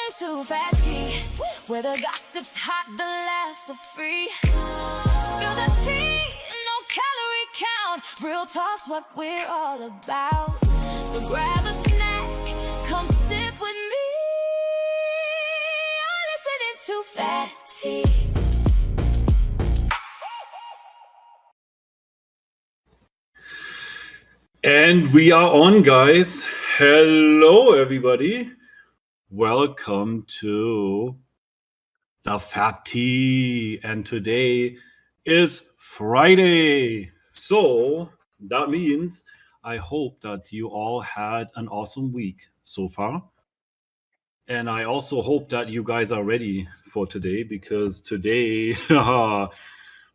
into Fat Tea, where the gossip's hot, the laughs are free. Spill the tea, no calorie count. Real talk's what we're all about. So grab a snack, come sip with me. You're listening to Fat Tea. And we are on, guys. Hello, everybody. Welcome to the Fat Tea. And today is Friday. So that means I hope that you all had an awesome week so far. And I also hope that you guys are ready for today, because today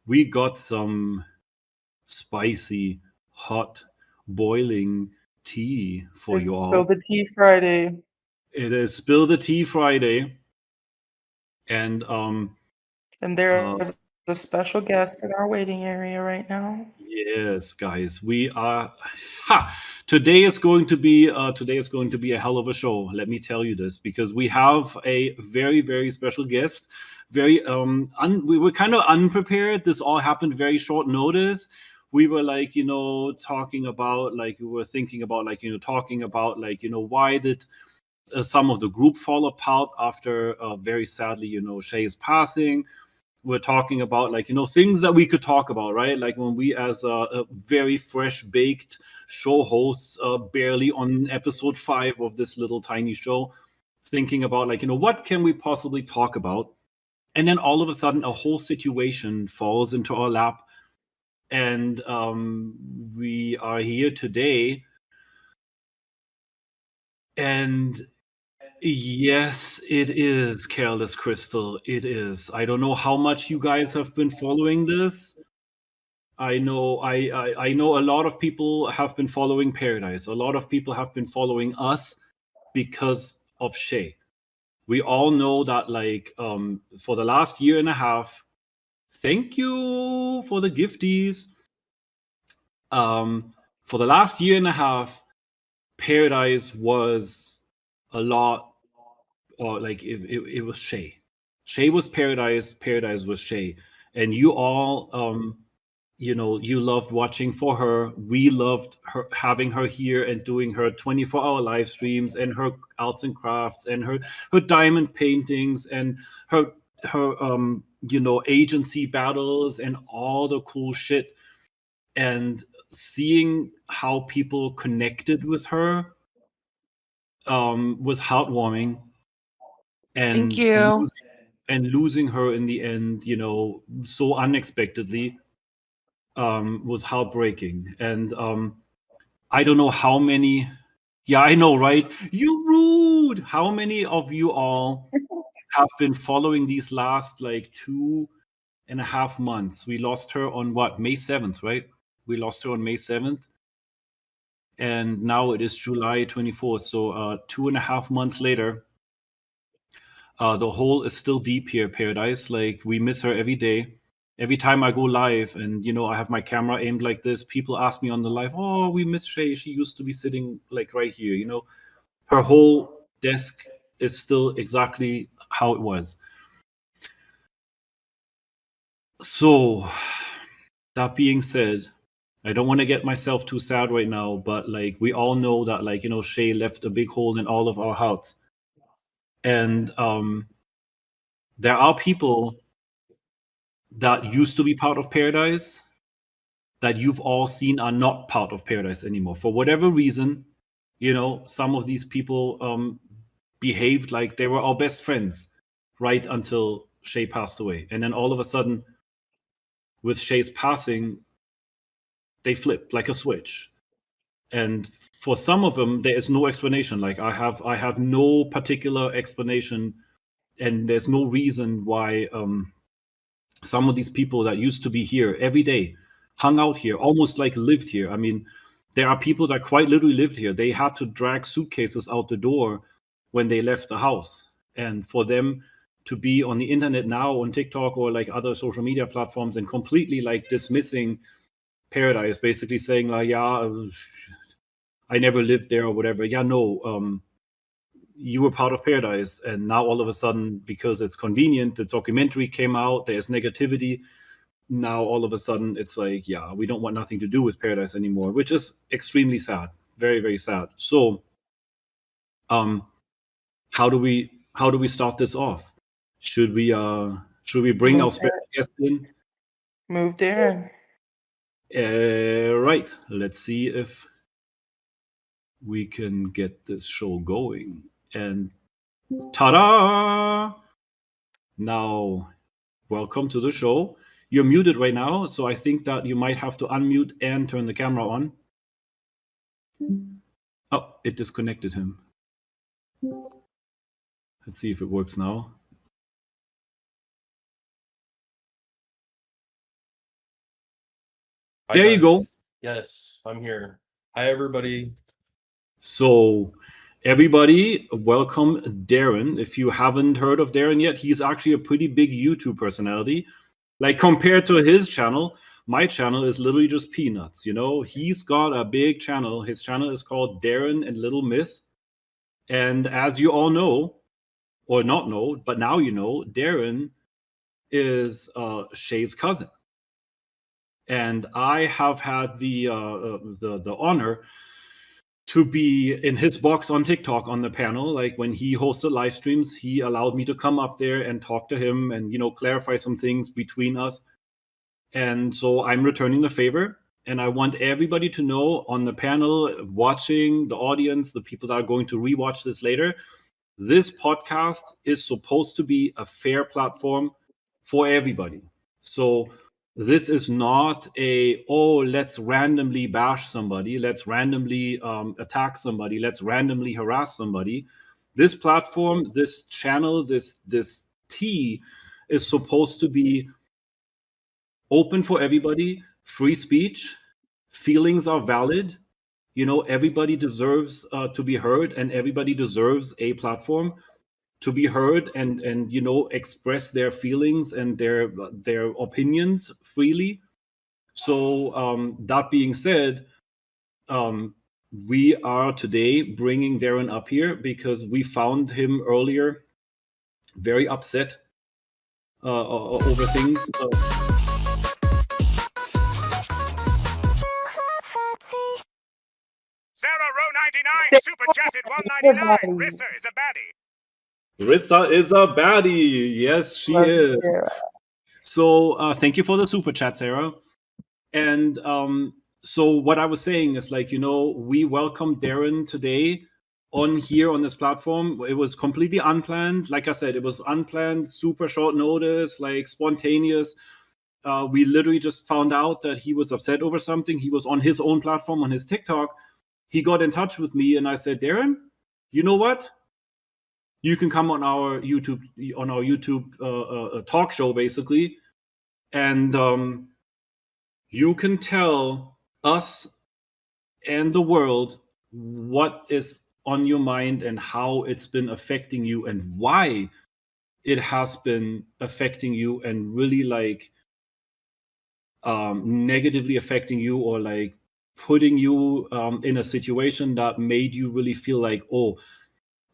we got some spicy, hot, boiling tea for It's you Spill all. the Tea Friday. It is Spill the Tea Friday. And there's a special guest in our waiting area right now. yes, guys, we are today is going to be a hell of a show. Let me tell you this, because we have a very, very special guest. We were kind of unprepared. This all happened very short notice. We were like, talking about, like, we were thinking about, like, talking about, like, why did some of the group fall apart after very sadly, Shay's passing. We're talking about, like, things that we could talk about, right? Like when we, as a very fresh baked show hosts, barely on episode 5 of this little tiny show, thinking about, like, what can we possibly talk about? And then all of a sudden, a whole situation falls into our lap. And we are here today. And yes, it is Careless Crystal. It is. I don't know how much you guys have been following this. I know I know a lot of people have been following Paradise. A lot of people have been following us because of Shay. We all know that, like, for the last year and a half, thank you for the gifties. For the last year and a half, Paradise was a lot, or like it was Shay. Shay was Paradise. Paradise was Shay. And you all, you loved watching for her. We loved her, having her here and doing her 24-hour live streams and her arts and crafts and her diamond paintings and her agency battles and all the cool shit. And seeing how people connected with her was heartwarming. Thank And you. losing her in the end, so unexpectedly, was heartbreaking. And I don't know how many. Yeah, I know, right? You rude. How many of you all have been following these last, like, 2.5 months? We lost her on what, May 7th, right? We lost her on May 7th. And now it is July 24th. So 2.5 months later, the hole is still deep here, Paradise. Like, we miss her every day. Every time I go live and, I have my camera aimed like this, people ask me on the live, oh, we miss Shay. She used to be sitting, like, right here, Her whole desk is still exactly how it was. So, that being said, I don't want to get myself too sad right now, but, like, we all know that, like, Shay left a big hole in all of our hearts. And there are people that used to be part of Paradise that you've all seen are not part of Paradise anymore. For whatever reason, some of these people behaved like they were our best friends right until Shay passed away. And then all of a sudden, with Shay's passing, they flipped like a switch. And for some of them, there is no explanation. Like, I have no particular explanation, and there's no reason why some of these people that used to be here every day, hung out here, almost like lived here. I mean, there are people that quite literally lived here. They had to drag suitcases out the door when they left the house. And for them to be on the internet now, on TikTok or like other social media platforms, and completely like dismissing Paradise, basically saying like, yeah, I never lived there or whatever. Yeah, no, you were part of Paradise, and now all of a sudden, because it's convenient, the documentary came out, there's negativity. Now all of a sudden, it's like, yeah, we don't want nothing to do with Paradise anymore, which is extremely sad, very, very sad. So, how do we start this off? Should we bring our Move special guest in? Darren. Right. Let's see if we can get this show going. And ta-da! Now, welcome to the show. You're muted right now, so I think that you might have to unmute and turn the camera on. Oh, it disconnected him. Let's see if it works now. Hi, there you go. Yes, I'm here. Hi, everybody. So, everybody, welcome Darren. If you haven't heard of Darren yet, he's actually a pretty big YouTube personality. Like, compared to his channel, my channel is literally just peanuts. You know, he's got a big channel. His channel is called Darren and Little Miss. And as you all know, or not know, but now you know, Darren is Shay's cousin. And I have had the honor to be in his box on TikTok on the panel. Like, when he hosted live streams, he allowed me to come up there and talk to him and, you know, clarify some things between us. And so I'm returning the favor. And I want everybody to know on the panel, watching, the audience, the people that are going to rewatch this later, this podcast is supposed to be a fair platform for everybody. So this is not let's randomly bash somebody, let's randomly attack somebody, let's randomly harass somebody. This platform, this channel, this tea is supposed to be open for everybody, free speech, feelings are valid. You know, everybody deserves to be heard, and everybody deserves a platform to be heard and you know, express their feelings and their opinions freely. So that being said, we are today bringing Darren up here because we found him earlier very upset over things. Sarah Row 99 super chatted 199. Rissa is a baddie. Rissa is a baddie. Yes, she is. So thank you for the super chat, Sarah. And so what I was saying is, like, you know, we welcome Darren today on here on this platform. It was completely unplanned. Like I said, it was unplanned, super short notice, like spontaneous. We literally just found out that he was upset over something. He was on his own platform, on his TikTok. He got in touch with me and I said, Darren, you know what? You can come on our YouTube talk show, basically. And you can tell us and the world what is on your mind and how it's been affecting you and why it has been affecting you and really, like, negatively affecting you, or like putting you in a situation that made you really feel like, oh,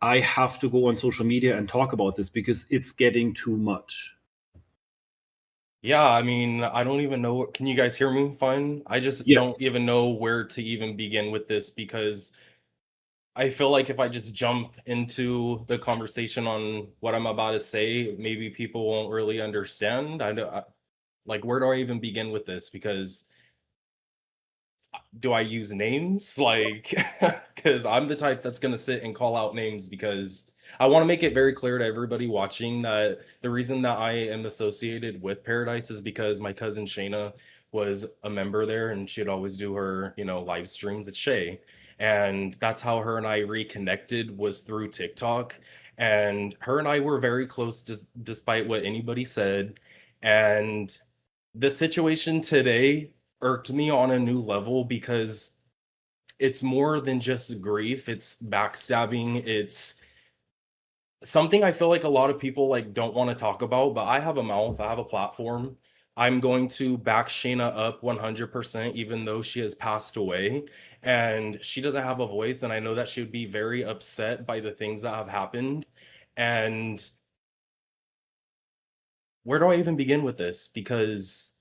I have to go on social media and talk about this because it's getting too much. Yeah, I mean, I don't even know. Can you guys hear me fine? I just Yes. don't even know where to even begin with this, because I feel like if I just jump into the conversation on what I'm about to say, maybe people won't really understand. Like, where do I even begin with this? Because do I use names? Like, because I'm the type that's going to sit and call out names, because I want to make it very clear to everybody watching that the reason that I am associated with Paradise is because my cousin Shayna was a member there, and she'd always do her, you know, live streams at Shay. And that's how her and I reconnected, was through TikTok. And her and I were very close, despite what anybody said. And the situation today irked me on a new level, because it's more than just grief, it's backstabbing, it's something I feel like a lot of people like don't want to talk about, but I have a mouth, I have a platform. I'm going to back Shayna up 100%, even though she has passed away and she doesn't have a voice. And I know that she would be very upset by the things that have happened. And where do I even begin with this? Because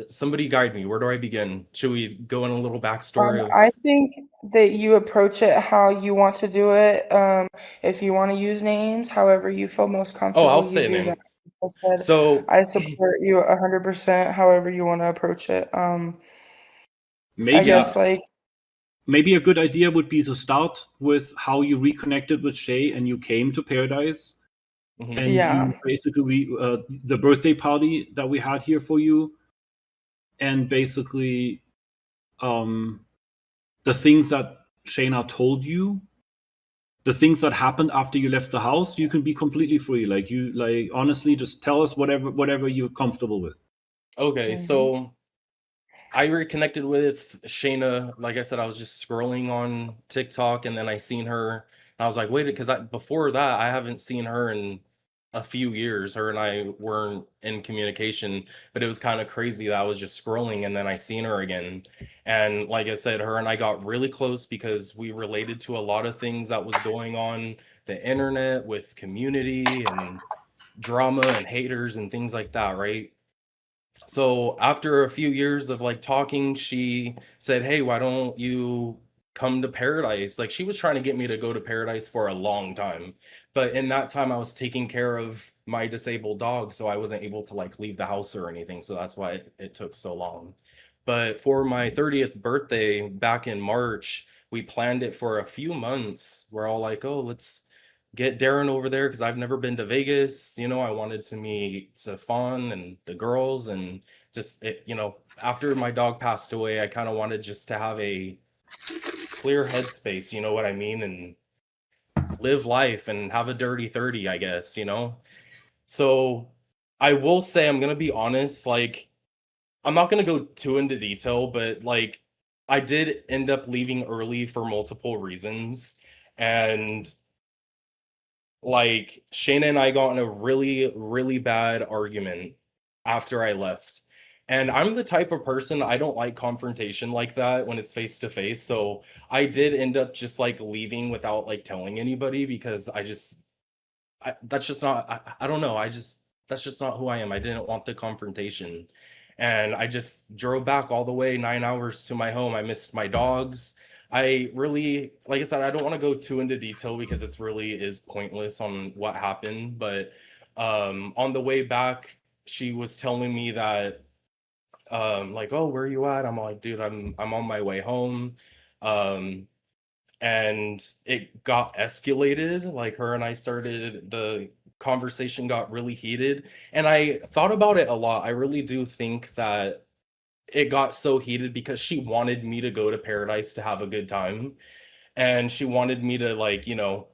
somebody guide me. Where do I begin? Should we go in a little backstory of? I think that you approach it how you want to do it. If you want to use names, however you feel most Oh, I'll comfortable, you say a do that. name. I said So, I support you 100%, however you want to approach it. I Maybe guess like maybe a good idea would be to start with how you reconnected with Shay and you came to Paradise, mhm. and Yeah. you basically the birthday party that we had here for you, and basically the things that Shayna told you, the things that happened after you left the house, you can be completely free. Like honestly, just tell us whatever you're comfortable with. Okay, Mhm. so I reconnected with Shayna. Like I said, I was just scrolling on TikTok and then I seen her and I was like, wait, because before that, I haven't seen her in a few years. Her and I weren't in communication, but it was kind of crazy that I was just scrolling and then I seen her again. And like I said, her and I got really close because we related to a lot of things that was going on the internet with community and drama and haters and things like that, right? So after a few years of like talking, she said, "Hey, why don't you come to Paradise?" Like she was trying to get me to go to Paradise for a long time. But in that time I was taking care of my disabled dog, so I wasn't able to like leave the house or anything. So that's why it took so long. But for my 30th birthday back in March, we planned it for a few months. We're all like, "Oh, let's get Darren over there because I've never been to Vegas. You know, I wanted to meet Stefan and the girls and just after my dog passed away, I kind of wanted just to have a clear headspace, you know what I mean, and live life and have a dirty 30, I guess, you know. So I will say I'm gonna be honest, like I'm not gonna go too into detail, but like I did end up leaving early for multiple reasons. And like Shayna and I got in a really, really bad argument after I left. And I'm the type of person I don't like confrontation like that when it's face to face. So I did end up just like leaving without like telling anybody because that's just not I don't know. That's just not who I am. I didn't want the confrontation. And I just drove back all the way 9 hours to my home. I missed my dogs. I really, like I said, I don't want to go too into detail because it's really is pointless on what happened. But on the way back, she was telling me that like, oh, where are you at? I'm like, dude, I'm on my way home. Um and it got escalated. Like her and I started, the conversation got really heated. And I thought about it a lot. I really do think that it got so heated because she wanted me to go to Paradise to have a good time. And she wanted me to, like,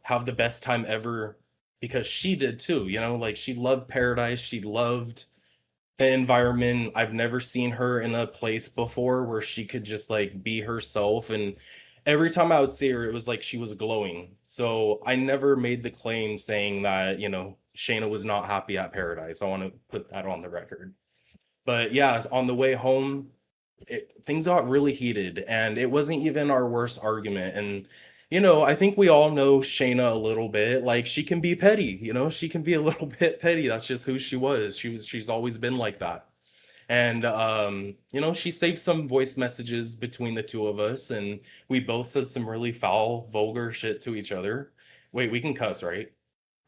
have the best time ever because she did too, like she loved Paradise. She loved the environment. I've never seen her in a place before where she could just like be herself. And every time I would see her, it was like she was glowing. So I never made the claim saying that, Shayna was not happy at Paradise. I want to put that on the record. But yeah, on the way home, things got really heated and it wasn't even our worst argument. And I think we all know Shayna a little bit. Like she can be petty, she can be a little bit petty. That's just who she was. She's always been like that. And she saved some voice messages between the two of us and we both said some really foul, vulgar shit to each other. Wait, we can cuss, right?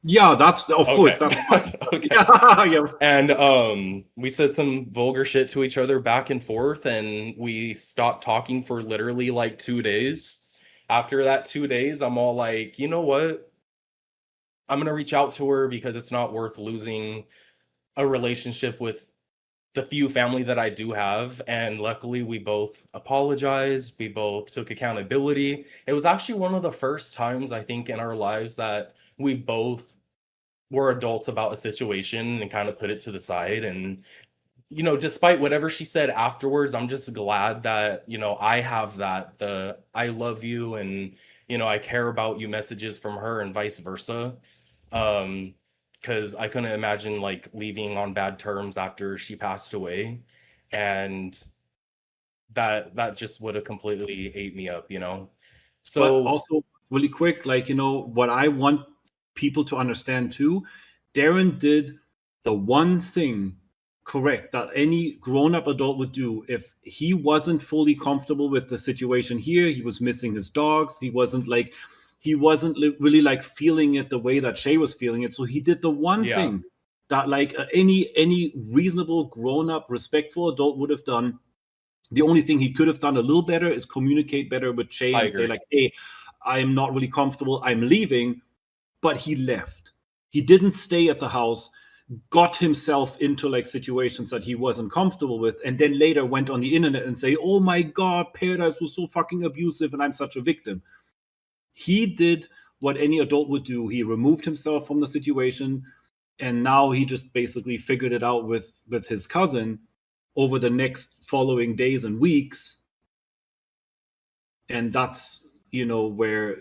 Yeah, that's of course Okay. that's fine. Okay. Yeah. And we said some vulgar shit to each other back and forth, and we stopped talking for literally like 2 days. After that 2 days, I'm all like, you know what? I'm gonna reach out to her because it's not worth losing a relationship with the few family that I do have. And luckily, we both apologized. We both took accountability. It was actually one of the first times I think in our lives that we both were adults about a situation and kind of put it to the side. And despite whatever she said afterwards, I'm just glad that I have the I love you and I care about you messages from her and vice versa. um because I couldn't imagine like leaving on bad terms after she passed away, and that just would have completely ate me up, you know. But So also, really quick, like, you know, what I want people to understand too, Darren did the one thing correct that any grown-up adult would do. If he wasn't fully comfortable with the situation here, he was missing his dogs, he wasn't really like feeling it the way that Shay was feeling it. So he did the one yeah, thing that like any reasonable grown-up respectful adult would have done. The only thing he could have done a little better is communicate better with Shay I and say agree. like, hey, I'm not really comfortable, I'm leaving. But he left. He didn't stay at the house, got himself into like situations that he wasn't comfortable with, and then later went on the internet and say, oh my god, Paradise was so fucking abusive and I'm such a victim. He did what any adult would do. He removed himself from the situation, and now he just basically figured it out with his cousin over the next following days and weeks. And that's, you know, where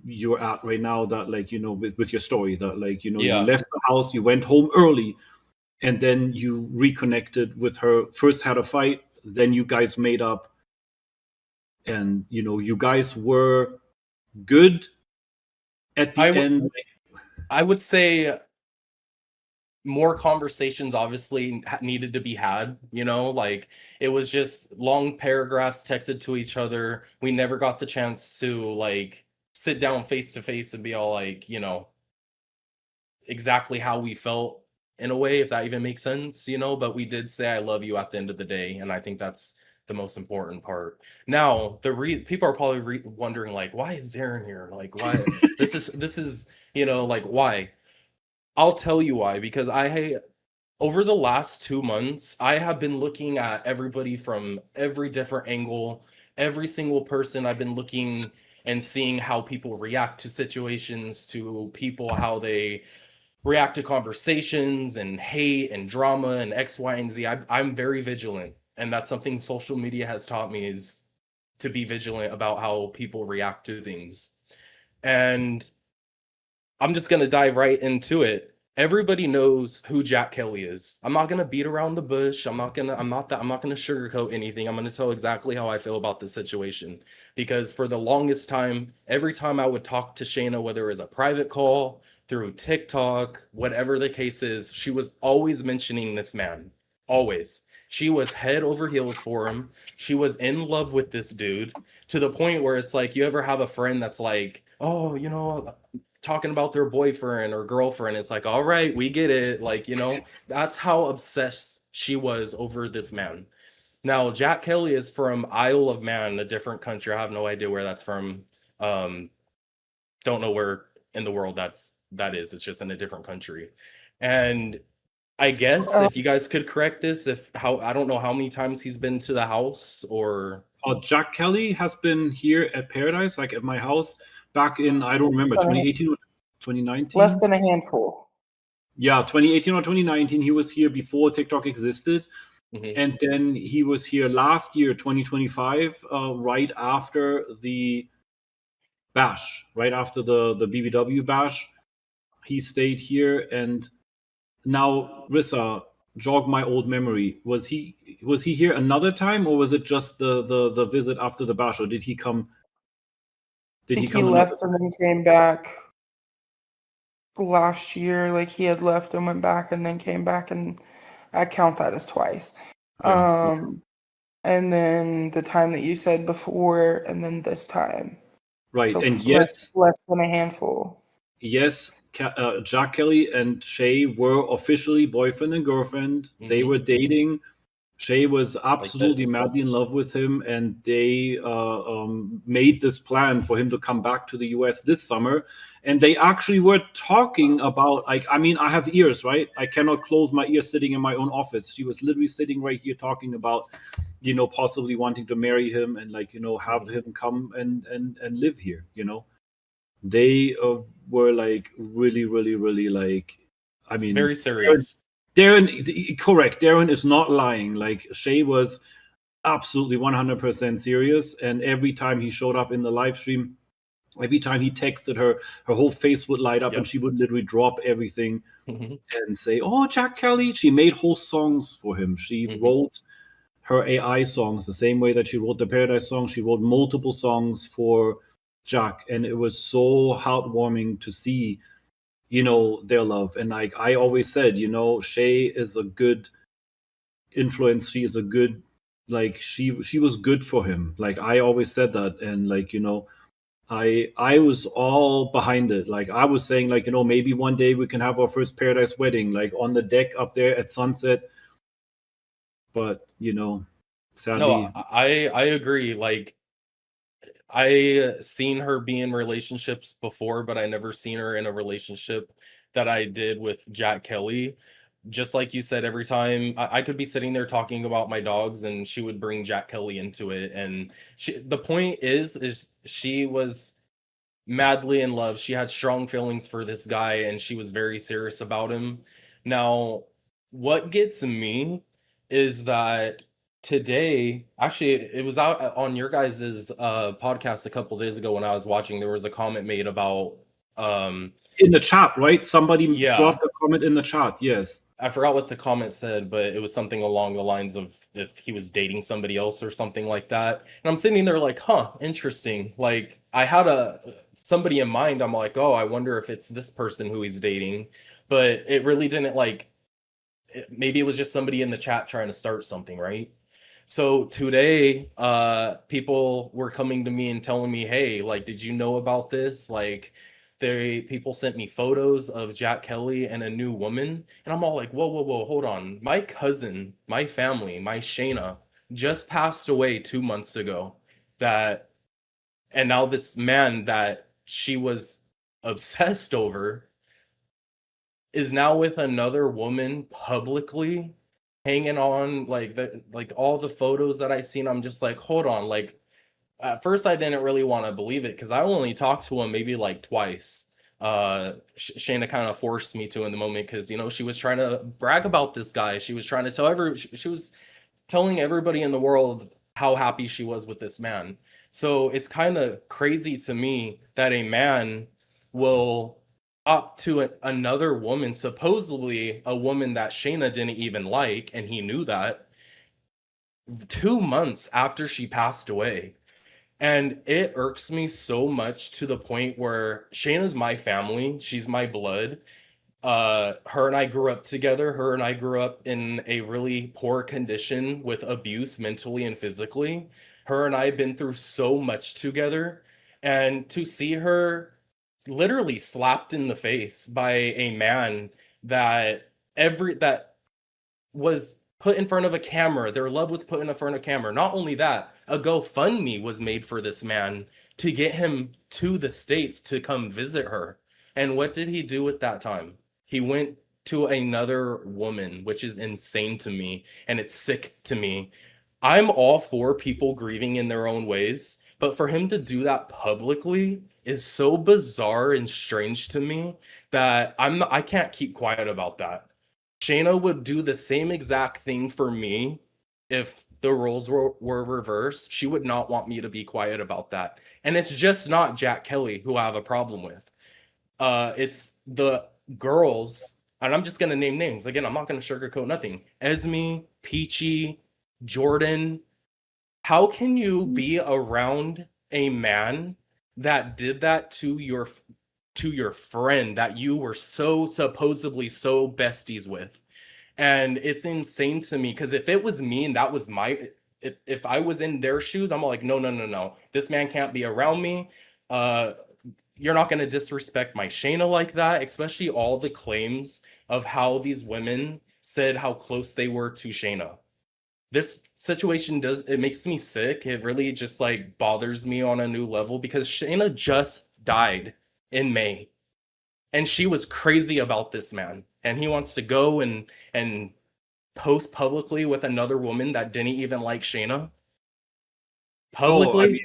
you're at right now, that like, you know, with your story, that like, you know, you Yeah. left the house, you went home early, and then you reconnected with her, first had a fight, then you guys made up, and you know, you guys were good at the end. I would say more conversations obviously needed to be had, you know, like it was just long paragraphs texted to each other. We never got the chance to like sit down face to face and be all like, you know, exactly how we felt in a way, if that even makes sense, you know, but we did say I love you at the end of the day, and I think that's the most important part. Now, people are probably wondering like, why is Darren here? Like, why this is, you know, like why? I'll tell you why, because over the last 2 months, I have been looking at everybody from every different angle, every single person. I've been looking and seeing how people react to situations, to people, how they react to conversations and hate and drama and X, Y, and Z. I'm very vigilant. And that's something social media has taught me, is to be vigilant about how people react to things. And I'm just going to dive right into it. Everybody knows who Jack Kelly is. I'm not going to beat around the bush. I'm not going to sugarcoat anything. I'm going to tell exactly how I feel about this situation, because for the longest time, every time I would talk to Shayna, whether it was a private call, through TikTok, whatever the case is, she was always mentioning this man. Always. She was head over heels for him. She was in love with this dude, to the point where it's like, you ever have a friend that's like, oh, you know, talking about their boyfriend or girlfriend, it's like, all right, we get it, like, you know, that's how obsessed she was over this man. Now, Jack Kelly is from Isle of Man, a different country. I have no idea where that's from. Don't know where in the world that is. It's just in a different country. And I guess if you guys could correct this, if how I don't know how many times he's been to the house, or Jack Kelly has been here at Paradise, like at my house, back in, I don't remember, 2018 or 2019. Less than a handful. Yeah, 2018 or 2019. He was here before TikTok existed. And then he was here last year, 2025, right after the bash, right after the BBW bash. He stayed here. And now, Rissa, jog my old memory. Was he here another time, or was it just the visit after the bash, or did he come? I think he left and then came back last year. Like he had left and went back and then came back, and I count that as twice. Yeah. And then the time that you said before, and then this time. Right. So And yes, less than a handful. yes, Jack Kelly and Shay were officially boyfriend and girlfriend. They were dating. Shay was absolutely madly in love with him, and they made this plan for him to come back to the US this summer. And they actually were talking about, like, I mean, I have ears, right? I cannot close my ears sitting in my own office. She was literally sitting right here talking about, you know, possibly wanting to marry him and, like, you know, have him come and live here, you know. They were like really, really, really like, I mean, very serious. Darren, correct. Darren is not lying. Like, Shay was absolutely 100% serious, and every time he showed up in the live stream, Every time he texted her, her whole face would light up, Yep. and she would literally drop everything Mhm. and say, "Oh, Jack Kelly." She made whole songs for him. She Mhm. wrote her AI songs the same way that she wrote the Paradise song. She wrote multiple songs for Jack, and it was so heartwarming to see, their love. And like I always said, Shay is a good influence. She is a good, like she was good for him. Like I always said that, and like I was all behind it. Like I was saying, like maybe one day we can have our first Paradise wedding, like on the deck up there at sunset. But No, sadly, I agree. Like I seen her be in relationships before, but I never seen her in a relationship that I did with Jack Kelly. Just like you said, every time I could be sitting there talking about my dogs, and she would bring Jack Kelly into it. And the point is she was madly in love. She had strong feelings for this guy, and she was very serious about him. Now, what gets me is that today, actually, it was out on your guys's podcast a couple days ago when I was watching. There was a comment made about, in the chat, right? Somebody yeah, dropped a comment in the chat. Yes. I forgot what the comment said, but it was something along the lines of if he was dating somebody else or something like that. And I'm sitting there like, huh, interesting. Like I had somebody in mind. I'm like, oh, I wonder if it's this person who he's dating. But it really didn't maybe it was just somebody in the chat trying to start something, right? So today, people were coming to me and telling me, "Hey, like, did you know about this?" Like, people sent me photos of Jack Kelly and a new woman, and I'm all like, "Whoa, whoa, whoa, hold on! My cousin, my family, my Shayna just passed away 2 months ago. That, and now this man that she was obsessed over is now with another woman publicly, hanging on like all the photos that I seen. I'm just like, hold on. Like at first I didn't really want to believe it because I only talked to him maybe like twice. Shayna kind of forced me to in the moment because she was trying to brag about this guy. She was trying to tell she was telling everybody in the world how happy she was with this man. So it's kind of crazy to me that a man will opt to another woman, supposedly a woman that Shayna didn't even like, and he knew that 2 months after she passed away. And it irks me so much to the point where Shayna's my family, she's my blood. Her and I grew up together. Her and I grew up in a really poor condition with abuse mentally and physically. Her and I have been through so much together. And to see her literally slapped in the face by a man that was put in front of a camera. Their love was put in front of a camera. Not only that, a GoFundMe was made for this man to get him to the States to come visit her. And what did he do at that time? He went to another woman, which is insane to me, and it's sick to me. I'm all for people grieving in their own ways, but for him to do that publicly is so bizarre and strange to me that I can't keep quiet about that. Shayna would do the same exact thing for me if the roles were reversed. She would not want me to be quiet about that. And it's just not Jack Kelly who I have a problem with. It's the girls, and I'm just gonna name names. Again, I'm not gonna sugarcoat nothing. Esme, Peachy, Jordan. How can you be around a man that did that to your friend that you were so supposedly so besties with? And it's insane to me because if it was me and that was if I was in their shoes, I'm like, no, no, no, no. This man can't be around me. Uh you're not gonna disrespect my Shayna like that, especially all the claims of how these women said how close they were to Shayna. This situation it makes me sick. It really just like bothers me on a new level because Shayna just died in May, and she was crazy about this man, and he wants to go and post publicly with another woman that didn't even like Shayna Oh, I publicly. mean,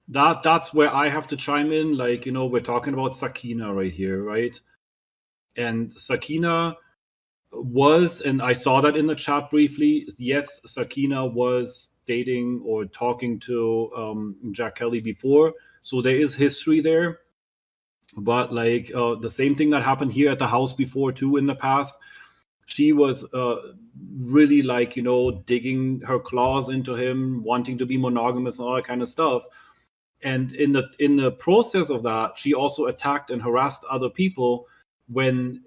that's where I have to chime in. Like, we're talking about Sakina right here, right? And Sakina was, and I saw that in the chat briefly. Yes, Sakina was dating or talking to Jack Kelly before. So there is history there. But like the same thing that happened here at the house before too in the past, she was really like, digging her claws into him, wanting to be monogamous and all that kind of stuff. And in the process of that, she also attacked and harassed other people. When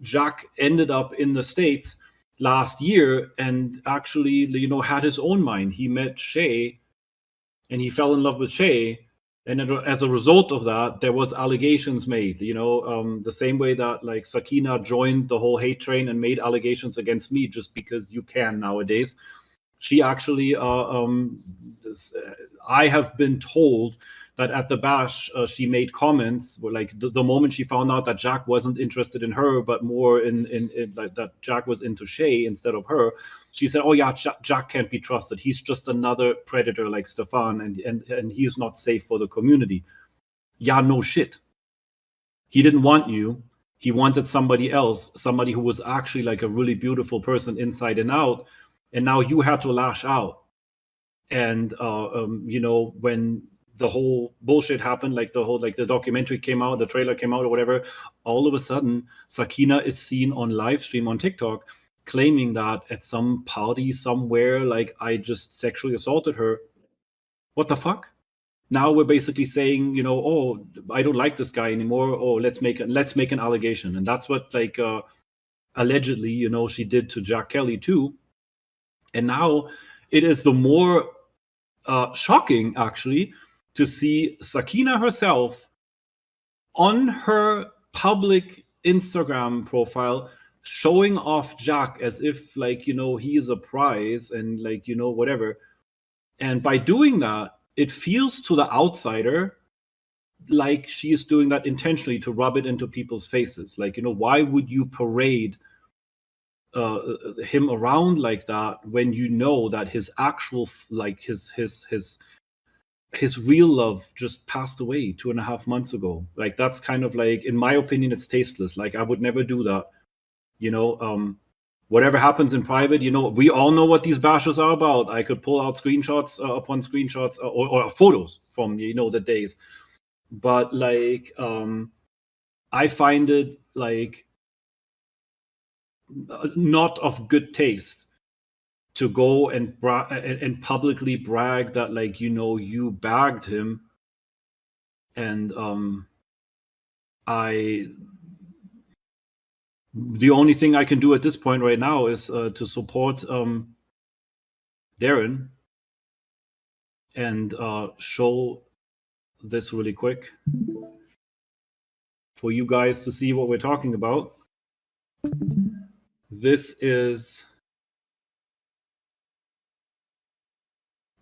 Jack ended up in the States last year and actually, had his own mind. He met Shay and he fell in love with Shay. And as a result of that, there was allegations made, the same way that like Sakina joined the whole hate train and made allegations against me just because you can nowadays. She actually, I have been told that at the bash, she made comments where like the moment she found out that Jack wasn't interested in her, but more in like, that Jack was into Shay instead of her, she said, "Oh yeah, Jack can't be trusted. He's just another predator like Stefan, and he's not safe for the community." Yeah, no shit. He didn't want you. He wanted somebody else, somebody who was actually like a really beautiful person inside and out. And now you had to lash out. And when the whole bullshit happened, like the documentary came out, the trailer came out or whatever, all of a sudden Sakina is seen on live stream on TikTok claiming that at some party somewhere, like I just sexually assaulted her. What the fuck? Now we're basically saying, oh, I don't like this guy anymore. Oh, let's make an allegation. And that's what like allegedly, she did to Jack Kelly too. And now it is the more shocking, actually, to see Sakina herself on her public Instagram profile showing off Jack as if like, he is a prize and like, whatever. And by doing that, it feels to the outsider like she is doing that intentionally to rub it into people's faces. Like, why would you parade him around like that when you know that his actual like his real love just passed away 2.5 months ago? Like that's kind of like, in my opinion, it's tasteless. Like I would never do that. Whatever happens in private, we all know what these bashes are about. I could pull out screenshots upon screenshots or photos from the days. But like I find it like not of good taste to go and publicly brag that like you bagged him. And the only thing I can do at this point right now is to support Darren and show this really quick for you guys to see what we're talking about. This is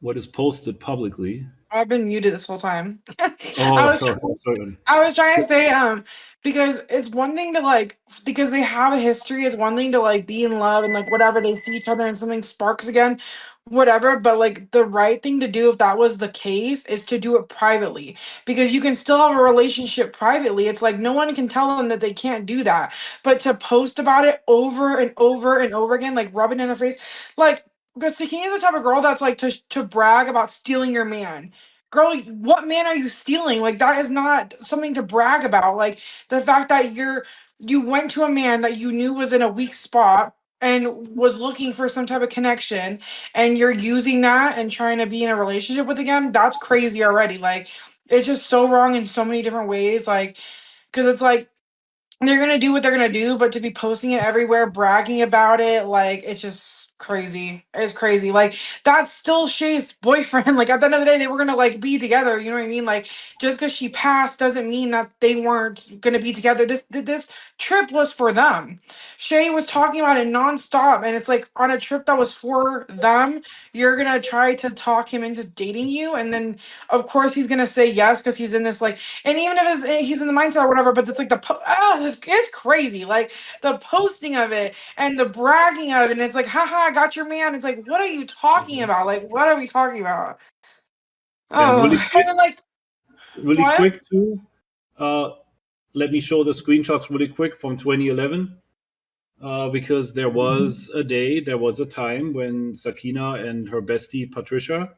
what is posted publicly. I've been muted this whole time. Oh, sorry. I was trying to say, because it's one thing to like, because they have a history, it's one thing to like be in love and like whatever, they see each other and something sparks again, whatever. But like the right thing to do if that was the case is to do it privately, because you can still have a relationship privately. It's like no one can tell them that they can't do that. But to post about it over and over and over again, like rubbing in the face, like, because Sakina is the type of girl that's like to brag about stealing your man. Girl, what man are you stealing? Like that is not something to brag about. Like the fact that you went to a man that you knew was in a weak spot and was looking for some type of connection, and you're using that and trying to be in a relationship with him, that's crazy already. Like it's just so wrong in so many different ways. Like, because it's like they're gonna do what they're gonna do, but to be posting it everywhere, bragging about it, like it's just crazy. It's crazy. Like that's still Shay's boyfriend. Like at the end of the day, they were gonna like be together. You know what I mean? Like just because she passed doesn't mean that they weren't gonna be together. This trip was for them. Shay was talking about it nonstop, and it's like on a trip that was for them, you're gonna try to talk him into dating you, and then of course he's gonna say yes because he's in this like, and even if he's in the mindset or whatever, but it's like it's crazy. Like the posting of it and the bragging of it, and it's like, haha, I got your man. It's like, what are you talking about? Like, what are we talking about? And Oh, and then like, really what? quick too, let me show the screenshots really quick from 2011. Because there was a time when Sakina and her bestie Patricia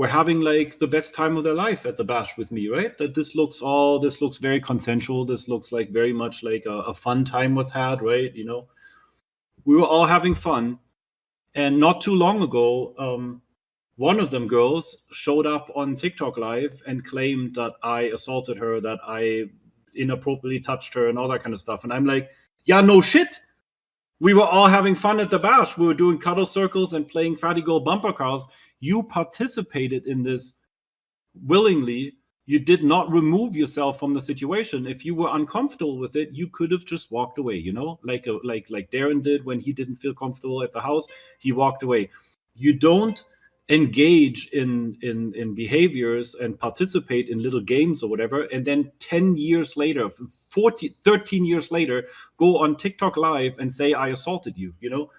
were having like the best time of their life at the bash with me, right? That this looks very consensual. This looks like very much like a fun time was had, right? You know, we were all having fun. And not too long ago, one of them girls showed up on TikTok live and claimed that I assaulted her, that I inappropriately touched her, and all that kind of stuff. And I'm like, yeah, no shit. We were all having fun at the bash. We were doing cuddle circles and playing Fatty Gold bumper cars. You participated in this willingly. You did not remove yourself from the situation. If you were uncomfortable with it, you could have just walked away, you know, like Darren did when he didn't feel comfortable at the house. He walked away. You don't engage in behaviors and participate in little games or whatever, and then 10 years later, 13 years later, go on TikTok live and say I assaulted you. You know,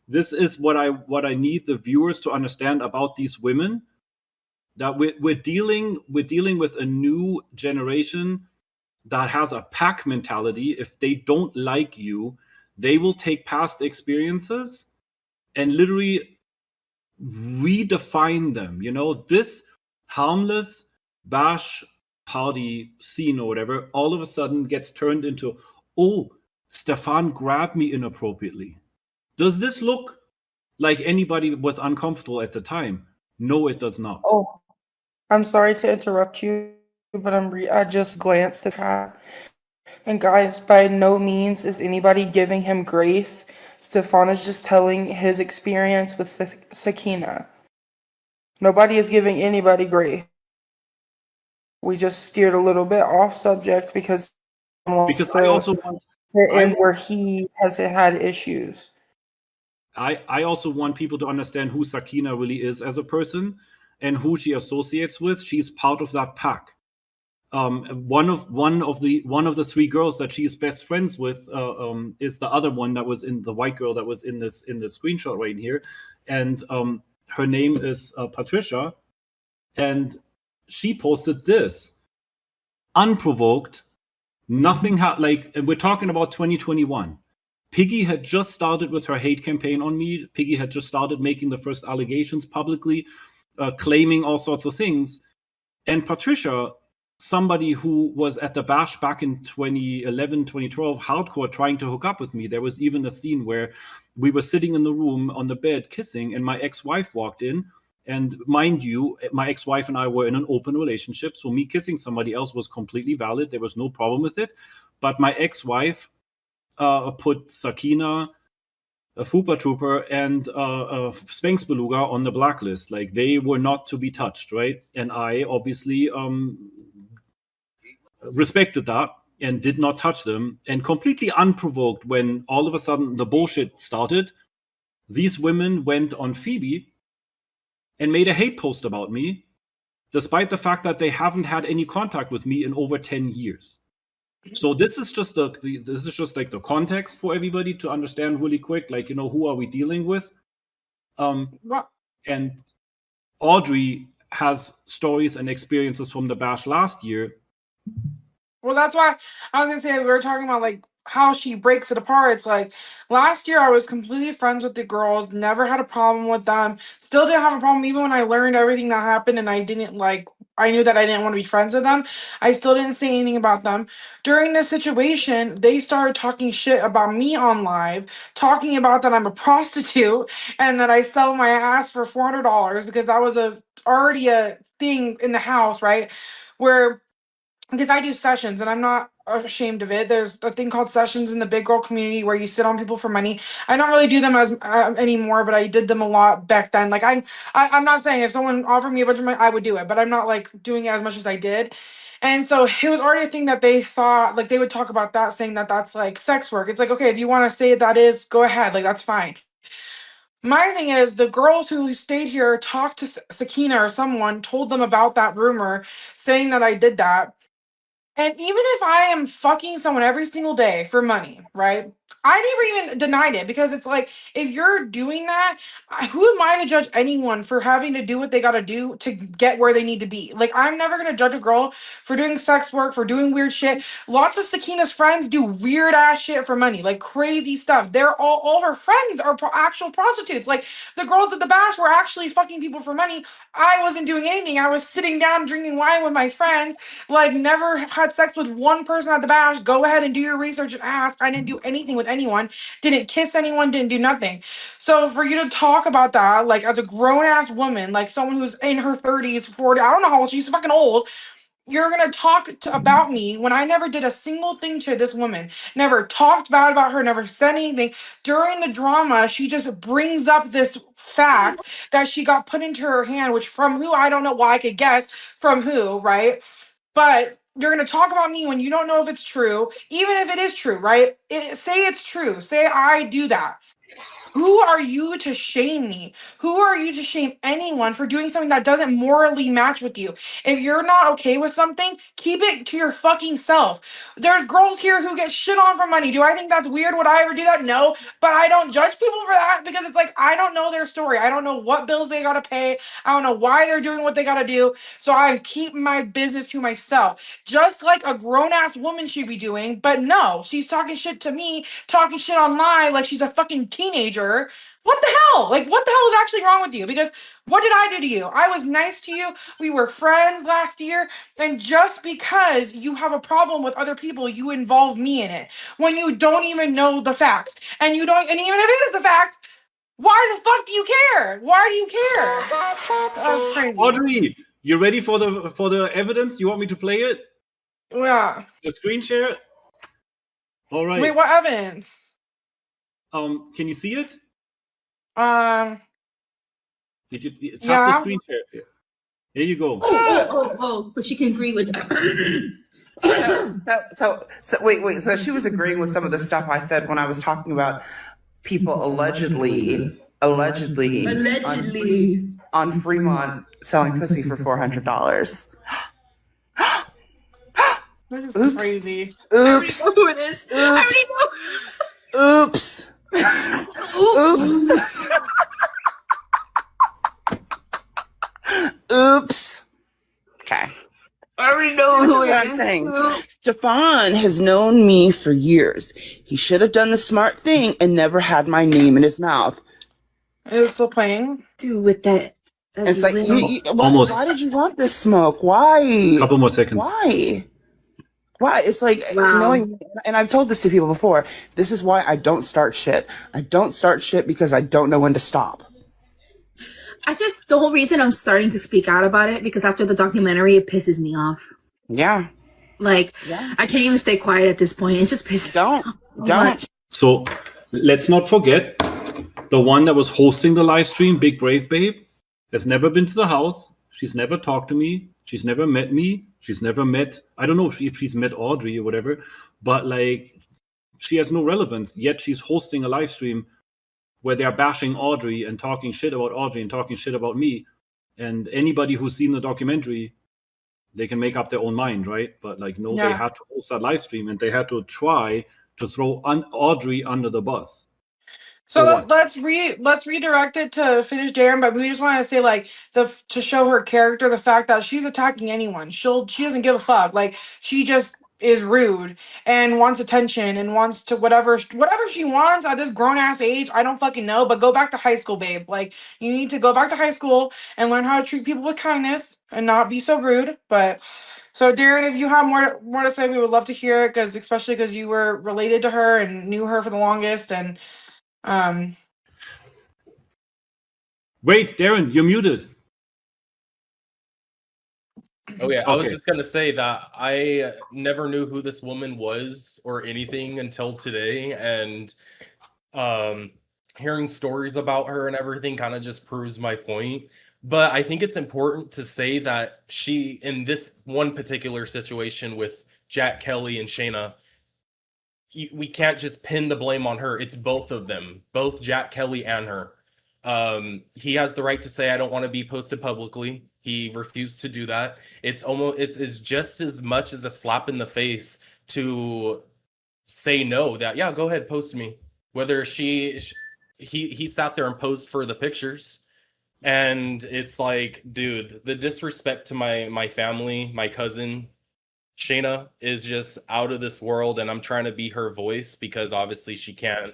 this is what I need the viewers to understand about these women, that we're dealing with a new generation that has a pack mentality. If they don't like you, they will take past experiences and literally redefine them. You know, this harmless bash party scene or whatever all of a sudden gets turned into, oh, Stefan grabbed me inappropriately. Does this look like anybody was uncomfortable at the time? No, it does not. Oh, I'm sorry to interrupt you, but I just glanced at that. And guys, by no means is anybody giving him grace. Stefan is just telling his experience with Sakina. Nobody is giving anybody grace. We just steered a little bit off subject because he wants Because I to also want fit I in want where he has had issues. I also want people to understand who Sakina really is as a person and who she associates with. She's part of that pack. One of the three girls that she is best friends with is the other one that was in the white girl that was in this screenshot right here, and her name is Patricia, and she posted this unprovoked. Nothing had like, and we're talking about 2021. Piggy had just started with her hate campaign on me. Piggy had just started making the first allegations publicly, claiming all sorts of things. And Patricia, somebody who was at the bash back in 2011, 2012, hardcore trying to hook up with me. There was even a scene where we were sitting in the room on the bed kissing, and my ex-wife walked in. And mind you, my ex-wife and I were in an open relationship, so me kissing somebody else was completely valid. There was no problem with it. But my ex-wife put Sakina, a Fupa Trooper, and Spanx Beluga on the blacklist. Like, they were not to be touched, right? And I obviously respected that and did not touch them. And completely unprovoked, when all of a sudden the bullshit started, these women went on Phoebe and made a hate post about me, despite the fact that they haven't had any contact with me in over 10 years. So this is just like the context for everybody to understand really quick, like, you know, who are we dealing with? What? And Audrey has stories and experiences from the bash last year. Well, that's why I was gonna say we were talking about like how she breaks it apart. It's like last year I was completely friends with the girls, never had a problem with them, still didn't have a problem even when I learned everything that happened and I knew that I didn't want to be friends with them. I still didn't say anything about them. During this situation, they started talking shit about me on live, talking about that I'm a prostitute and that I sell my ass for $400 because that was already a thing in the house, right? Where because I do sessions and I'm not ashamed of it. There's a thing called sessions in the big girl community where you sit on people for money. I don't really do them as anymore, but I did them a lot back then. Like I'm not saying if someone offered me a bunch of money, I would do it, but I'm not like doing it as much as I did. And so it was already a thing that they thought, like they would talk about that, saying that that's like sex work. It's like, okay, if you want to say that is, go ahead, like that's fine. My thing is, the girls who stayed here talked to Sakina or someone, told them about that rumor, saying that I did that. And even if I am fucking someone every single day for money, right? I never even denied it because it's like, if you're doing that, who am I to judge anyone for having to do what they got to do to get where they need to be? Like, I'm never going to judge a girl for doing sex work, for doing weird shit. Lots of Sakina's friends do weird ass shit for money, like crazy stuff. They're all of her friends are actual prostitutes. Like, the girls at the bash were actually fucking people for money. I wasn't doing anything. I was sitting down drinking wine with my friends, like, never had sex with one person at the bash. Go ahead and do your research and ask. I didn't do anything with anyone, didn't kiss anyone, didn't do nothing. So for you to talk about that, like, as a grown-ass woman, like someone who's in her 30s, 40, I don't know how old, she's fucking old, you're gonna talk about me when I never did a single thing to this woman, never talked bad about her, never said anything. During the drama, she just brings up this fact that she got put into her hand, which from who, I don't know, why I could guess from who, right? But you're going to talk about me when you don't know if it's true, even if it is true, right? Say it's true. Say I do that. Who are you to shame me? Who are you to shame anyone for doing something that doesn't morally match with you? If you're not okay with something, keep it to your fucking self. There's girls here who get shit on for money. Do I think that's weird? Would I ever do that? No, but I don't judge people for that because it's like, I don't know their story. I don't know what bills they got to pay. I don't know why they're doing what they got to do. So I keep my business to myself, just like a grown ass woman should be doing. But no, she's talking shit to me, talking shit online like she's a fucking teenager. What the hell? Like, what the hell is actually wrong with you? Because what did I do to you? I was nice to you. We were friends last year. And just because you have a problem with other people, you involve me in it when you don't even know the facts. And you don't, and even if it is a fact, why the fuck do you care? Why do you care? That's crazy. Audrey, you ready for the evidence? You want me to play it? Yeah. The screen share? All right. Wait, what evidence? Can you see it? Did you tap Yeah. the screen share? Here you go. But she can agree with So wait. So she was agreeing with some of the stuff I said when I was talking about people allegedly on Fremont selling pussy for $400. This is Oops. crazy. Oops. who it is. I Oops. Oops. Oops. Okay. I already know who it I'm is. saying. Stefan has known me for years. He should have done the smart thing and never had my name in his mouth. Is it still playing? Do with that. It's like, Almost. why did you want this smoke? Why? Couple more seconds. Why? It's like, Wow. knowing, and I've told this to people before, this is why I don't start shit. I don't start shit because I don't know when to stop. The whole reason I'm starting to speak out about it, because after the documentary, it pisses me off. Yeah. Like, Yeah. I can't even stay quiet at this point. It's just pisses me off so much. So let's not forget the one that was hosting the live stream, Big Brave Babe, has never been to the house. She's never talked to me. She's never met me. She's never met, I don't know if she's met Audrey or whatever, but like, she has no relevance. Yet she's hosting a live stream where they're bashing Audrey and talking shit about Audrey and talking shit about me. And anybody who's seen the documentary, they can make up their own mind, right? But like, no, Yeah. they had to host that live stream and they had to try to throw Audrey under the bus. So For what? let's redirect it to finish Darren, but we just want to say, like, to show her character, the fact that she's attacking anyone. She doesn't give a fuck. Like, she just is rude and wants attention and wants to whatever she wants at this grown ass age. I don't fucking know, but go back to high school, babe. Like, you need to go back to high school and learn how to treat people with kindness and not be so rude. But so Darren, if you have more to say, we would love to hear it, especially because you were related to her and knew her for the longest. And Wait, Darren, you're muted. Oh yeah, I was Okay. just gonna say that I never knew who this woman was or anything until today, and hearing stories about her and everything kind of just proves my point. But I think it's important to say that she, in this one particular situation with Jack Kelly and Shayna, we can't just pin the blame on her. It's both of them, both Jack Kelly and her. He has the right to say, I don't want to be posted publicly. He refused to do that. It's just as much as a slap in the face to say no, that yeah, go ahead, post me. Whether he sat there and posed for the pictures, and it's like, dude, the disrespect to my family, my cousin Shayna is just out of this world, and I'm trying to be her voice because obviously she can't.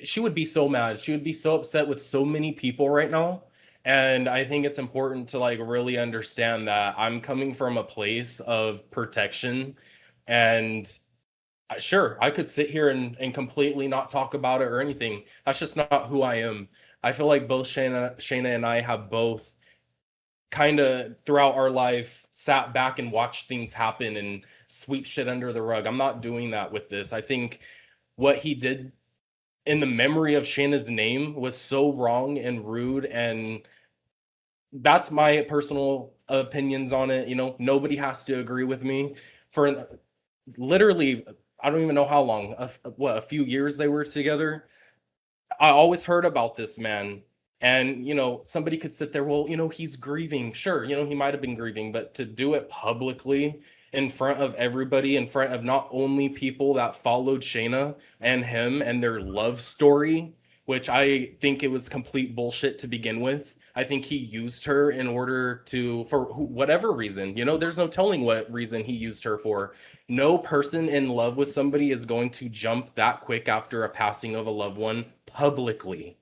She would be so mad. She would be so upset with so many people right now. And I think it's important to like really understand that I'm coming from a place of protection. And sure, I could sit here and completely not talk about it or anything. That's just not who I am. I feel like both Shayna and I have both kind of throughout our life sat back and watched things happen and sweep shit under the rug. I'm not doing that with this. I think what he did in the memory of Shayna's name was so wrong and rude, and that's my personal opinions on it. You know, nobody has to agree with me. For literally, I don't even know how long, a few years they were together. I always heard about this man. And, you know, somebody could sit there, well, you know, he's grieving. Sure, you know, he might have been grieving, but to do it publicly in front of everybody, in front of not only people that followed Shayna and him and their love story, which I think it was complete bullshit to begin with. I think he used her in order to, for whatever reason, you know, there's no telling what reason he used her for. No person in love with somebody is going to jump that quick after a passing of a loved one publicly.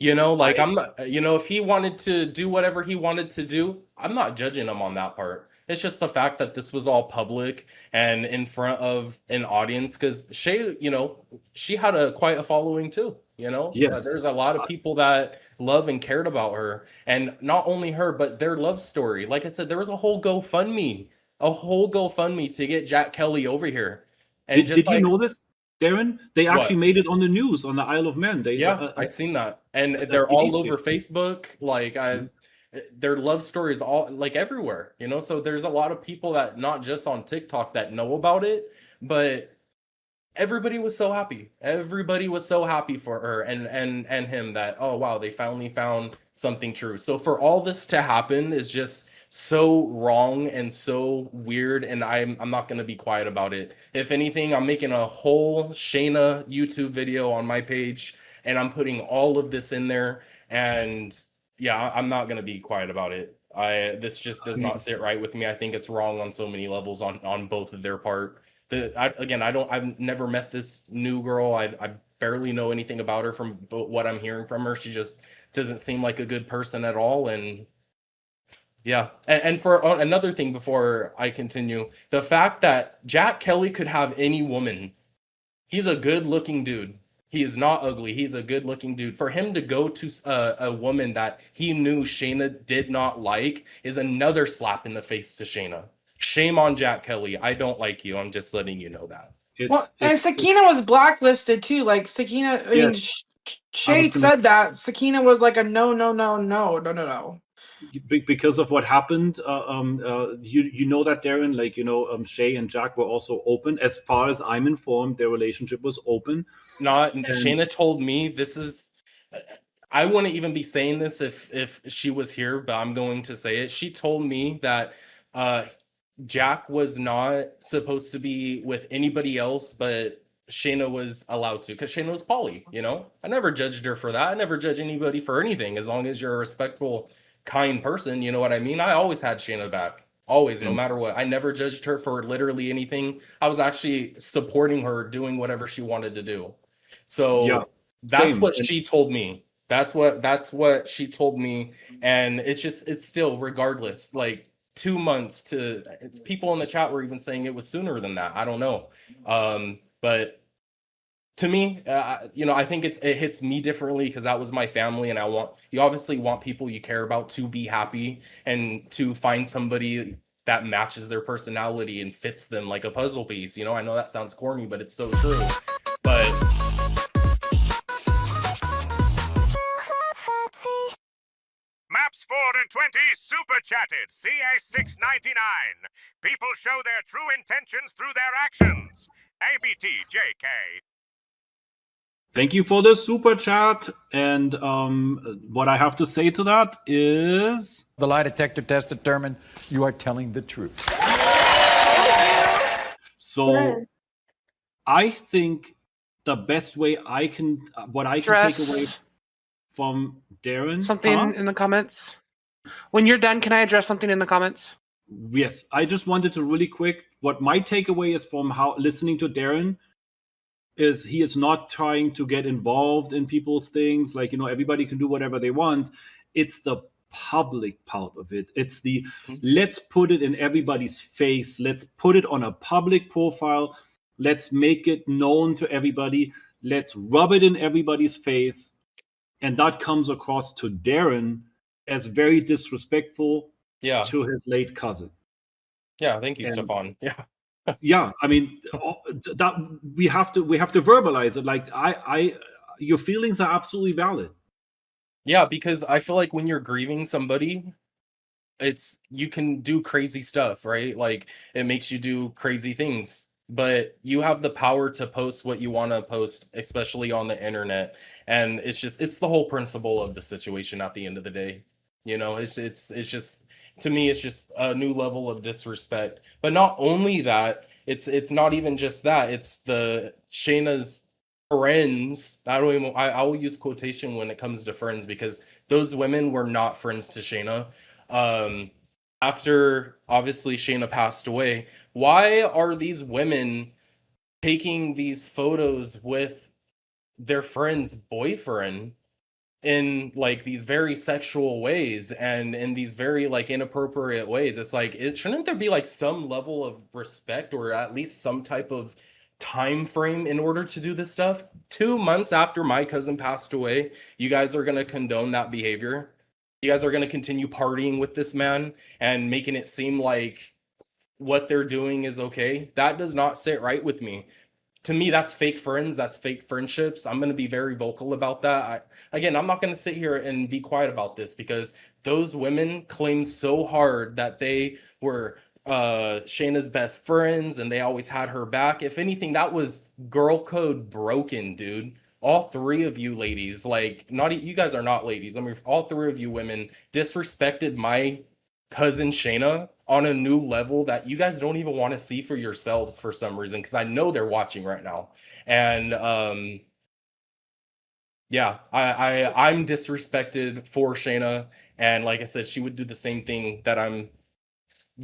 You know, like I'm not, you know, if he wanted to do whatever he wanted to do, I'm not judging him on that part. It's just the fact that this was all public and in front of an audience, because Shay, you know, she had quite a following too. You know, Yes. there's a lot of people that love and cared about her, and not only her, but their love story. Like I said, there was a whole GoFundMe to get Jack Kelly over here, and Did you like, know this, Darren? They what? actually made it on the news on the Isle of Man. They Yeah, I seen that, and a they're TV all over station. Facebook. Like their love stories all like everywhere, you know. So there's a lot of people that not just on TikTok that know about it, but everybody was so happy. Everybody was so happy for her and him that, oh wow, they finally found something true. So for all this to happen is just so wrong and so weird, and I'm not gonna be quiet about it. If anything, I'm making a whole Shayna YouTube video on my page, and I'm putting all of this in there. And yeah, I'm not gonna be quiet about it. This just does not sit right with me. I think it's wrong on so many levels on both of their part. I've never met this new girl. I barely know anything about her from what I'm hearing from her. She just doesn't seem like a good person at all. And yeah, and for another thing before I continue, the fact that Jack Kelly could have any woman, he's a good looking dude. He is not ugly. He's a good looking dude. For him to go to a woman that he knew Shayna did not like is another slap in the face to Shayna. Shame on Jack Kelly. I don't like you. I'm just letting you know that. Well, and Sakina was blacklisted too. Like Sakina, I mean, Shay said that Sakina was like a no. Because of what happened, you know that, Darren, like, you know, Shay and Jack were also open. As far as I'm informed, their relationship was open. Shayna told me this is. I wouldn't even be saying this if she was here, but I'm going to say it. She told me that Jack was not supposed to be with anybody else, but Shayna was allowed to, because Shayna was poly, you know? I never judged her for that. I never judge anybody for anything, as long as you're a respectful, kind person, you know what I mean? I always had Shayna back. Always, no matter what. I never judged her for literally anything. I was actually supporting her doing whatever she wanted to do. So Yeah, that's same. what she told me. That's what she told me. And it's still, regardless, like 2 months to, people in the chat were even saying it was sooner than that. I don't know. But to me, you know, I think it hits me differently because that was my family, and you obviously want people you care about to be happy and to find somebody that matches their personality and fits them like a puzzle piece. You know, I know that sounds corny, but it's so true. But Maps 4 and 20 super chatted. CA 699. People show their true intentions through their actions. ABT JK. Thank you for the super chat. And what I have to say to that is, the lie detector test determined you are telling the truth. so I think the best way I can take away Address from Darren, something in the comments. When you're done, can I address something in the comments? Yes, I just wanted to really quick. What my takeaway is from how listening to Darren is he is not trying to get involved in people's things. Like, everybody can do whatever they want. It's the public part of it. It's the let's put it in everybody's face. Let's put it on a public profile. Let's make it known to everybody. Let's rub it in everybody's face. And that comes across to Darren as very disrespectful to his late cousin. Yeah, thank you, And- Stefan. Yeah. Yeah, I mean that we have to verbalize it. Like your feelings are absolutely valid. Yeah, because I feel like when you're grieving somebody, you can do crazy stuff, right? Like it makes you do crazy things, but you have the power to post what you want to post, especially on the internet. And it's the whole principle of the situation at the end of the day. It's just to me, it's just a new level of disrespect. But not only that, it's not even just that. It's the Shayna's friends. I will use quotation when it comes to friends because those women were not friends to Shayna. After obviously Shayna passed away, why are these women taking these photos with their friend's boyfriend in like these very sexual ways and in these very like inappropriate ways? It's like, shouldn't there be like some level of respect or at least some type of time frame in order to do this stuff? 2 months after my cousin passed away, you guys are going to condone that behavior? You guys are going to continue partying with this man and making it seem like what they're doing is okay? That does not sit right with me. To me, that's fake friends. That's fake friendships. I'm going to be very vocal about that. I'm not going to sit here and be quiet about this because those women claim so hard that they were Shayna's best friends and they always had her back. If anything, that was girl code broken, dude. All three of you ladies, like, not you guys are not ladies. I mean, all three of you women disrespected my cousin Shayna on a new level that you guys don't even want to see for yourselves for some reason, because I know they're watching right now. And yeah, I'm disrespected for Shayna, and like I said, she would do the same thing that I'm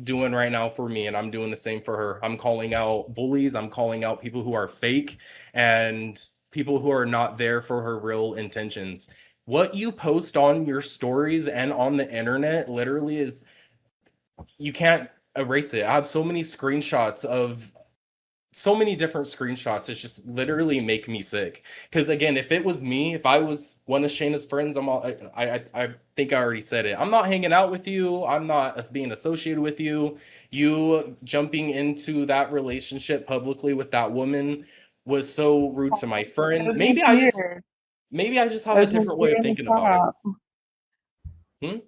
doing right now for me, and I'm doing the same for her. I'm calling out bullies, I'm calling out people who are fake and people who are not there for her real intentions. What you post on your stories and on the internet literally is, you can't erase it. I have so many screenshots of so many different screenshots. It's just literally make me sick. Because again, if it was me, if I was one of Shayna's friends, I think I already said it. I'm not hanging out with you. I'm not being associated with you. You jumping into that relationship publicly with that woman was so rude to my friend. Maybe I just have a different way of thinking about it.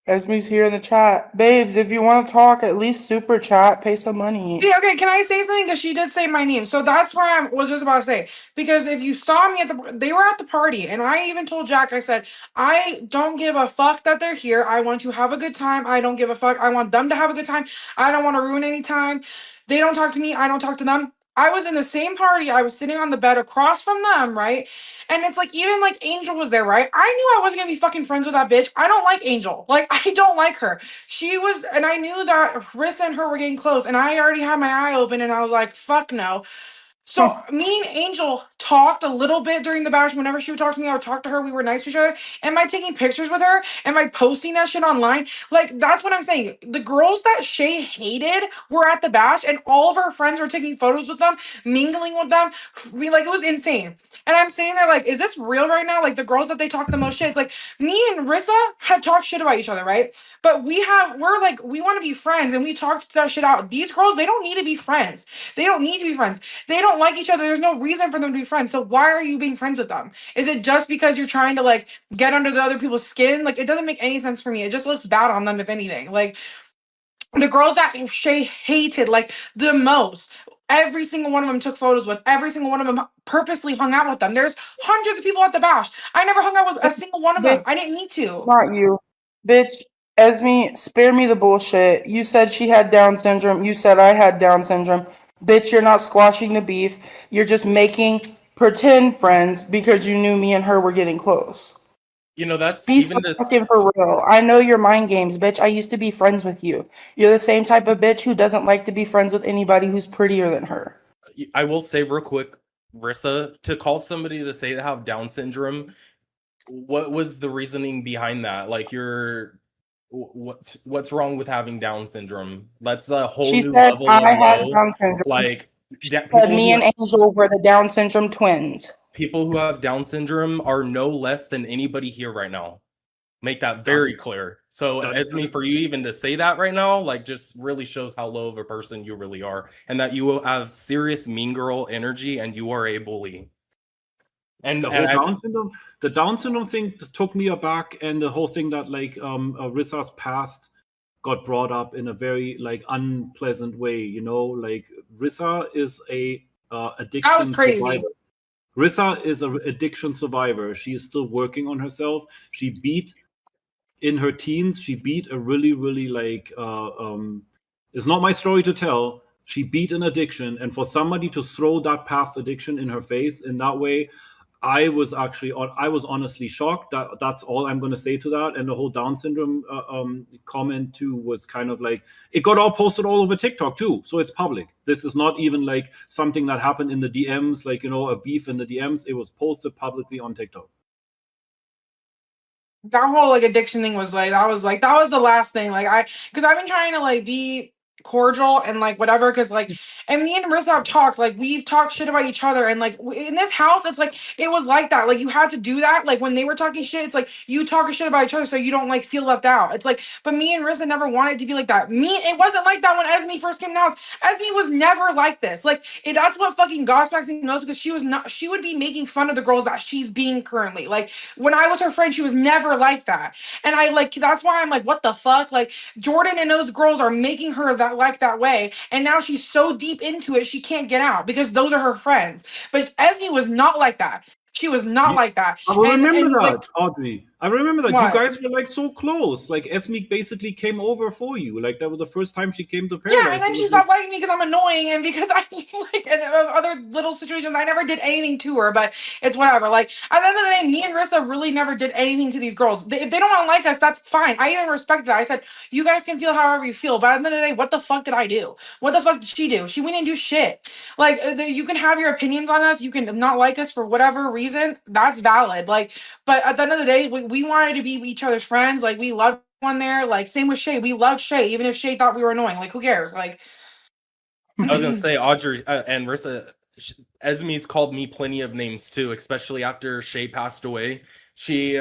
Esme's here in the chat. Babes, if you want to talk, at least super chat, pay some money. See, okay, can I say something? Because she did say my name. So that's why I was just about to say. Because if you saw me they were at the party. And I even told Jack, I said, I don't give a fuck that they're here. I want to have a good time. I don't give a fuck. I want them to have a good time. I don't want to ruin any time. They don't talk to me. I don't talk to them. I was in the same party. I was sitting on the bed across from them, right? And it's like, even like Angel was there, right? I knew I wasn't gonna be fucking friends with that bitch. I don't like Angel. Like, I don't like her. She was, and I knew that Rissa and her were getting close, and I already had my eye open, and I was like, fuck no. So me and Angel talked a little bit during the bash. Whenever she would talk to me, I would talk to her. We were nice to each other. Am I taking pictures with her? Am I posting that shit online? Like, that's what I'm saying. The girls that Shay hated were at the bash, and all of her friends were taking photos with them, mingling with them. It was insane. And I'm sitting there like, is this real right now? Like, the girls that they talk the most shit. It's like, me and Rissa have talked shit about each other, right? But we want to be friends, and we talked that shit out. These girls, they don't need to be friends. They don't need to be friends. They don't like each other. There's no reason for them to be friends. So why are you being friends with them? Is it just because you're trying to like get under the other people's skin? Like, it doesn't make any sense for me. It just looks bad on them, if anything. Like, the girls that Shay hated like the most, every single one of them took photos with. Every single one of them purposely hung out with them. There's hundreds of people at the bash. I never hung out with a single one of them. I didn't need to. Not you. Bitch, Esme, spare me the bullshit. You said she had Down syndrome. You said I had Down syndrome. Bitch, you're not squashing the beef. You're just making pretend friends because you knew me and her were getting close. You know, that's Be so even this. fucking for real. I know your mind games, bitch. I used to be friends with you. You're the same type of bitch who doesn't like to be friends with anybody who's prettier than her. I will say real quick, Rissa, to call somebody to say they have Down syndrome, what was the reasoning behind that? Like, what's wrong with having Down syndrome? That's a whole She new said level of I had low. Down syndrome. Like, Said me and Angel were the Down syndrome twins. people who have Down syndrome are no less than anybody here right now. Make that very clear. So, Esme, for you even to say that right now, like, just really shows how low of a person you really are, and that you have serious mean girl energy, and you are a bully. And The Down syndrome thing took me aback, and the whole thing that like Rissa's past got brought up in a very like unpleasant way. You know, like Rissa is a That was addiction crazy. survivor. Rissa is an addiction survivor. She is still working on herself. She beat in her teens. She beat a really like. It's not my story to tell. She beat an addiction, and for somebody to throw that past addiction in her face in that way, I was honestly shocked. That's all I'm going to say to that. And the whole Down syndrome comment too was kind of like it got all posted all over TikTok too, so it's public. This is not even like something that happened in the DMs, like a beef in the DMs. It was posted publicly on TikTok. That whole like addiction thing was like that was the last thing. Like because I've been trying to like be cordial and like whatever because like and me and Marissa have talked like we've talked shit about each other and like in this house it's like it was like that, like you had to do that, like when they were talking shit it's like you talking shit about each other so you don't like feel left out. It's like, but me and Marissa never wanted to be like that. It wasn't like that when Esme first came in the house. Esme was never like this. Like that's what fucking Gossmaxing knows, because she would be making fun of the girls that she's being currently. Like when I was her friend, she was never like that. And I like that's why I'm like, what the fuck? Like Jordan and those girls are making her that way, and now she's so deep into it she can't get out because those are her friends. But Esme was not like that. She was not like that. I will remember that, like, Audrey. I remember that what? you guys were like so close. Like Esme basically came over for you. Like that was the first time she came to Paradise. Yeah, and then she stopped liking me because I'm annoying and because I like and other little situations. I never did anything to her, but it's whatever. Like at the end of the day, me and Rissa really never did anything to these girls. If they don't want to like us, that's fine. I even respect that. I said you guys can feel however you feel, but at the end of the day, what the fuck did I do? What the fuck did she do? We didn't do shit. Like you can have your opinions on us. You can not like us for whatever reason. That's valid. Like, but at the end of the day, we wanted to be each other's friends. Like we loved one there. Like same with Shay. We loved Shay, even if Shay thought we were annoying. Like who cares? Like I was gonna say Audrey and Rissa, Esme's called me plenty of names too, especially after Shay passed away. She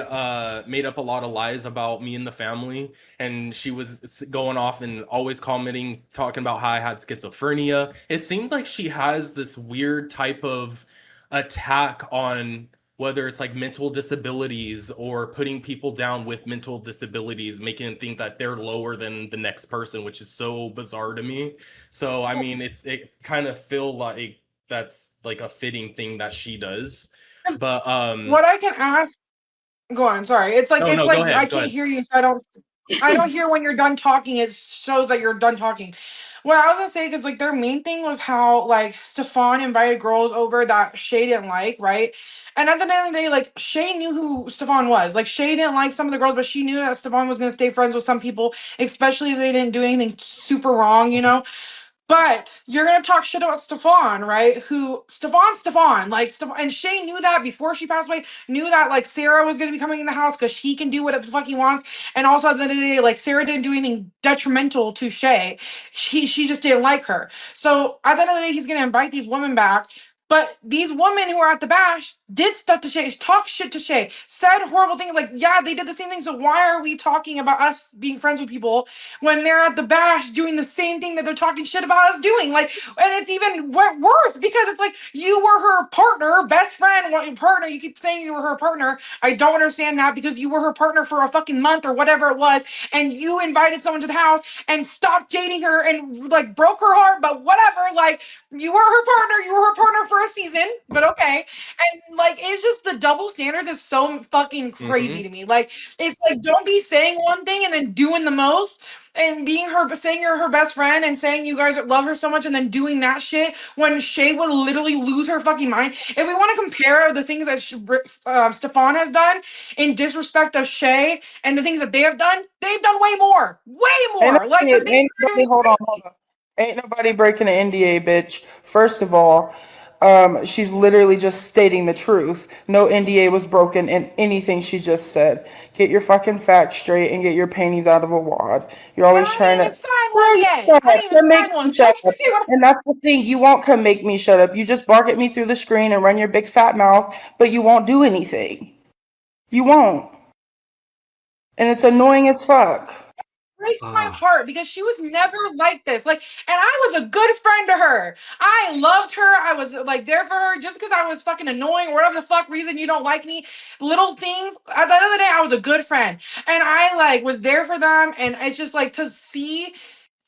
made up a lot of lies about me and the family, and she was going off and always commenting, talking about how I had schizophrenia. It seems like she has this weird type of attack on whether it's like mental disabilities or putting people down with mental disabilities, making them think that they're lower than the next person, which is so bizarre to me. So I mean, it kind of feel like that's like a fitting thing that she does. But what I can ask, go on. Sorry, it's like no, it's go like ahead, I go can't ahead. hear you, so I don't hear when you're done talking. It shows that you're done talking. What I was gonna say, because like their main thing was how like Stefan invited girls over that Shay didn't like, right? And at the end of the day, like Shay knew who Stefan was. Like Shay didn't like some of the girls, but she knew that Stefan was gonna stay friends with some people, especially if they didn't do anything super wrong, you know. But you're gonna talk shit about Stefan, right? Stefan, like Stefan, and Shay knew that before she passed away. Knew that like Sarah was gonna be coming in the house because he can do whatever the fuck he wants. And also at the end of the day, like Sarah didn't do anything detrimental to Shay. She just didn't like her. So at the end of the day, he's gonna invite these women back. But these women who are at the bash did stuff to Shay, talk shit to Shay, said horrible things. Like, yeah, they did the same thing. So why are we talking about us being friends with people when they're at the bash doing the same thing that they're talking shit about us doing? Like, and it's even worse because it's like you were her partner, best friend, partner. You keep saying you were her partner. I don't understand that because you were her partner for a fucking month or whatever it was, and you invited someone to the house and stopped dating her and like broke her heart. But whatever, like you were her partner. You were her partner for first season, but okay. And like, it's just the double standards is so fucking crazy to me. Like, it's like, don't be saying one thing and then doing the most, and being her, saying you're her best friend and saying you guys love her so much, and then doing that shit when Shay would literally lose her fucking mind. If we want to compare the things that Stefan has done in disrespect of Shay and the things that they've done way more, Like the thing. Hold on. Ain't nobody breaking an NDA, bitch. First of all, she's literally just stating the truth. No NDA was broken in anything she just said. Get your fucking facts straight and get your panties out of a wad. You're always trying to. One yet. I didn't even sign one. So see what And that's the thing. You won't come make me shut up. You just bark at me through the screen and run your big fat mouth, but you won't do anything. You won't. And it's annoying as fuck. breaks my heart because she was never like this. Like, and I was a good friend to her. I loved her. I was like there for her just because I was fucking annoying or whatever the fuck reason you don't like me. Little things. At the end of the day, I was a good friend. And I like was there for them. And it's just like to see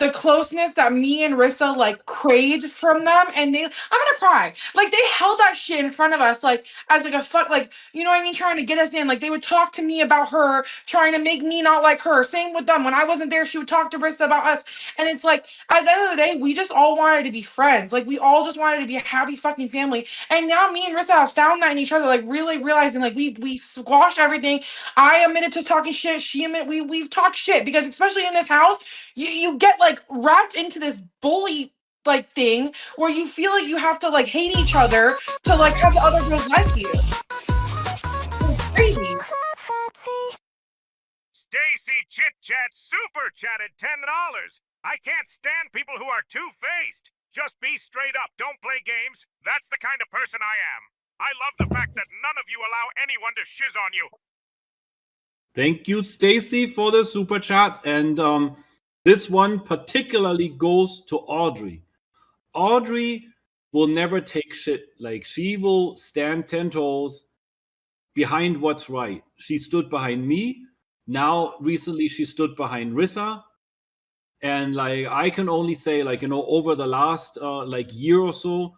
the closeness that me and Rissa like craved from them, and I'm gonna cry. Like they held that shit in front of us, like as like a fuck, like you know what I mean, trying to get us in. Like they would talk to me about her, trying to make me not like her. Same with them. When I wasn't there, she would talk to Rissa about us, and it's like at the end of the day, we just all wanted to be friends. Like we all just wanted to be a happy fucking family. And now me and Rissa have found that in each other, like really realizing like we squashed everything. I admitted to talking shit. She admitted we've talked shit because especially in this house, you get like wrapped into this bully like thing where you feel like you have to like hate each other to like have the other girls like you. It's crazy. Stacy Chit Chat super chatted $10. I can't stand people who are two-faced. Just be straight up. Don't play games. That's the kind of person I am. I love the fact that none of you allow anyone to shiz on you. Thank you, Stacy, for the super chat. And this one particularly goes to Audrey. Audrey will never take shit. Like, she will stand 10 toes behind what's right. She stood behind me. Now, recently, she stood behind Rissa. And, like, I can only say, like, you know, over the last, like, year or so,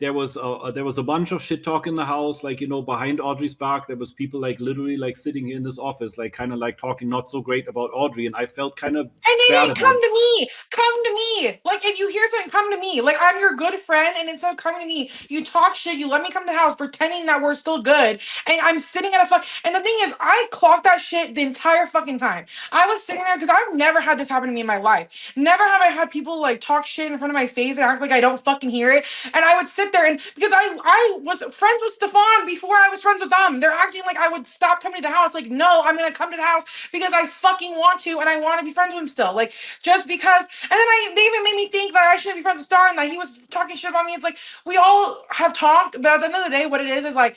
there was a bunch of shit talk in the house, like, you know, behind Audrey's back. There was people like literally like sitting in this office, like kind of like talking not so great about Audrey, and I felt kind of and they bad didn't about come to me. Come to me. Like if you hear something, come to me. Like I'm your good friend, and instead of coming to me, you talk shit. You let me come to the house, pretending that we're still good, and I'm sitting at a fuck. And the thing is, I clocked that shit the entire fucking time. I was sitting there because I've never had this happen to me in my life. Never have I had people like talk shit in front of my face and act like I don't fucking hear it. And I would sit there and because I was friends with Stefan before I was friends with them. They're acting like I would stop coming to the house. Like, no, I'm gonna come to the house because I fucking want to and I want to be friends with him still. Like, just because. And then they even made me think that I shouldn't be friends with Star and that he was talking shit about me. It's like we all have talked, but at the end of the day, what it is like,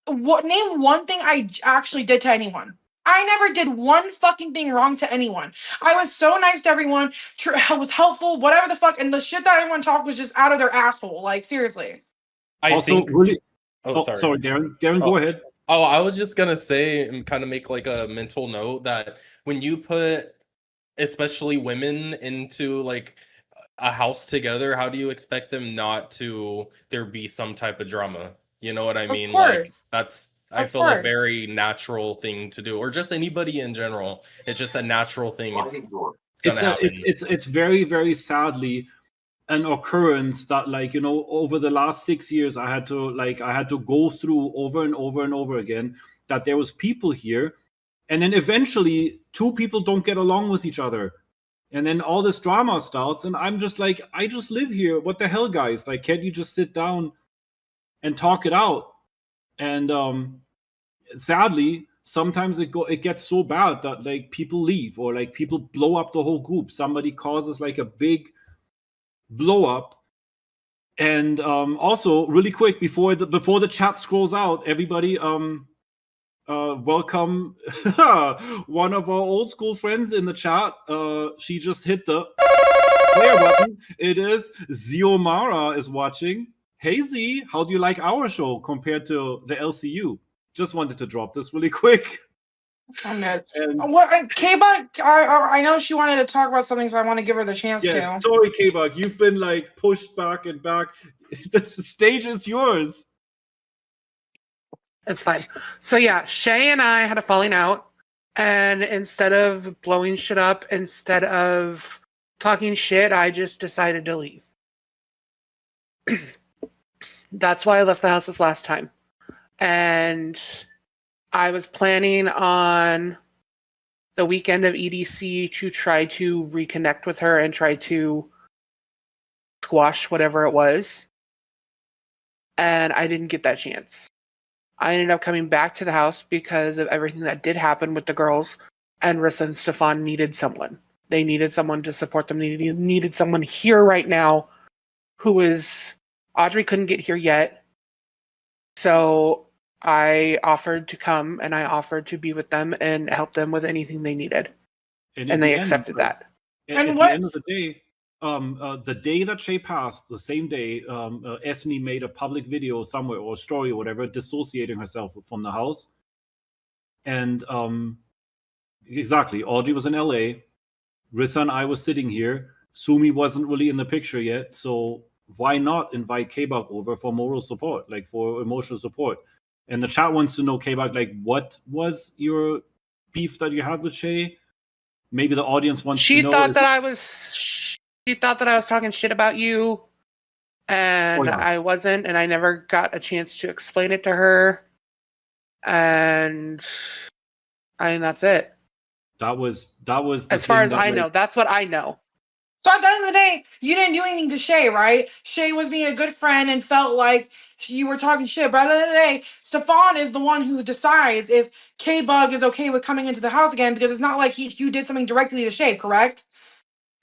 name one thing I actually did to anyone. I never did one fucking thing wrong to anyone. I was so nice to everyone. I was helpful, whatever the fuck. And the shit that everyone talked was just out of their asshole. Like, seriously. I also think really. Oh, sorry, Darren. Darren, go ahead. Oh, I was just gonna say and kind of make like a mental note that when you put especially women into like a house together, how do you expect them not to there be some type of drama? You know what I mean? Like that's I feel a very natural thing to do, or just anybody in general. It's just a natural thing. It's very, very sadly an occurrence that, like, you know, over the last 6 years I had to go through over and over and over again, that there was people here, and then eventually two people don't get along with each other, and then all this drama starts, and I'm just like, I just live here. What the hell, guys? Like, can't you just sit down and talk it out? And sadly, sometimes it gets so bad that like people leave, or like people blow up the whole group. Somebody causes like a big blow up. And also, really quick, before the chat scrolls out, everybody, welcome one of our old school friends in the chat. She just hit the player button. It is Ziomara is watching. Hey Z, how do you like our show compared to the LCU? Just wanted to drop this really quick. I'm good. And What K-Bug, I know she wanted to talk about something, so I want to give her the chance yes, to. sorry, K-Bug, you've been like pushed back and back. The stage is yours. It's fine. So yeah, Shay and I had a falling out, and instead of blowing shit up, instead of talking shit, I just decided to leave. That's why I left the house this last time. And I was planning on the weekend of EDC to try to reconnect with her and try to squash whatever it was. And I didn't get that chance. I ended up coming back to the house because of everything that did happen with the girls, and Rissa and Stefan needed someone. They needed someone to support them. They needed someone here right now who is... Audrey couldn't get here yet. So I offered to come and I offered to be with them and help them with anything they needed. And And they accepted that. At And the what? end of the day that Shay passed, the same day, Esme made a public video somewhere or story or whatever, dissociating herself from the house. And exactly, Audrey was in LA. Rissa and I was sitting here. Sumi wasn't really in the picture yet, so why not invite K-Bug over for moral support, like for emotional support? And the chat wants to know, K-Bug, like, what was your beef that you had with Shay? Maybe the audience wants to know. She thought that I was talking shit about you, and I wasn't, and I never got a chance to explain it to her. And that's it. That was the as far thing as that, I like, know. That's what I know. So at the end of the day, you didn't do anything to Shay, right? Shay was being a good friend and felt like you were talking shit. But at the end of the day, Stefan is the one who decides if K-Bug is okay with coming into the house again, because it's not like you did something directly to Shay, correct?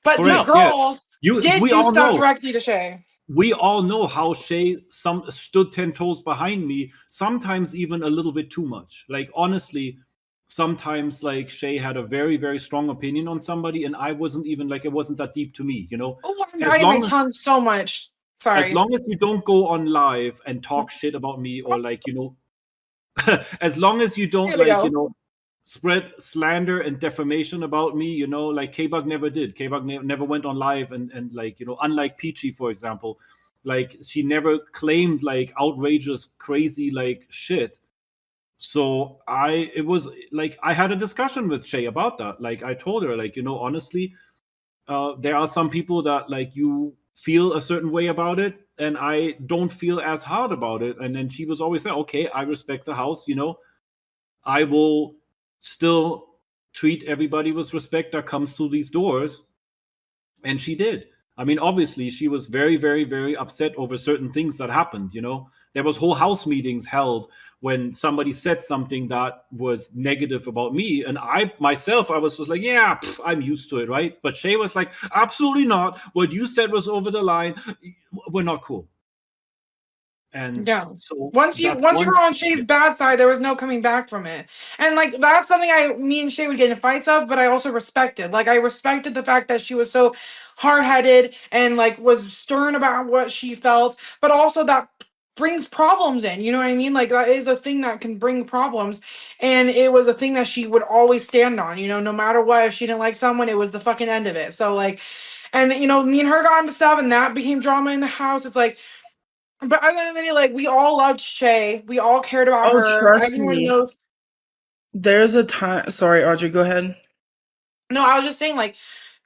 But correct, these girls yeah. did We do all stuff know. directly to Shay. We all know how Shay stood 10 toes behind me, sometimes even a little bit too much. Like, honestly, sometimes, like, Shay had a very, very strong opinion on somebody, and I wasn't even, like, it wasn't that deep to me, you know? Oh, I'm As biting my long as, tongue so much. Sorry. as long as you don't go on live and talk shit about me, or, like, you know, as long as you don't, Here we like, go. you know, spread slander and defamation about me, you know, like K-Bug never did. K-Bug never went on live and like, you know, unlike Peachy, for example, like, she never claimed like outrageous, crazy, like, shit. So it was like, I had a discussion with Shay about that. Like, I told her, like, you know, honestly, there are some people that, like, you feel a certain way about it, and I don't feel as hard about it. And then she was always saying, okay, I respect the house, you know, I will still treat everybody with respect that comes through these doors. And she did. I mean, obviously, she was very, very, very upset over certain things that happened. You know, there was whole house meetings held when somebody said something that was negative about me, and I myself, I was just like, yeah, I'm used to it, right? But Shay was like, absolutely not. What you said was over the line. We're not cool. And yeah, so once you were on Shay's bad side, there was no coming back from it. And like, that's something me and Shay would get in fights of, but I also respected. Like, I respected the fact that she was so hard-headed and like was stern about what she felt, but also that brings problems in, you know what I mean? Like, that is a thing that can bring problems, and it was a thing that she would always stand on, you know, no matter what. If she didn't like someone, it was the fucking end of it. So like, and you know, me and her got into stuff, and that became drama in the house. It's like, but at the end of the day, like, we all loved Shay. We all cared about her. Trust Everyone me. knows. There's a time. Sorry, Audrey, go ahead. No, I was just saying, like,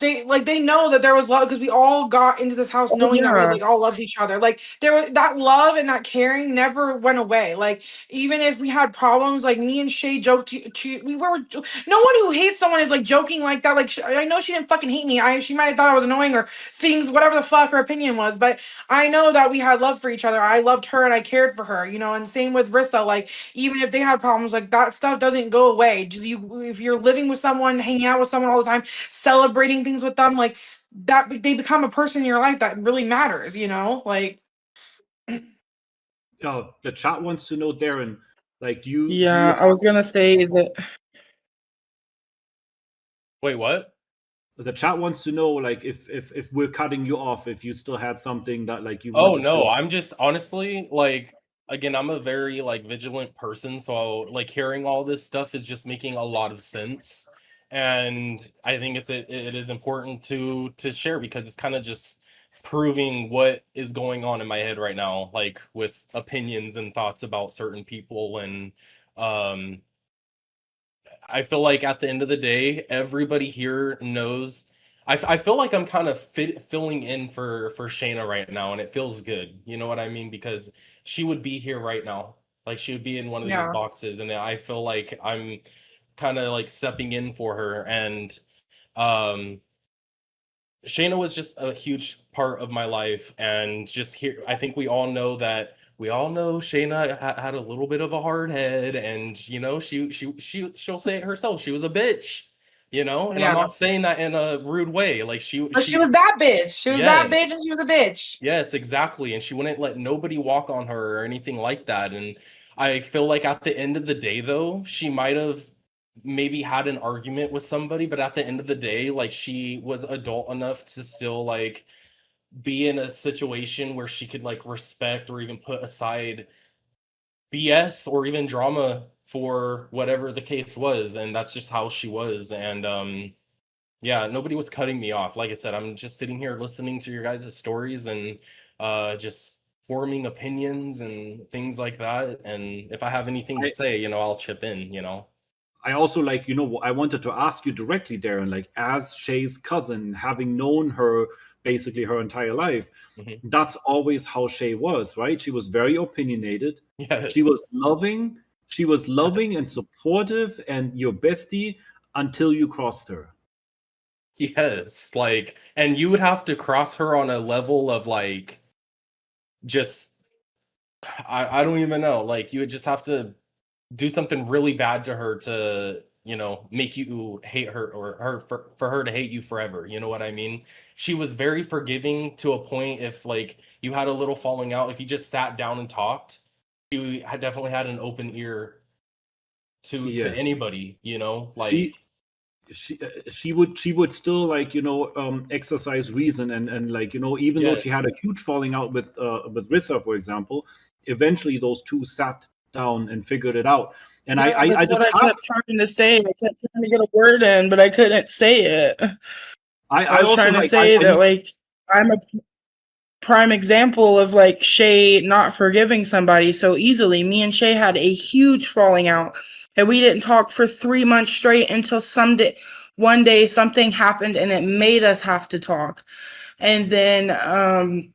they know that there was love, because we all got into this house knowing that we like all loved each other. Like, there was that love and that caring never went away. Like, even if we had problems, like, me and Shay joked we were, no one who hates someone is like joking like that. Like, I know she didn't fucking hate me. She might have thought I was annoying or things, whatever the fuck her opinion was, but I know that we had love for each other. I loved her and I cared for her, you know. And same with Rissa. Like, even if they had problems, like, that stuff doesn't go away. If you're living with someone, hanging out with someone all the time, celebrating things with them, like, that, they become a person in your life that really matters, you know. Like, the chat wants to know, Darren, like, do you Yeah, I was gonna say that. Wait, what? the chat wants to know, like, if we're cutting you off, if you still had something that, like, you Oh wanted no, to... I'm just honestly, like, again, I'm a very like vigilant person, so like hearing all this stuff is just making a lot of sense. And I think it is important to share because it's kind of just proving what is going on in my head right now, like with opinions and thoughts about certain people. And um I feel like at the end of the day, everybody here knows. I feel like I'm kind of filling in for Shayna right now, and it feels good. You know what I mean? Because she would be here right now, like she would be in one of these Yeah. boxes, and I feel like I'm kind of like stepping in for her. And um, Shayna was just a huge part of my life, and just here, I think we all know that. We all know Shayna had a little bit of a hard head, and you know she'll say it herself. She was a bitch, you know, and I'm Yeah. not saying that in a rude way. Like But she was that bitch. She was that yes, bitch and she was a bitch. yes, exactly, and she wouldn't let nobody walk on her or anything like that. And I feel like at the end of the day, though, she might have maybe had an argument with somebody, but at the end of the day, like she was adult enough to still like be in a situation where she could like respect or even put aside BS or even drama for whatever the case was. And that's just how she was. And yeah, nobody was cutting me off. Like I said, I'm just sitting here listening to your guys' stories and just forming opinions and things like that. And if I have anything to I, say, you know, I'll chip in, you know. I also like, I wanted to ask you directly, Darren, like as Shay's cousin, having known her basically her entire life, Mhm. that's always how Shay was, right? She was very opinionated. She Yes. was loving. She was loving and supportive and your bestie until you crossed her. Yes. Like, and you would have to cross her on a level of like, just, I don't even know. Like, you would just have to do something really bad to her to, you know, make you hate her or her for her to hate you forever. You know what I mean? She was very forgiving to a point. If like you had a little falling out, if you just sat down and talked, she had definitely had an open ear to Yes. anybody, you know, She like she would still like exercise reason and like even though she had a yes. huge falling out with Rissa, for example, eventually those two sat down and figured it out. And I Yeah, I, I that's what just I asked, kept trying to say. I kept trying to get a word in, but I couldn't say it. I I was also trying to like say I that need like I'm a prime example of like Shay not forgiving somebody so easily. Me and Shay had a huge falling out, and we didn't talk for 3 months straight until one day something happened and it made us have to talk. And then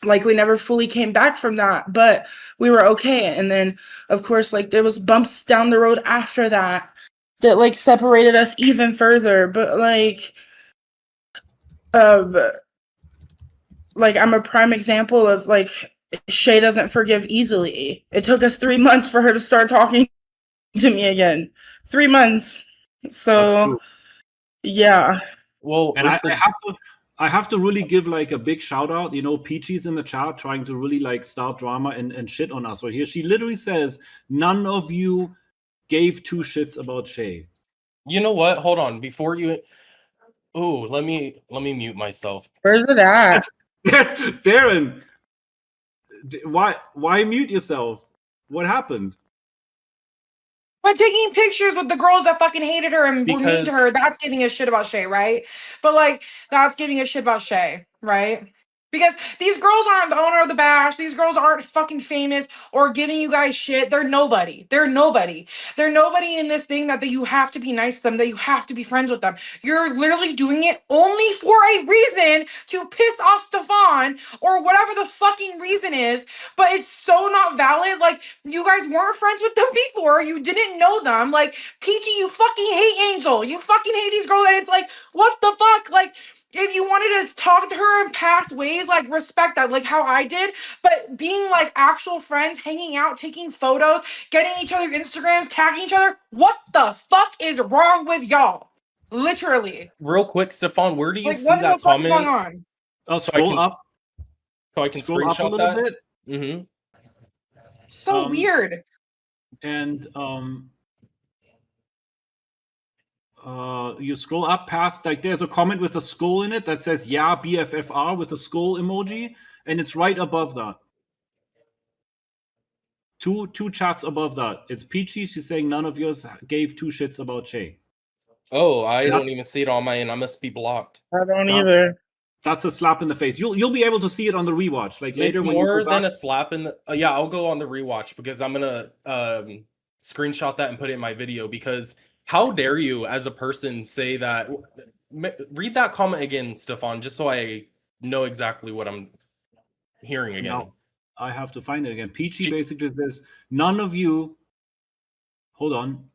like we never fully came back from that, but we were okay. And then of course like there was bumps down the road after that that like separated us even further. But um like I'm a prime example of like Shay doesn't forgive easily. It took us 3 months for her to start talking to me again. 3 months. that's So true. yeah. Well, And Rissa, I have to really give like a big shout out. Peachy's in the chat trying to really like start drama and shit on us right here. She literally says none of you gave two shits about Shay. you know what? Hold on. Before you oh, let me mute myself. Where's it at? Darren, why mute yourself? What happened? But taking pictures with the girls that fucking hated her and were mean to her, Because that's giving a shit about Shay, right? But like, that's giving a shit about Shay, right? Because these girls aren't the owner of the bash. These girls aren't fucking famous or giving you guys shit. They're nobody. They're nobody. They're nobody in this thing that you have to be nice to them, that you have to be friends with them. You're literally doing it only for a reason to piss off Stefan or whatever the fucking reason is. But it's so not valid. Like, you guys weren't friends with them before. You didn't know them. Like, Peachy, you fucking hate Angel. You fucking hate these girls. And it's like, what the fuck? Like, if you wanted to talk to her in past ways, like respect that, like how I did, but being like actual friends, hanging out, taking photos, getting each other's Instagrams, tagging each other, what the fuck is wrong with y'all? Literally. real quick, Stefan, where do you Like, see what in the that fuck is going comment on? I'll so I can scroll up a screenshot little that? bit. Mm-hmm. So Um, weird. and you scroll up past, like there's a comment with a skull in it that says "Yeah, BFFR" with a skull emoji, and it's right above that. Two chats above that. It's Peachy. She's saying none of yours gave two shits about Shay. Oh, I That- don't even see it on my end. I must be blocked. I don't That- either. That's a slap in the face. You'll be able to see it on the rewatch. Like later It's when you more go than back. a slap in the. Yeah, I'll go on the rewatch because I'm gonna screenshot that and put it in my video. Because how dare you, as a person, say that? Read that comment again, Stefan, just so I know exactly what I'm hearing again. Now, I have to find it again. Peachy basically says, none of you, hold on,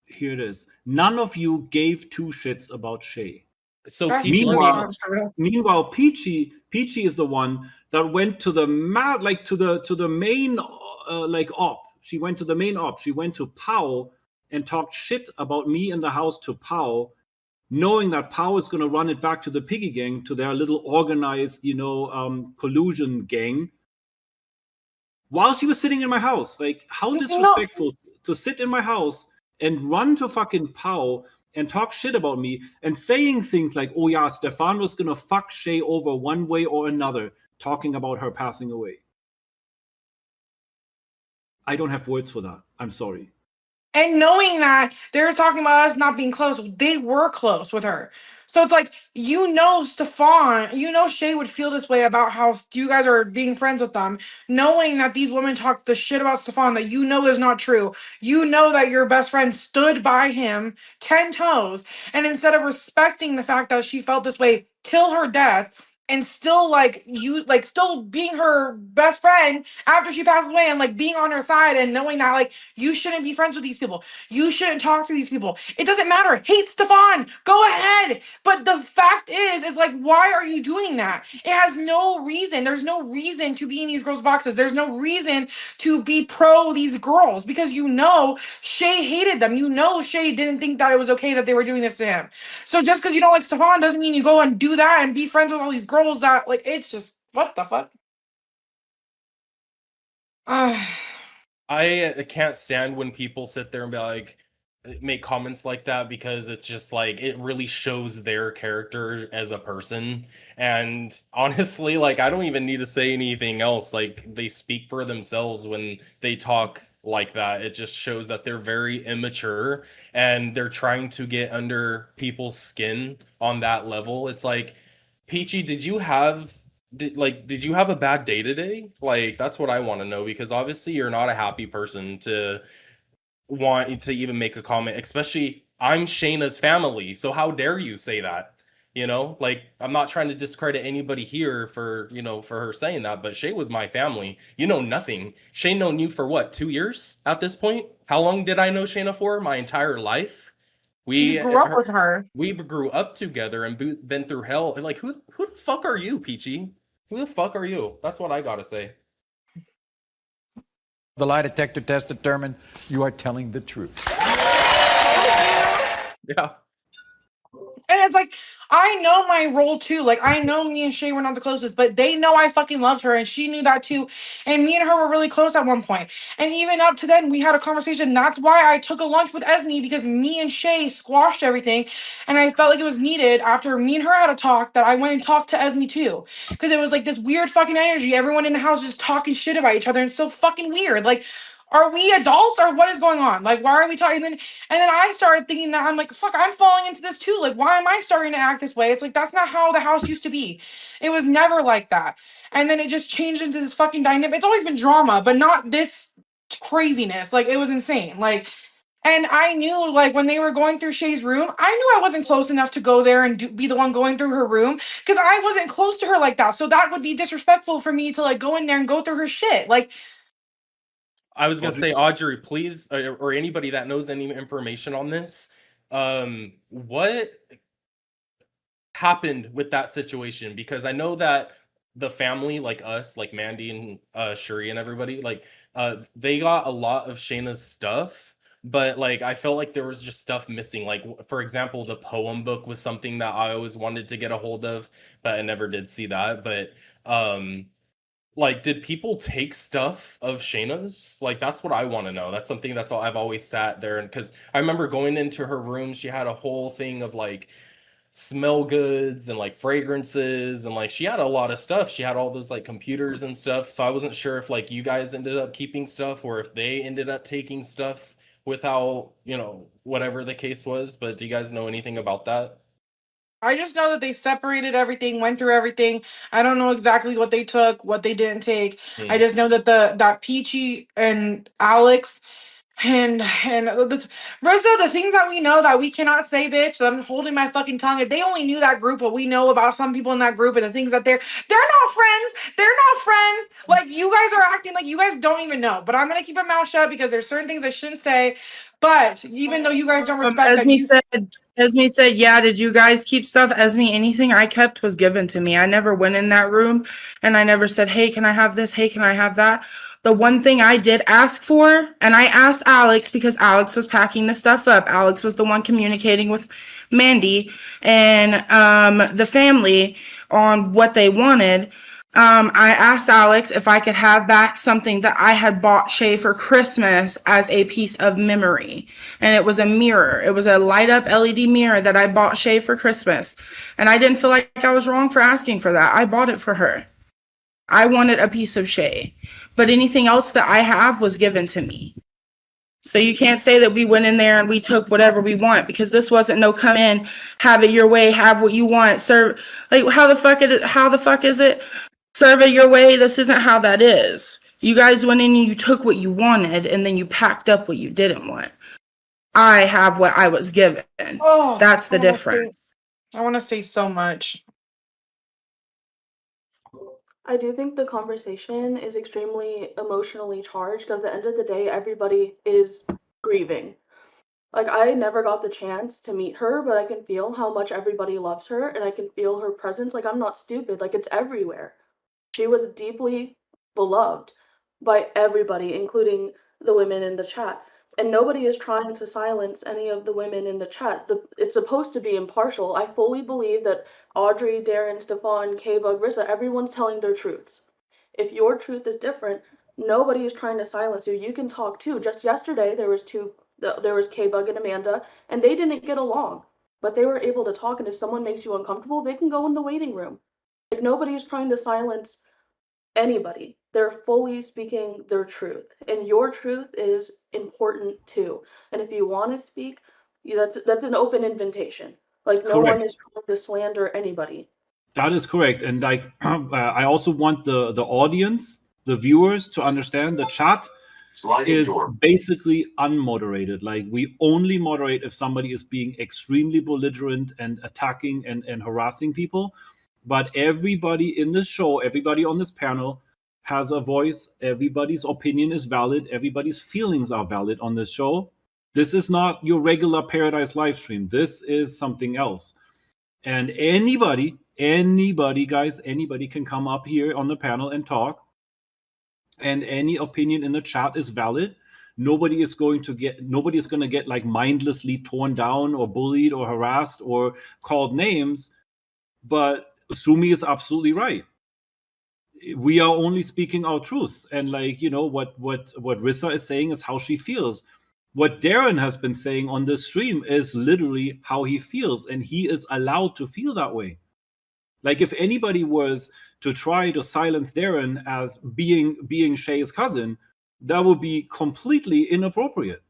here it is. None of you gave two shits about Shay. So That's Peachy, let me. Meanwhile, Peachy is the one that went to the to the main op. She went to the main op. She went to Pau and talked shit about me in the house to Pau, knowing that Pau is going to run it back to the Piggy Gang, to their little organized, collusion gang. While she was sitting in my house, like, how disrespectful to sit in my house and run to fucking Pau and talk shit about me and saying things like, oh yeah, Stefan was gonna fuck Shay over one way or another, talking about her passing away. I don't have words for that. I'm sorry. And knowing that they're talking about us not being close, they were close with her. So it's like, Stefan, Shay would feel this way about how you guys are being friends with them, knowing that these women talk the shit about Stefan that is not true. You know that your best friend stood by him 10 toes. And instead of respecting the fact that she felt this way till her death, and still still being her best friend after she passes away and like being on her side and knowing that like you shouldn't be friends with these people. You shouldn't talk to these people. It doesn't matter. Hate Stefan. Go ahead. But the fact is like, why are you doing that? It has no reason. There's no reason to be in these girls' boxes. There's no reason to be pro these girls because Shay hated them. Shay didn't think that it was okay that they were doing this to him. So just because you don't like Stefan doesn't mean you go and do that and be friends with all these girls that like it's just what the fuck? I can't stand when people sit there and be like, make comments like that because it's just like it really shows their character as a person. And honestly, like I don't even need to say anything else. Like they speak for themselves when they talk like that. It just shows that they're very immature and they're trying to get under people's skin on that level. It's like, Peachy, did you have a bad day today? Like that's what I want to know because obviously you're not a happy person to want to even make a comment, especially I'm Shayna's family. So how dare you say that? Like I'm not trying to discredit anybody here for, for her saying that, but Shay was my family. You know nothing. Shay known you for what, 2 years at this point? How long did I know Shayna for? My entire life. You grew up with her. We grew up together and been through hell. And like, who the fuck are you, Peachy? Who the fuck are you? That's what I gotta say. The lie detector test determined you are telling the truth. Yeah. And it's like, I know my role too. Like, I know me and Shay were not the closest, but they know I fucking loved her and she knew that too. And me and her were really close at one point. And even up to then, we had a conversation. That's why I took a lunch with Esme because me and Shay squashed everything. And I felt like it was needed after me and her had a talk that I went and talked to Esme too. Because it was like this weird fucking energy. Everyone in the house just talking shit about each other. And it's so fucking weird. Like, are we adults or what is going on? Like, why are we talking? And then I started thinking that I'm like, fuck, I'm falling into this too. Like, why am I starting to act this way? It's like, that's not how the house used to be. It was never like that. And then it just changed into this fucking dynamic. It's always been drama, but not this craziness. Like, it was insane. Like, and I knew, like, when they were going through Shay's room, I knew I wasn't close enough to go there and be the one going through her room because I wasn't close to her like that. So that would be disrespectful for me to, like, go in there and go through her shit. Like, I was gonna say, Audrey, please, or anybody that knows any information on this, what happened with that situation? Because I know that the family, like us, like Mandy and Shuri and everybody, like they got a lot of Shayna's stuff, but like I felt like there was just stuff missing. Like for example, the poem book was something that I always wanted to get a hold of, but I never did see that. But like, did people take stuff of Shayna's? Like, that's what I want to know. That's something I've always sat there and because I remember going into her room, she had a whole thing of like smell goods and like fragrances, and like she had a lot of stuff. She had all those like computers and stuff. So I wasn't sure if like you guys ended up keeping stuff or if they ended up taking stuff without, you know, whatever the case was. But do you guys know anything about that? I just know that they separated everything, went through everything. I don't know exactly what they took, what they didn't take. I just know that that Peachy and Alex and Rissa, the things that we know that we cannot say, bitch. I'm holding my fucking tongue. If they only knew that group, what we know about some people in that group and the things that they're not friends. They're not friends. Like, you guys are acting like you guys don't even know. But I'm gonna keep my mouth shut because there's certain things I shouldn't say. But even though you guys don't respect that, Esme said, yeah, did you guys keep stuff? Esme, anything I kept was given to me. I never went in that room and I never said, hey, can I have this? Hey, can I have that? The one thing I did ask for, and I asked Alex because Alex was packing the stuff up. Alex was the one communicating with Mandy and the family on what they wanted. I asked Alex if I could have back something that I had bought Shay for Christmas as a piece of memory. And it was a mirror. It was a light up LED mirror that I bought Shay for Christmas. And I didn't feel like I was wrong for asking for that. I bought it for her. I wanted a piece of Shay. But anything else that I have was given to me. So you can't say that we went in there and we took whatever we want, because this wasn't no come in, have it your way, have what you want, serve. Like, how the fuck is it? Serve it your way. This isn't how that is. You guys went in and you took what you wanted and then you packed up what you didn't want. I have what I was given. Oh, That's the difference. I want to say so much. I do think the conversation is extremely emotionally charged because at the end of the day, everybody is grieving. Like, I never got the chance to meet her, but I can feel how much everybody loves her and I can feel her presence. Like, I'm not stupid. Like, it's everywhere. She was deeply beloved by everybody, including the women in the chat. And nobody is trying to silence any of the women in the chat. It's supposed to be impartial. I fully believe that Audrey, Darren, Stefan, K-Bug, Rissa, everyone's telling their truths. If your truth is different, nobody is trying to silence you. You can talk too. Just yesterday, there was K-Bug and Amanda, and they didn't get along. But they were able to talk, and if someone makes you uncomfortable, they can go in the waiting room. Like, nobody is trying to silence anybody. They're fully speaking their truth, and your truth is important too. And if you want to speak, that's an open invitation. Like, no one is trying to slander anybody. That is correct. And like, I also want the audience, the viewers, to understand the chat is basically unmoderated. Like, we only moderate if somebody is being extremely belligerent and attacking and harassing people. But everybody in this show, everybody on this panel has a voice. Everybody's opinion is valid. Everybody's feelings are valid on this show. This is not your regular Paradise live stream. This is something else. And anybody, guys, anybody can come up here on the panel and talk. And any opinion in the chat is valid. Nobody is going to get like mindlessly torn down or bullied or harassed or called names. But Sumi is absolutely right. We are only speaking our truths, and like, you know, what Rissa is saying is how she feels. What Darren has been saying on this stream is literally how he feels, and he is allowed to feel that way. Like, if anybody was to try to silence Darren as being Shay's cousin, that would be completely inappropriate.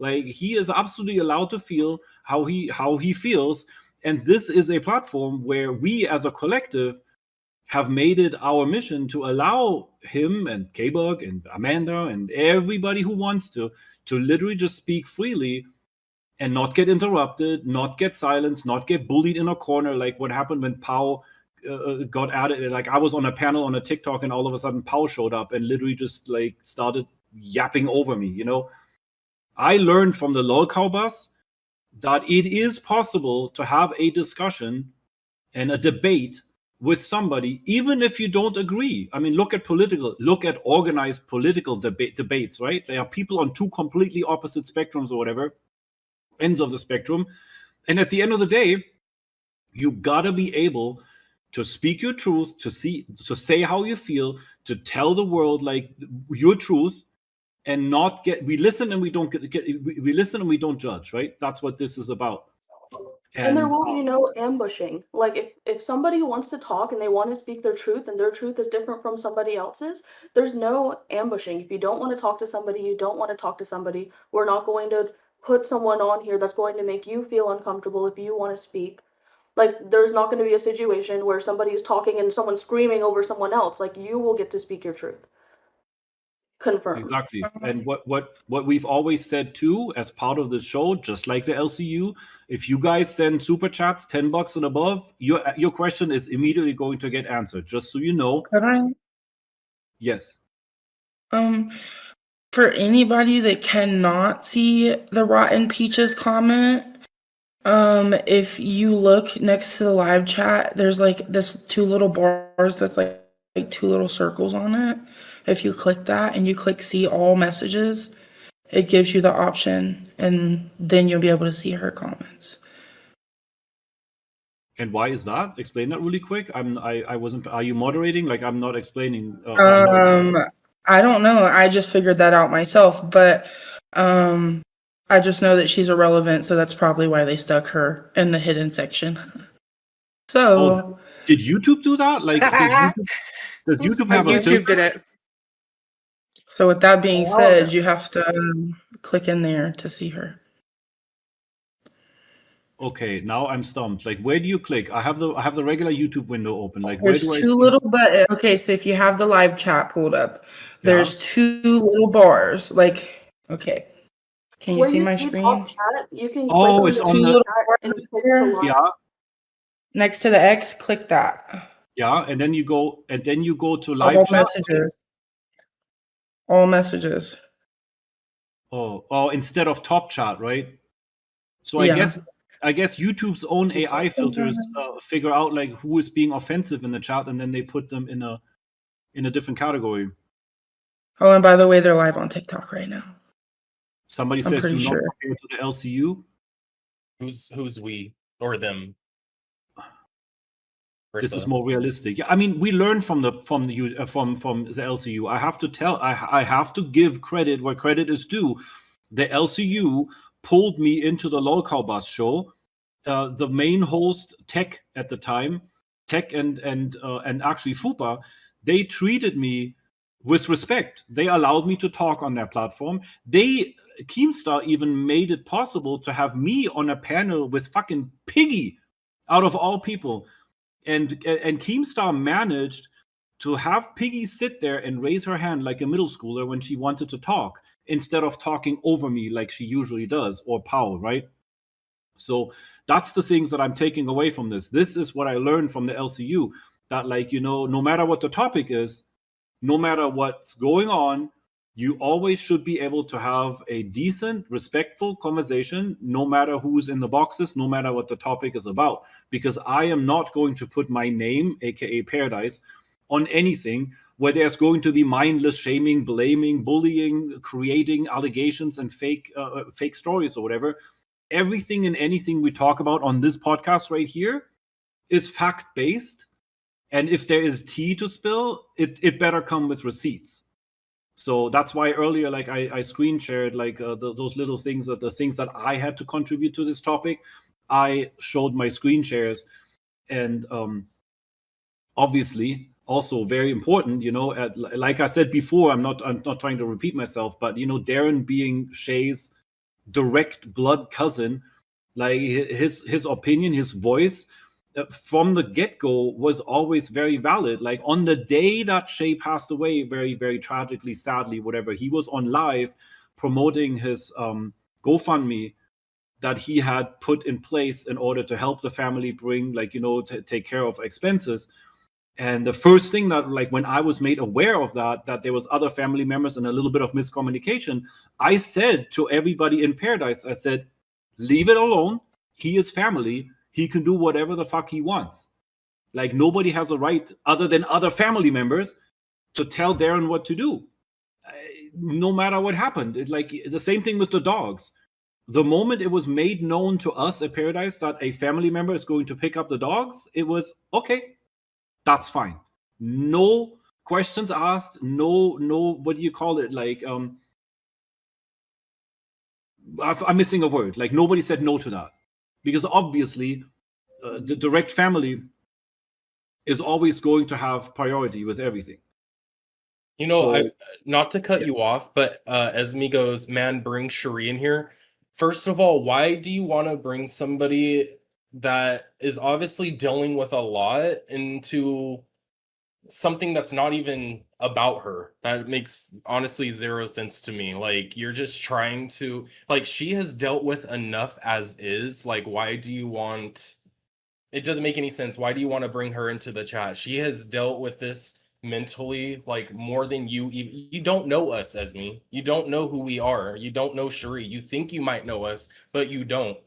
Like, he is absolutely allowed to feel how he feels. And this is a platform where we as a collective have made it our mission to allow him and K-Bug and Amanda and everybody who wants to literally just speak freely and not get interrupted, not get silenced, not get bullied in a corner like what happened when Pau got at it. Like, I was on a panel on a TikTok and all of a sudden Pau showed up and literally just like started yapping over me, you know? I learned from the lolcow bus that it is possible to have a discussion and a debate with somebody, even if you don't agree. I mean, look at organized political debates, right? There are people on two completely opposite spectrums or whatever, ends of the spectrum. And at the end of the day, you gotta be able to speak your truth, to say how you feel, to tell the world like your truth, and not we listen and we don't judge, right? That's what this is about. And there And will be no ambushing. Like if somebody wants to talk and they want to speak their truth and their truth is different from somebody else's, there's no ambushing. If you don't want to talk to somebody, you don't want to talk to somebody. We're not going to put someone on here that's going to make you feel uncomfortable if you want to speak. Like there's not going to be a situation where somebody is talking and someone's screaming over someone else. Like you will get to speak your truth. Confirmed. exactly. And what we've always said too, as part of the show, just like the LCU, if you guys send super chats $10 and above, your question is immediately going to get answered. Just so you know. Could I? Yes. For anybody that cannot see the Rotten Peaches comment, if you look next to the live chat, there's like this 2 little bars with like 2 little circles on it. If you click that and you click see all messages, it gives you the option, and then you'll be able to see her comments. And why is that? Explain that really quick. I wasn't. Are you moderating? Like I'm not explaining. I don't know. I just figured that out myself, but I just know that she's irrelevant, so that's probably why they stuck her in the hidden section. So, did YouTube do that? Like, does YouTube have a YouTube filter? did it. so with that being Wow. said, you have to click in there to see her. Okay, now I'm stumped. Like, where do you click? I have the regular YouTube window open. Like, There's where do I? 2 little buttons. Okay, so if you have the live chat pulled up, there's 2 little bars. Like, okay, can you Where see you my see screen? top chat, you can Oh, click it's on on the the. little chat and click to there. live. Yeah, Next to the X, click that. yeah, and then you go to live All chat. messages. All messages. Oh, instead of top chat, right? So Yeah. I guess YouTube's own AI filters figure out like who is being offensive in the chat, and then they put them in a different category. Oh, and by the way, they're live on TikTok right now. Somebody I'm says, pretty "Do not sure. compare to the LCU." Who's we or them? This is Versa. more realistic. Yeah, I mean, we learned from the LCU. I have to give credit where credit is due. The LCU pulled me into the Lolcow Bus show. The main host, Tech at the time, Tech and actually Fupa, they treated me with respect. They allowed me to talk on their platform. Keemstar even made it possible to have me on a panel with fucking Piggy, out of all people. And Keemstar managed to have Piggy sit there and raise her hand like a middle schooler when she wanted to talk, instead of talking over me like she usually does, or Powell, right? So that's the things that I'm taking away from this. This is what I learned from the LCU, that like, no matter what the topic is, no matter what's going on, you always should be able to have a decent, respectful conversation, no matter who's in the boxes, no matter what the topic is about. Because I am not going to put my name, aka Paradise, on anything where there's going to be mindless shaming, blaming, bullying, creating allegations and fake stories or whatever. Everything and anything we talk about on this podcast right here is fact-based. And if there is tea to spill, it better come with receipts. So that's why earlier, like I screen shared like those little things, the things that I had to contribute to this topic. I showed my screen shares, and obviously also very important. Like I said before, I'm not trying to repeat myself, but Darren being Shay's direct blood cousin, like his opinion, his voice, from the get-go was always very valid. Like on the day that Shay passed away, very, very tragically, sadly, whatever, he was on live promoting his GoFundMe that he had put in place in order to help the family bring, like, to take care of expenses. And the first thing that, like, when I was made aware of that there was other family members and a little bit of miscommunication, I said to everybody in Paradise, I said, leave it alone. He is family. He can do whatever the fuck he wants. Like, nobody has a right, other than other family members, to tell Darren what to do. No matter what happened. Like, the same thing with the dogs. The moment it was made known to us at Paradise that a family member is going to pick up the dogs, it was, okay, that's fine. No questions asked. No, what do you call it? Like, I'm missing a word. Like, nobody said no to that. because obviously the direct family is always going to have priority with everything. You know, So, I not to cut you off, but Esme goes, man, bring Cherie in here. First of all, why do you want to bring somebody that is obviously dealing with a lot into something that's not even about her? That makes honestly zero sense to me. Like, you're just trying to, like, she has dealt with enough as is. Like, why do you want, it doesn't make any sense. Why do you want to bring her into the chat? She has dealt with this mentally, like, more than you don't know us, Esme. You don't know who we are. You don't know Cherie. You think you might know us, but you don't.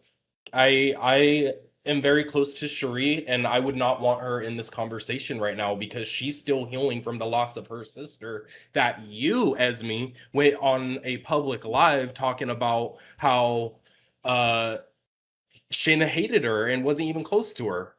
I am very close to Cherie, and I would not want her in this conversation right now because she's still healing from the loss of her sister. That you, Esme, went on a public live talking about how Shayna hated her and wasn't even close to her.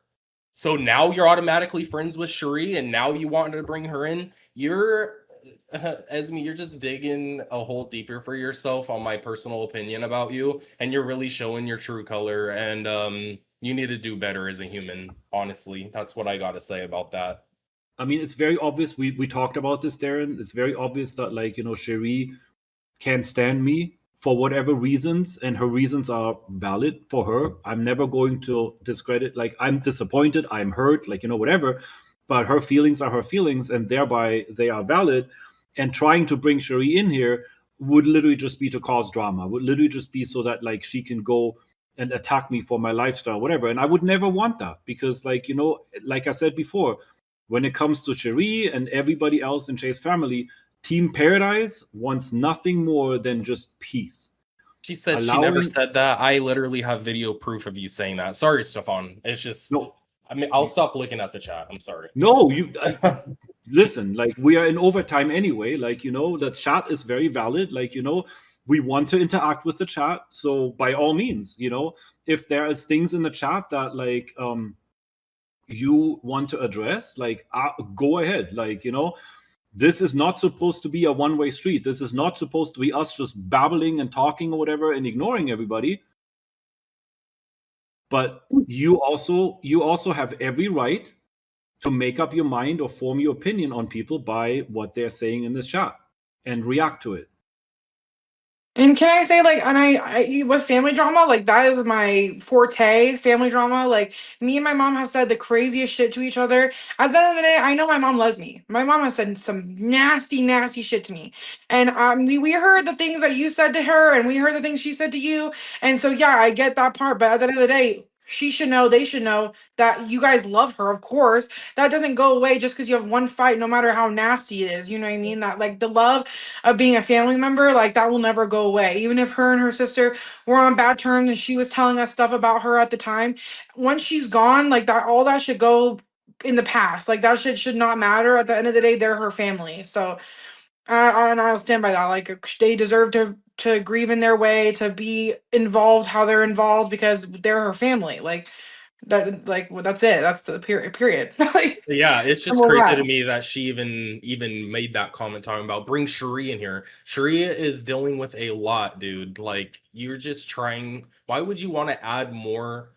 So now you're automatically friends with Cherie, and now you want to bring her in. You're Esme, you're just digging a hole deeper for yourself on my personal opinion about you, and you're really showing your true color. And you need to do better as a human. Honestly, that's what I got to say about that. I mean, it's very obvious. We talked about this, Darren. It's very obvious that, like, Cherie can't stand me for whatever reasons, and her reasons are valid for her. I'm never going to discredit. Like, I'm disappointed, I'm hurt, like, whatever. But her feelings are her feelings, and thereby they are valid. And trying to bring Cherie in here would literally just be to cause drama. Would literally just be so that, like, she can go and attack me for my lifestyle, whatever. And I would never want that because, like, like I said before, when it comes to Cherie and everybody else in Shay's family, Team Paradise wants nothing more than just peace. She said she never said that. I literally have video proof of you saying that. Sorry, Stefan. It's just, no. I mean, I'll stop looking at the chat. I'm sorry. No, listen, like, we are in overtime anyway. Like, the chat is very valid. Like, we want to interact with the chat. So by all means, if there is things in the chat that, like, you want to address, like, go ahead. Like, this is not supposed to be a one-way street. This is not supposed to be us just babbling and talking or whatever and ignoring everybody. But you also have every right to make up your mind or form your opinion on people by what they're saying in the chat and react to it. And can I say, like, and I with family drama, like, that is my forte, family drama. Like, me and my mom have said the craziest shit to each other. At the end of the day, I know my mom loves me. My mom has said some nasty, nasty shit to me. And we heard the things that you said to her, and we heard the things she said to you. And so, yeah, I get that part. But at the end of the day, she should know, they should know that you guys love her, of course. That doesn't go away just because you have one fight, no matter how nasty it is. You know what I mean? That, like, the love of being a family member, like, that will never go away. Even if her and her sister were on bad terms and she was telling us stuff about her at the time, once she's gone, like, that, all that should go in the past. Like, that shit should not matter. At the end of the day, they're her family. So and I'll stand by that. Like, they deserve to grieve in their way, to be involved how they're involved, because they're her family. Like, that, like, well, that's it. That's the period. Like, Yeah, it's just simple as crazy that. to me that she even made that comment talking about bring Cherie in here. Cherie is dealing with a lot, dude. Like, you're just trying. Why would you want to add more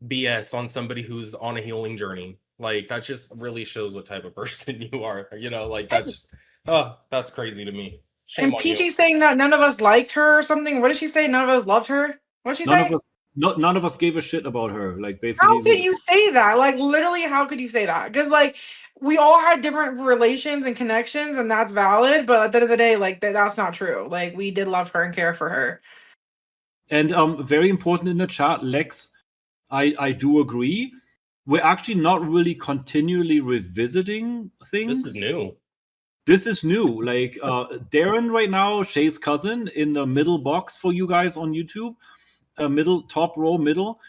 BS on somebody who's on a healing journey? Like, that just really shows what type of person you are. Like, that's just, oh, that's crazy to me. Shame And on you. Peachy saying that none of us liked her or something. What did she say? None of us loved her? What'd she say? None of us gave a shit about her. Like, How basically, could you say that? Like, literally, how could you say that? Because, like, we all had different relations and connections, and that's valid. But at the end of the day, like, that's not true. Like, we did love her and care for her. And very important in the chat, Lex, I do agree. We're actually not really continually revisiting things. This is new. This is new. Like, Darren right now, Shay's cousin, in the middle box for you guys on YouTube, middle, top row, middle,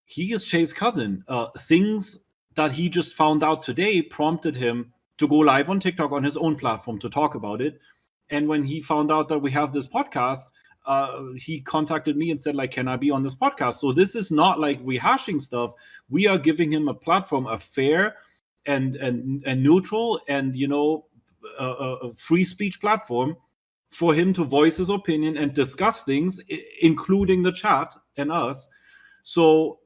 he is Shay's cousin. Things that he just found out today prompted him to go live on TikTok on his own platform to talk about it. And when he found out that we have this podcast, he contacted me and said, like, can I be on this podcast? So this is not like rehashing stuff. We are giving him a platform, a fair and neutral and a free speech platform for him to voice his opinion and discuss things, including the chat and us. So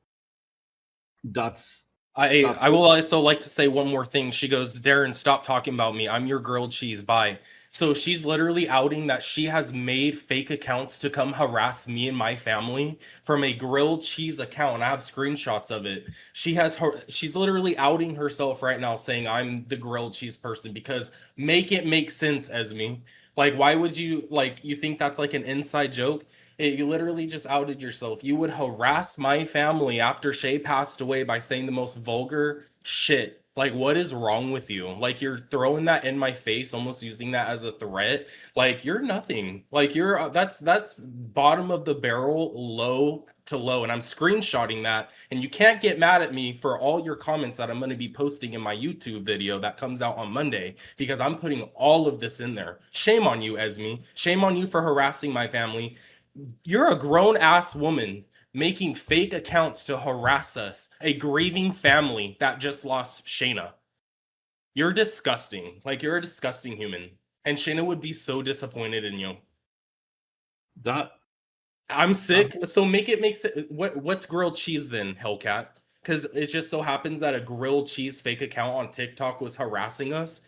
that's I will also like to say one more thing. She goes, Darren, stop talking about me. I'm your grilled cheese. Bye. So she's literally outing that she has made fake accounts to come harass me and my family from a grilled cheese account. I have screenshots of it. She's literally outing herself right now, saying I'm the grilled cheese person, because make it make sense, Esme. Like, why would you, like, you think that's like an inside joke? You literally just outed yourself. You would harass my family after Shay passed away by saying the most vulgar shit. Like, what is wrong with you? Like, you're throwing that in my face, almost using that as a threat. Like, you're nothing. Like, you're that's bottom of the barrel, low to low, and I'm screenshotting that. And you can't get mad at me for all your comments that I'm going to be posting in my YouTube video that comes out on Monday, because I'm putting all of this in there. Shame on you, Esme. Shame on you for harassing my family. You're a grown ass woman making fake accounts to harass us, a grieving family that just lost Shayna. You're disgusting. Like, you're a disgusting human. And Shayna would be so disappointed in you. I'm sick, so make it make sense. What's grilled cheese then, Hellcat? Because it just so happens that a grilled cheese fake account on TikTok was harassing us.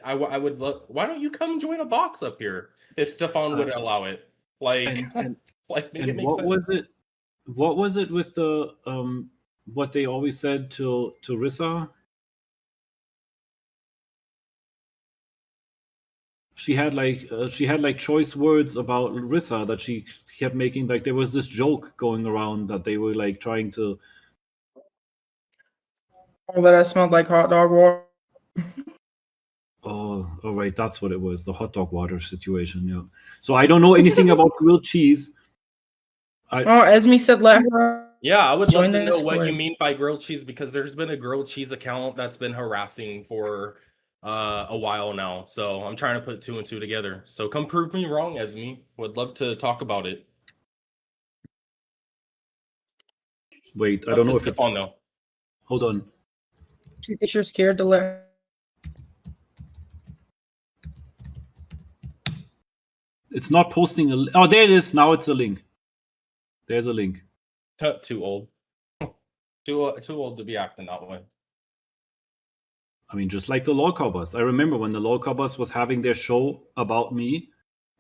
I would love. Why don't you come join a box up here if Stefan would allow it? Like, like make it make sense. What was it with the what they always said to Rissa? She had like choice words about Rissa that she kept making. Like, there was this joke going around that they were like trying to. Oh, that I smelled like hot dog water. Oh, all right, that's what it was. The hot dog water situation. Yeah. So I don't know anything about grilled cheese. Esme said let her. Yeah, I would love join to the know what you Discord. mean by grilled cheese, because there's been a grilled cheese account that's been harassing for a while now. So I'm trying to put two and two together. So come prove me wrong, Esme. Would love to talk about it. Wait, I don't know if it's on though. Hold on. She thinks you're scared to let her. It's not posting a. Oh, there it is. Now it's a link. There's a link. Too old. Too old to be acting that way. I mean, just like the Lolcow Bus. I remember when the Lolcow Bus was having their show about me,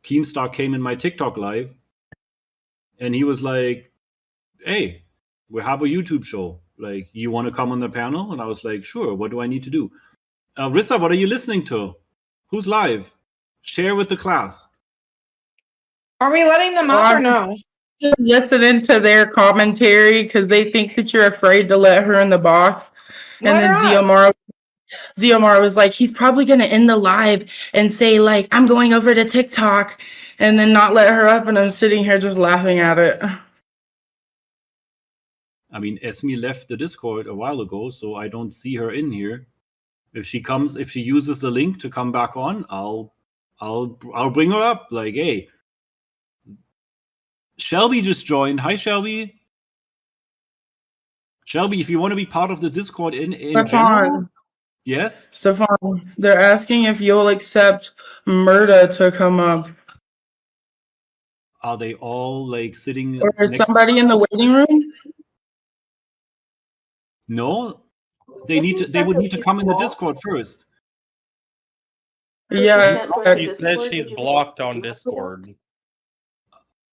Keemstar came in my TikTok live, and he was like, "Hey, we have a YouTube show. Like, you want to come on the panel?" And I was like, "Sure. What do I need to do?" Rissa, what are you listening to? Who's live? Share with the class. Are we letting them up or no? Listening to their commentary because they think that you're afraid to let her in the box. Let And then her Ziomar was like, he's probably going to end the live and say, like, I'm going over to TikTok, and then not let her up. And I'm sitting here just laughing at it. I mean, Esme left the Discord a while ago, so I don't see her in here. If she uses the link to come back on, I'll bring her up. Like, hey, Shelby just joined. Hi, Shelby. Shelby, if you want to be part of the Discord in general, yes. Stefan, they're asking if you'll accept Murda to come up. Are they all like sitting? Or is somebody in the waiting room? No, they would need to come in the Discord first. Yeah. She says she's blocked on Discord.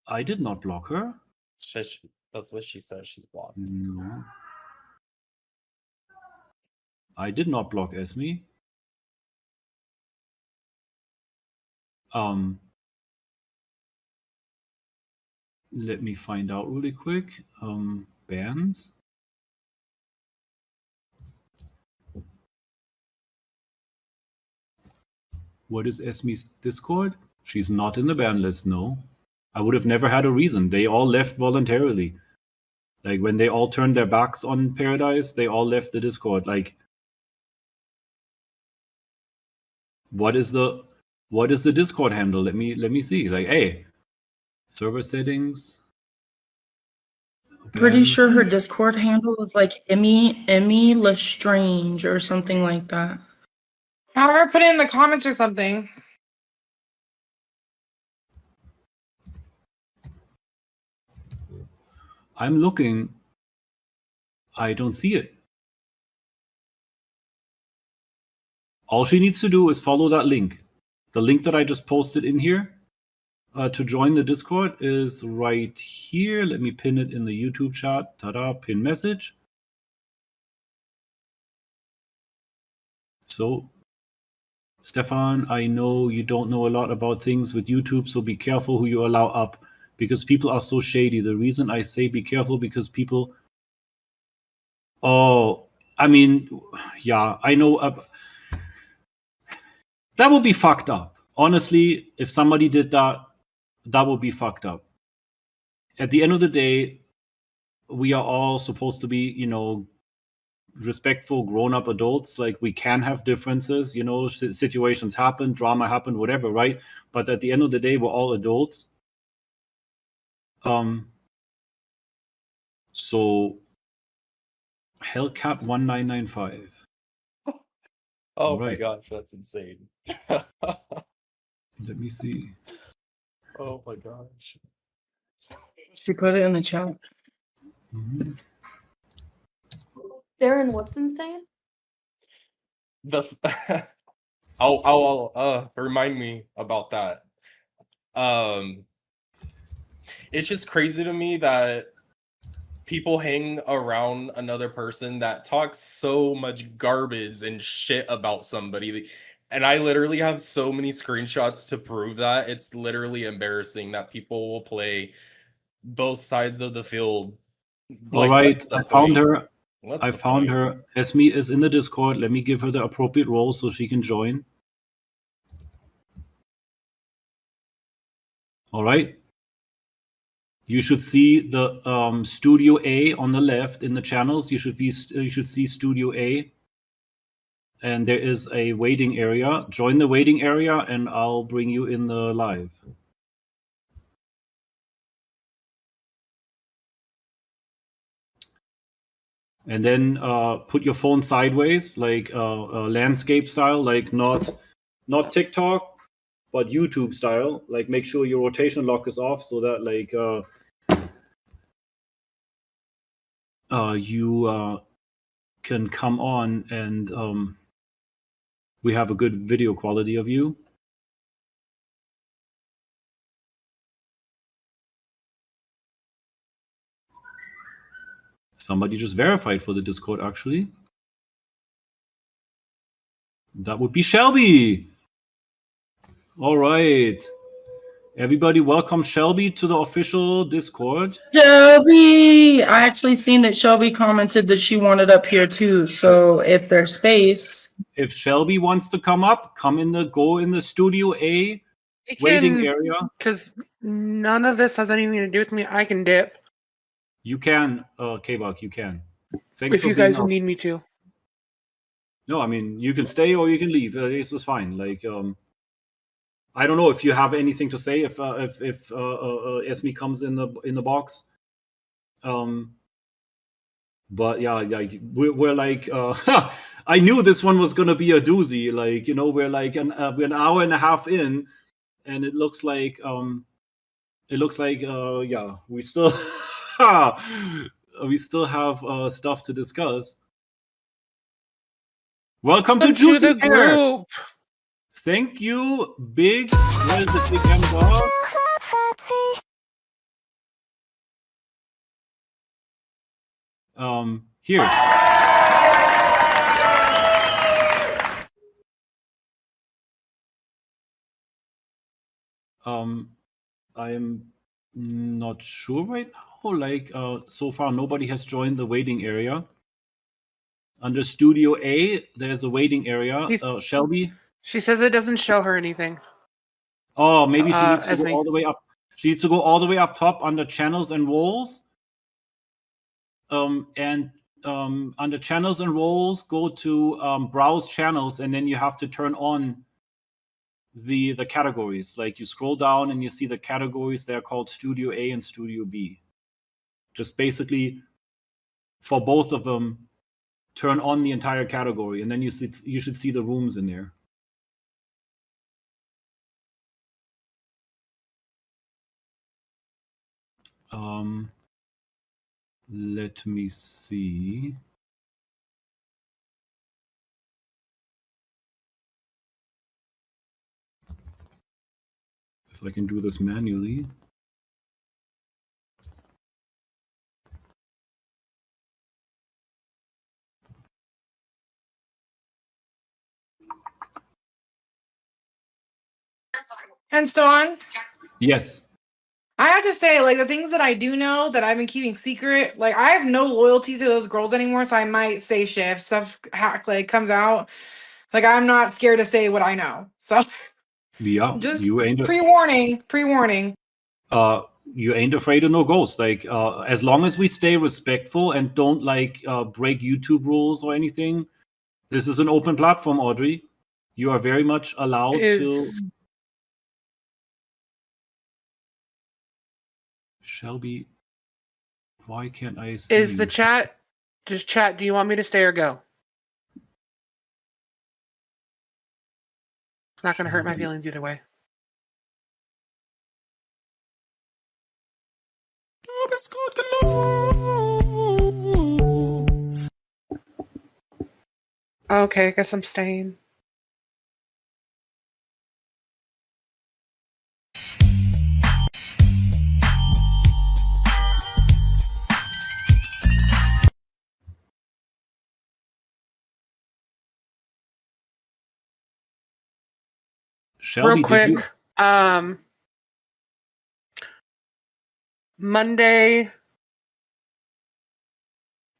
I did not block her. That's what she says. She's blocked. No. I did not block Esme. Let me find out really quick. Bans. What is Esme's Discord? She's not in the ban list, no. I would have never had a reason. They all left voluntarily. Like, when they all turned their backs on Paradise, they all left the Discord. Like, what is the Discord handle? Let me see. Like, hey, server settings. Pretty sure her Discord handle is like Emmy Lestrange or something like that. Have her put it in the comments or something. I'm looking. I don't see it. All she needs to do is follow that link. The link that I just posted in here to join the Discord is right here. Let me pin it in the YouTube chat. Ta-da, pin message. So, Stefan, I know you don't know a lot about things with YouTube, so be careful who you allow up because people are so shady. The reason I say be careful because people... Oh, I mean, yeah, I know... that would be fucked up. Honestly, if somebody did that, that would be fucked up. At the end of the day, we are all supposed to be, respectful grown-up adults. Like, we can have differences, situations happen, drama happened, whatever, right? But at the end of the day, we're all adults. So Hellcat 1995. Oh my Right. gosh, that's insane. Let me see. Oh my gosh. She put it in the chat. Mm-hmm. Darren, what's insane? The I'll remind me about that. It's just crazy to me that people hang around another person that talks so much garbage and shit about somebody. And I literally have so many screenshots to prove that. It's literally embarrassing that people will play both sides of the field. All Like, right, what's the I found point? her. What's I the found point? her. Esme is in the Discord. Let me give her the appropriate role so she can join. All right. You should see the Studio A on the left in the channels. You should see Studio A, and there is a waiting area. Join the waiting area, and I'll bring you in the live. And then put your phone sideways, like landscape style, like not TikTok, but YouTube style. Like, make sure your rotation lock is off so that like you can come on and we have a good video quality of you. Somebody just verified for the Discord, actually. That would be Shelby. All right. Everybody, welcome Shelby to the official Discord. Shelby! I actually seen that Shelby commented that she wanted up here too. So if there's space. If Shelby wants to come up, go in the Studio A waiting area. Because none of this has anything to do with me. I can dip You can, K-Buck, you can. Thanks if for you being guys up. need me to. No, I mean, you can stay or you can leave. This is fine. Like, I don't know if you have anything to say if Esme comes in the box. But yeah, we're like, I knew this one was gonna be a doozy. Like, we're like we're an hour and a half in, and it looks like yeah, we still we still have stuff to discuss. Welcome to Juicy the Pear. group. Thank you, Big. Where's the Big M dog? Here. I am not sure right now. Like, so far nobody has joined the waiting area. Under Studio A, there's a waiting area. Shelby. She says it doesn't show her anything. Oh, maybe she needs to go Esme. all the way up. She needs to go all the way up top under channels and roles. And under channels and roles, go to browse channels, and then you have to turn on the categories. Like, you scroll down and you see the categories. They're called Studio A and Studio B. Just basically, for both of them, turn on the entire category, and then you should see the rooms in there. Let me see. If I can do this manually. And Stone, Yes. I have to say, like the things that I do know that I've been keeping secret, like I have no loyalty to those girls anymore. So I might say shit if stuff like comes out. Like I'm not scared to say what I know. So Yeah, just you ain't pre-warning. you ain't afraid of no ghosts. Like as long as we stay respectful and don't like break YouTube rules or anything, this is an open platform, Audrey. You are very much allowed to. Shelby, why can't I see Is you? the chat just chat? Do you want me to stay or go? It's not going to hurt my Shelby. feelings either way. Okay, I guess I'm staying. Shelby, Real quick, did you? Monday,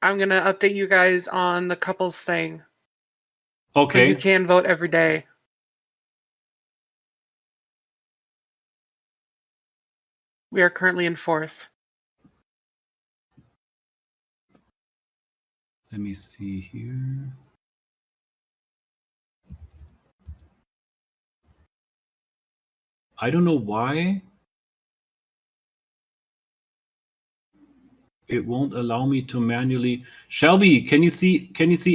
I'm going to update you guys on the couples thing. But you Okay. can vote every day. We are currently in 4th. Let me see here. I don't know why it won't allow me to manually. Shelby, can you see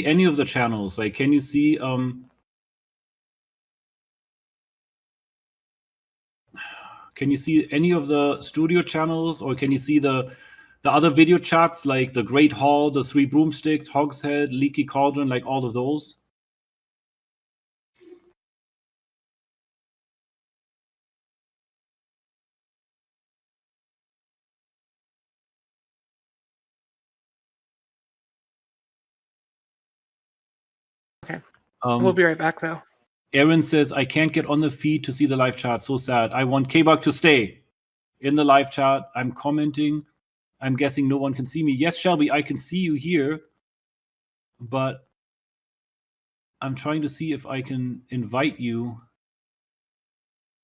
any of the channels? Like can you see any of the studio channels, or can you see the other video chats like the Great Hall, the Three Broomsticks, Hogshead, Leaky Cauldron, like all of those? Okay. We'll be right back, though. Aaron says, I can't get on the feed to see the live chat. So sad. I want K-Bug to stay in the live chat. I'm commenting. I'm guessing no one can see me. Yes, Shelby, I can see you here. But I'm trying to see if I can invite you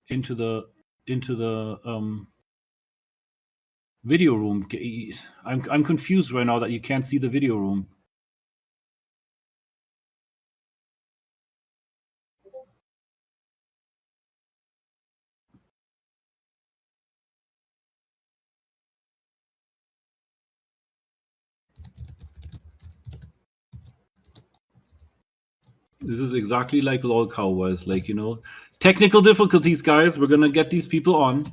into the video room. I'm confused right now that you can't see the video room. This is exactly like LOL Cow was. Like, you know, technical difficulties, guys. We're going to get these people on.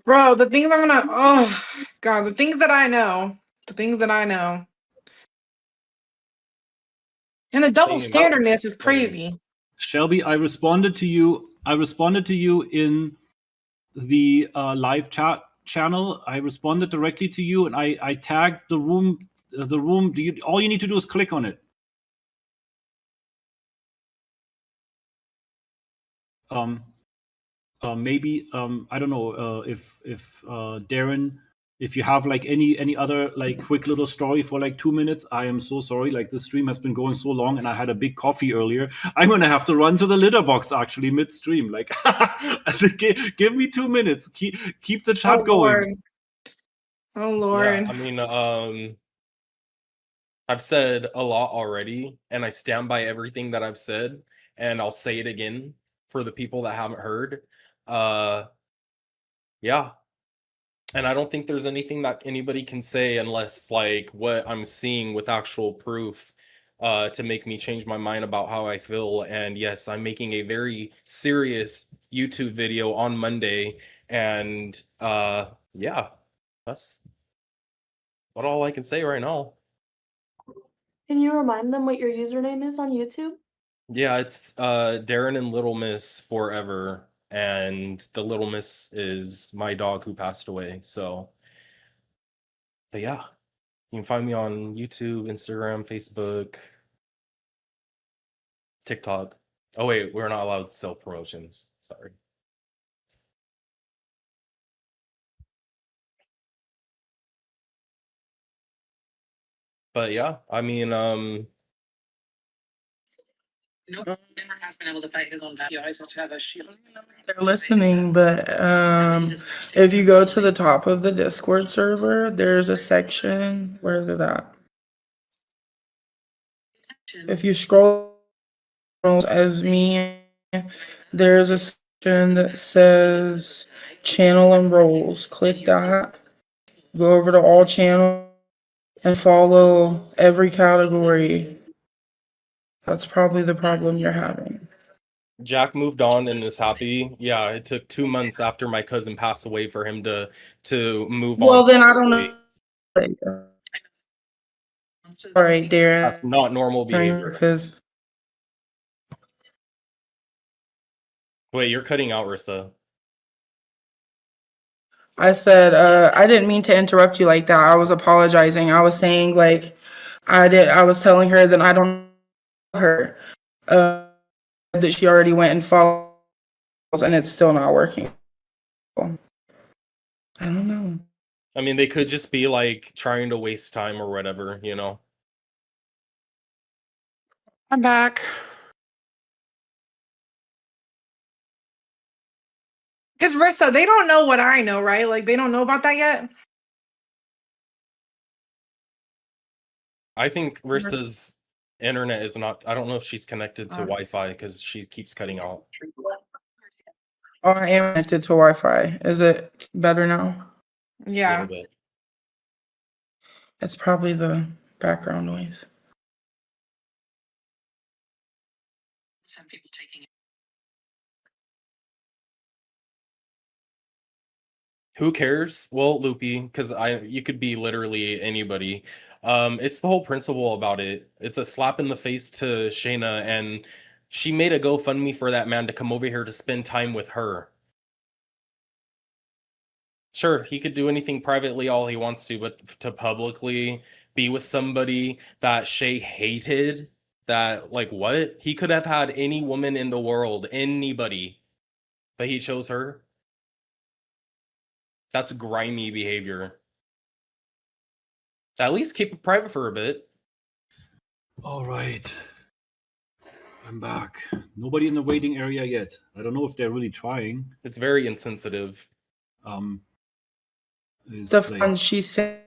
Bro, the things I'm gonna oh god, the things that I know. The things that I know. And the double Same. standardness is Same. crazy. Shelby, I responded to you in the live chat channel. I responded directly to you, and I tagged the room. All you need to do is click on it. Maybe I don't know if Darren, if you have like any other like quick little story for like 2 minutes. I am so sorry. Like this stream has been going so long, and I had a big coffee earlier. I'm gonna have to run to the litter box actually midstream. Like, give me 2 minutes. Keep the chat going. Oh Yeah, Lord. I mean, I've said a lot already, and I stand by everything that I've said, and I'll say it again for the people that haven't heard. Yeah. And I don't think there's anything that anybody can say unless like what I'm seeing with actual proof to make me change my mind about how I feel. And yes, I'm making a very serious YouTube video on Monday. And yeah, that's what all I can say right now. Can you remind them what your username is on YouTube? Yeah, it's Darren and Little Miss forever. And the Little Miss is my dog who passed away. So, but yeah, you can find me on YouTube, Instagram, Facebook, TikTok. Oh wait, we're not allowed to sell promotions. Sorry. But yeah, I mean, They're listening, but if you go to the top of the Discord server, there's a section. Where is it at? If you scroll as me, there's a section that says channel and roles. Click that. Go over to all channels and follow every category. That's probably the problem you're having. Jack moved on and is happy. Yeah, it took 2 months after my cousin passed away for him to move on. Well, then I don't know. All right, Darren. That's not normal behavior. Because Wait, you're cutting out, Rissa. I said, I didn't mean to interrupt you like that. I was apologizing. I was saying like I was telling her that I don't know her. That she already went and followed and it's still not working. I don't know. I mean, they could just be like trying to waste time or whatever, you know. I'm back. Because Rissa, they don't know what I know, right? Like they don't know about that yet. I think Rissa's internet is not. I don't know if she's connected to Wi-Fi because she keeps cutting out. Oh, I am connected to Wi-Fi. Is it better now? A Yeah. little bit. It's probably the background noise. Some people taking it. Who cares? Well, Loopy, because you could be literally anybody. It's the whole principle about it. It's a slap in the face to Shayna, and she made a GoFundMe for that man to come over here to spend time with her. Sure, he could do anything privately all he wants to, but to publicly be with somebody that Shay hated, that like what? He could have had any woman in the world, anybody, but he chose her. That's grimy behavior. At least keep it private for a bit. All right. I'm back. Nobody in the waiting area yet. I don't know if they're really trying. It's very insensitive. The fun she said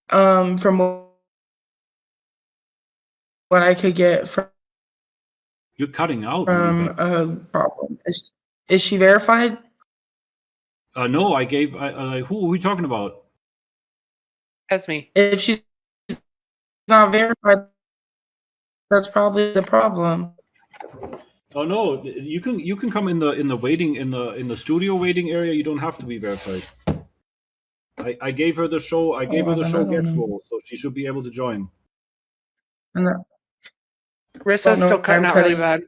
from what I could get from You're cutting out. Really bad. Problem. Is she verified? No, I gave. Who are we talking about? That's me. If she's not verified, that's probably the problem. Oh no, you can come in the waiting in the studio waiting area. You don't have to be verified. I gave her the show. I gave her the show guest role, so she should be able to join. Rissa's still cutting out really bad.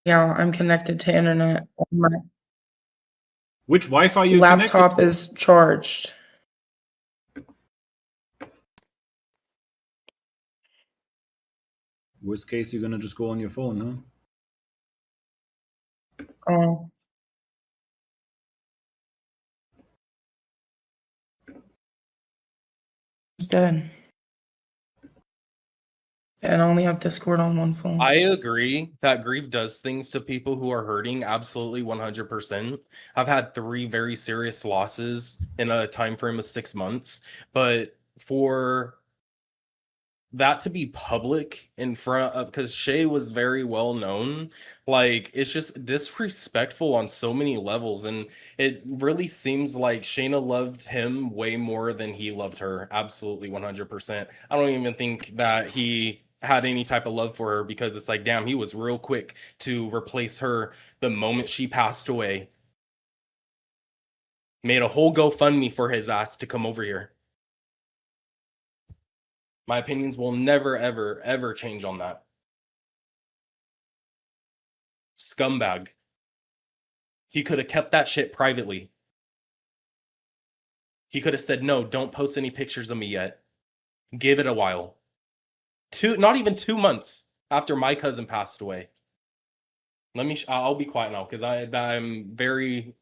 Yeah, I'm connected to internet. My Which Wi-Fi you laptop is charged. Worst case, you're gonna just go on your phone, huh? Oh. It's dead. And I only have Discord on one phone. I agree that grief does things to people who are hurting. Absolutely 100%. I've had 3 very serious losses in a time frame of 6 months. But for that to be public in front of, because Shay was very well known, like it's just disrespectful on so many levels, and it really seems like Shayna loved him way more than he loved her. Absolutely 100%. I don't even think that he had any type of love for her, because it's like, damn, he was real quick to replace her the moment she passed away. Made a whole GoFundMe for his ass to come over here. My opinions will never, ever, ever change on that. Scumbag. He could have kept that shit privately. He could have said, no, don't post any pictures of me yet. Give it a while. Not even 2 months after my cousin passed away. I'll be quiet now, because I'm very,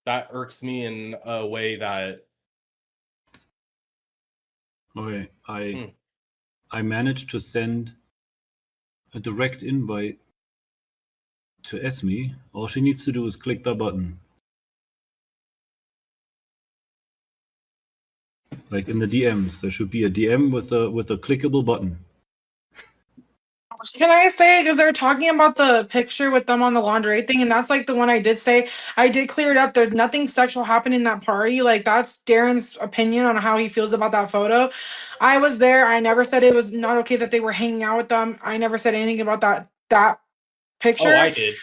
that irks me in a way that. Okay, I managed to send a direct invite to Esme. All she needs to do is click the button. Like in the DMs, there should be a DM with a clickable button. Can I say, because they're talking about the picture with them on the lingerie thing, and that's like the one I did say. I did clear it up. There's nothing sexual happened in that party. Like, that's Darren's opinion on how he feels about that photo. I was there. I never said it was not okay that they were hanging out with them. I never said anything about that picture. Oh, I did.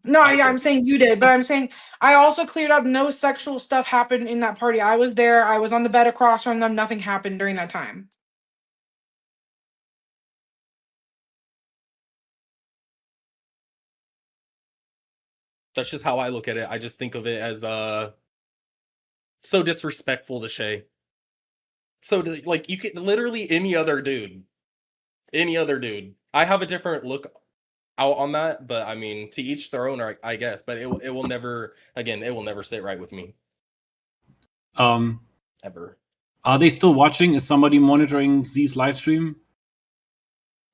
No, I yeah, did. I'm saying you did, but I'm saying I also cleared up no sexual stuff happened in that party. I was there. I was on the bed across from them. Nothing happened during that time. That's just how I look at it. I just think of it as so disrespectful to Shay. So like, you could literally any other dude. I have a different look out on that, but I mean, to each their own, I guess. But it will never, again, it will never sit right with me. Ever. Are they still watching? Is somebody monitoring Z's live stream?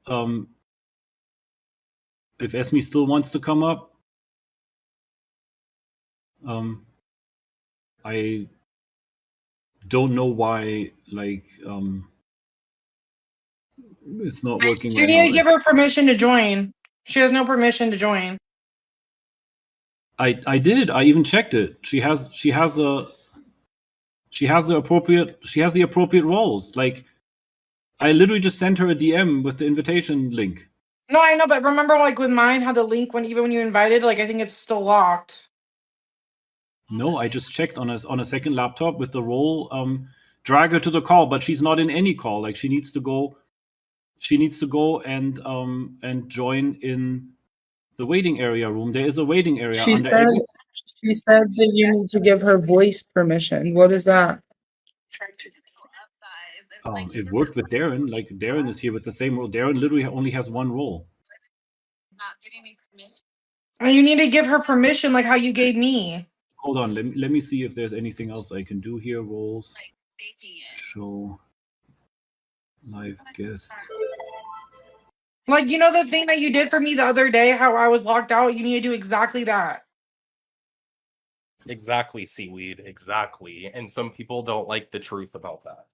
If Esme still wants to come up, I don't know why, like, it's not working You right need to now. give her permission to join. She has no permission to join. I did. I even checked it. She has the appropriate roles. Like, I literally just sent her a DM with the invitation link. No, I know, but remember, like with mine, how the link even when you invited, like I think it's still locked. No, I just checked on a second laptop with the role. Drag her to the call, but she's not in any call. Like, she needs to go and join in the waiting area room. There is a waiting area She under said every. she said that you need to give her voice permission. What is that? It worked with Darren. Like, Darren is here with the same role. Darren literally only has one role. And you need to give her permission, like how you gave me. Hold on. Let me see if there's anything else I can do here. Roles. Show. Live guest. Like, you know the thing that you did for me the other day, how I was locked out? You need to do exactly that. Exactly, seaweed. Exactly. And some people don't like the truth about that.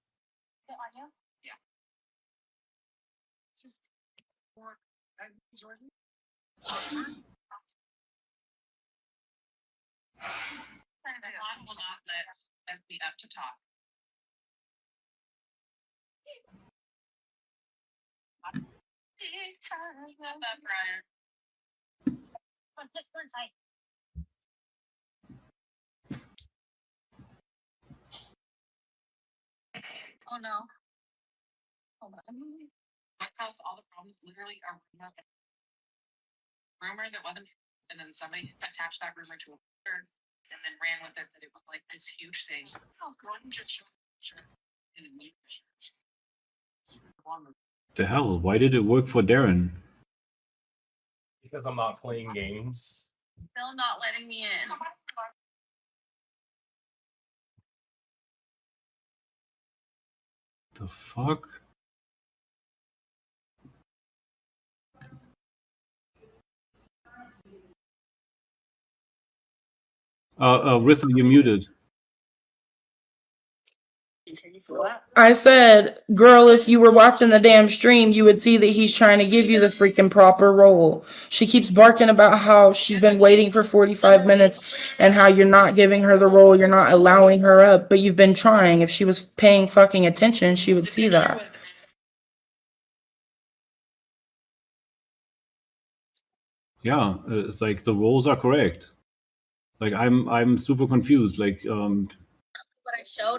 Oh no. Hold on. My house, all the problems literally are rumor that wasn't, and then somebody attached that rumor to a picture and then ran with it that it was like this huge thing. Oh, God, just show in a meeting. The hell? Why did it work for Darren? Because I'm not playing games. Still not letting me in. The fuck? Rissa, you're muted. I said, girl, if you were watching the damn stream, you would see that he's trying to give you the freaking proper role. She keeps barking about how she's been waiting for 45 minutes and how you're not giving her the role, you're not allowing her up, but you've been trying. If she was paying fucking attention, she would see that. Yeah, it's like the roles are correct. Like I'm super confused. Like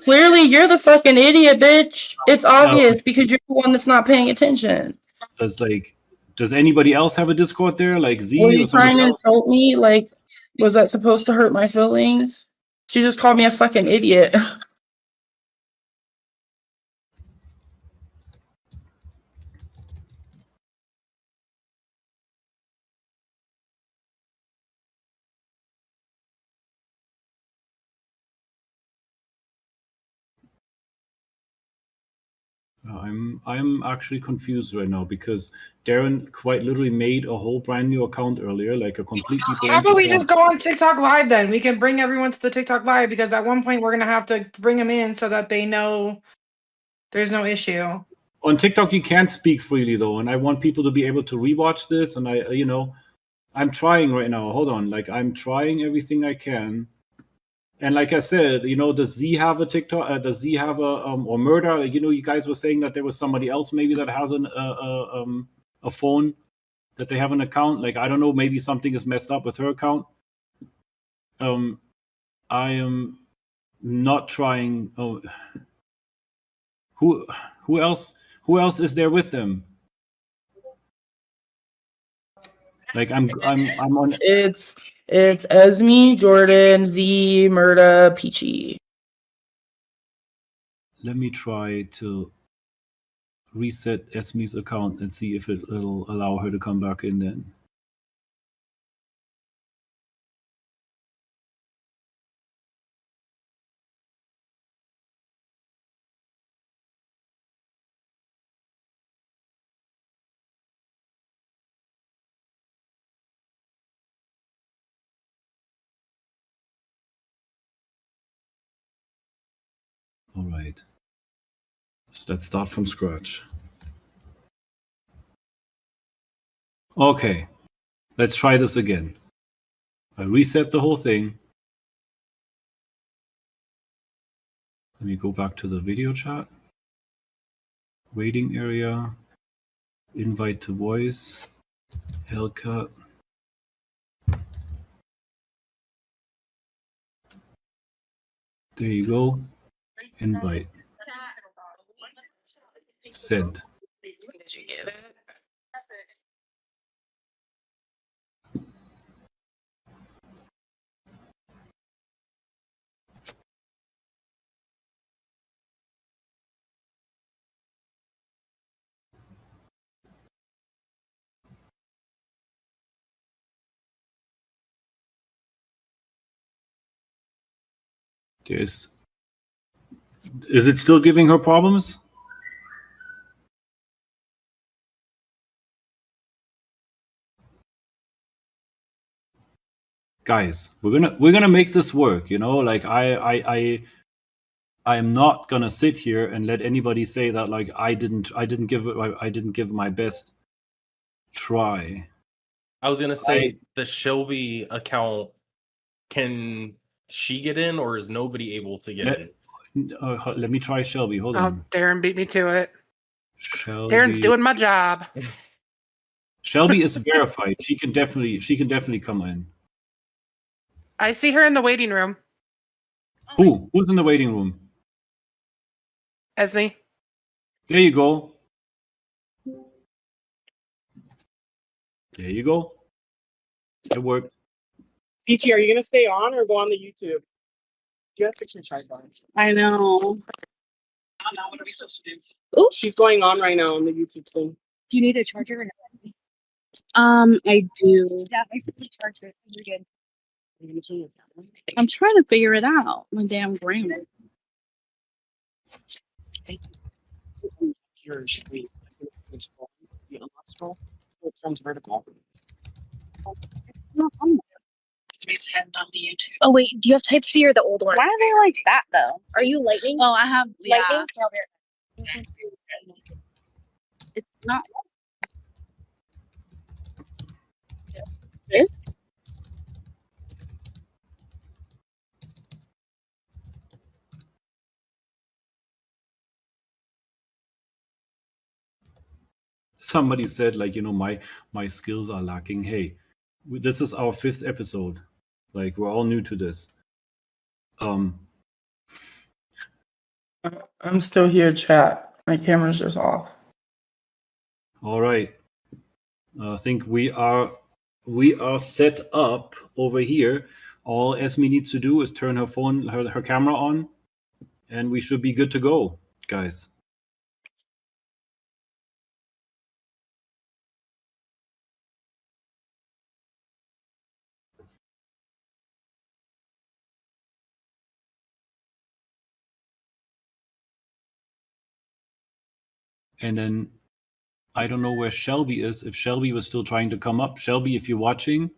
Clearly, you're the fucking idiot, bitch. It's obvious because you're the one that's not paying attention. It's like, does anybody else have a Discord there? Like Were Z you or trying somebody to else? insult me? Like, was that supposed to hurt my feelings? She just called me a fucking idiot. I'm actually confused right now because Darren quite literally made a whole brand new account earlier, like a completely How blank about we account. just go on TikTok Live then? We can bring everyone to the TikTok Live because at one point we're gonna have to bring them in so that they know there's no issue. On TikTok you can't speak freely though, and I want people to be able to rewatch this, and I'm trying right now. Hold on, like I'm trying everything I can. And like I said, does Z have a TikTok? Does Z have or Murder? You guys were saying that there was somebody else maybe that has a phone that they have an account. Like I don't know, maybe something is messed up with her account. I am not trying. Oh, who else? Who else is there with them? Like I'm on. It's Esme, Jordan, Z, Murda, Peachy. Let me try to reset Esme's account and see if it'll allow her to come back in then. All right. So let's start from scratch. Okay, let's try this again. I reset the whole thing. Let me go back to the video chat. Waiting area. Invite to voice. Hellcat. There you go. Invite. Send. Did you get it? Is it still giving her problems? Guys, we're gonna make this work, like I am not gonna sit here and let anybody say that like I didn't give my best try. I was gonna say the Shelby account, can she get in or is nobody able to get in? Let me try Shelby. Hold Oh, on. Darren beat me to it. Shelby. Darren's doing my job. Shelby is verified. She can definitely come in. I see her in the waiting room. Who's in the waiting room? Esme. There you go. There you go. It worked. PT, are you gonna stay on or go on the YouTube? You gotta fix your tripod. I know. I don't know. What are we supposed to do? Oh, she's going on right now on the YouTube thing. Do you need a charger or not? I do. Yeah, I can charge it. You're good. I'm trying to figure it out. My damn brain. Here should be scroll. The unlock scroll. It turns vertical. No, I'm not. on the YouTube. Oh wait, do you have Type C or the old one? Why are they like that though? Are you Lightning? Oh, I have Lightning? It's not. This? Somebody said, like, my skills are lacking. Hey, this is our 5th episode. Like, we're all new to this. I'm still here, chat. My camera's just off. All right. I think we are set up over here. All Esme needs to do is turn her phone, her camera on, and we should be good to go, guys. And then I don't know where Shelby is. If Shelby was still trying to come up, Shelby, if you're watching,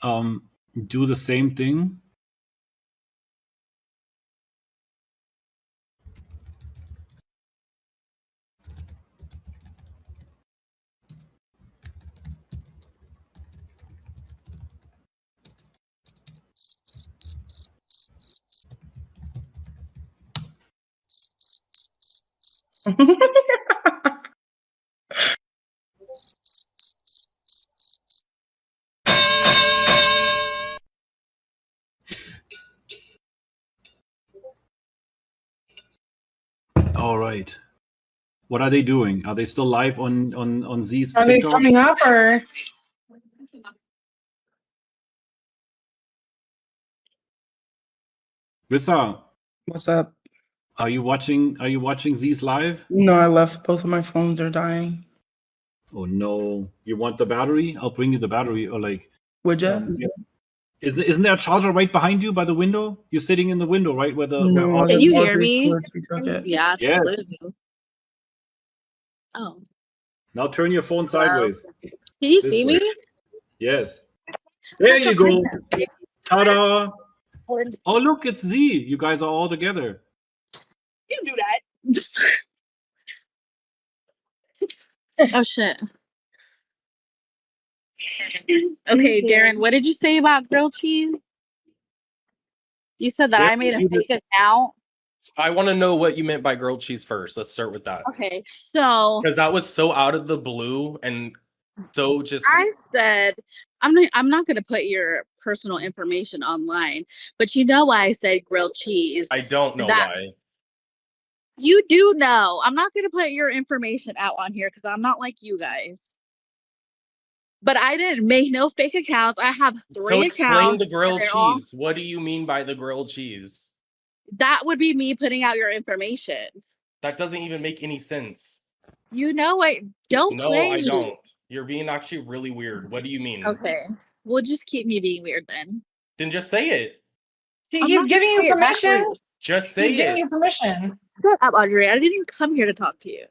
do the same thing. All right. What are they doing? Are they still live on Z's Are they TikTok? coming up or? Rissa, What's up? are you watching Z's live? No, I left. Both of my phones are dying. Oh no. You want the battery? I'll bring you the battery, or like Would ya? yeah. Isn't there a charger right behind you by the window? You're sitting in the window, right? Where No, Can the you hear charger's me? good. She took it. Yeah. Yes. Oh. Now turn your phone sideways. Can you This see way. me? Yes. There you go. Ta-da! Oh look, it's Z. You guys are all together. You do that. Oh shit. Okay, Darren, what did you say about grilled cheese? You said that I made a fake account. I want to know what you meant by grilled cheese first. Let's start with that. Okay, so Because that was so out of the blue and so just. I said I'm not gonna put your personal information online, but you know why I said grilled cheese. I don't know That- why. You do know. I'm not gonna put your information out on here because I'm not like you guys. But I didn't make no fake accounts. I have 3 So accounts. explain the grilled and they're all- cheese. What do you mean by the grilled cheese? That would be me putting out your information. That doesn't even make any sense. You know what? Don't No, play. I don't. You're being actually really weird. What do you mean? Okay. We'll just keep me being weird then. Then just say it. I'm He's not giving gonna you say it back permission. to Just say He's giving it. you permission. Shut up, Audrey. I didn't come here to talk to you.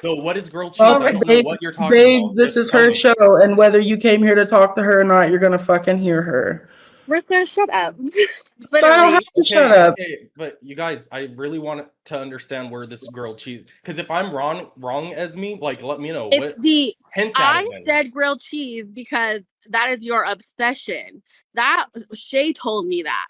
So what is grilled cheese? Okay, I don't know what you're talking babes, about. this Just is tell her me. show, and whether you came here to talk to her or not, you're gonna fucking hear her. Rika, shut up. So I don't Literally. have to shut up. Okay, but you guys, I really want to understand where this grilled cheese. Because if I'm wrong as me, like let me know. It's What the hint at I it then. said grilled cheese because that is your obsession. That Shay told me that.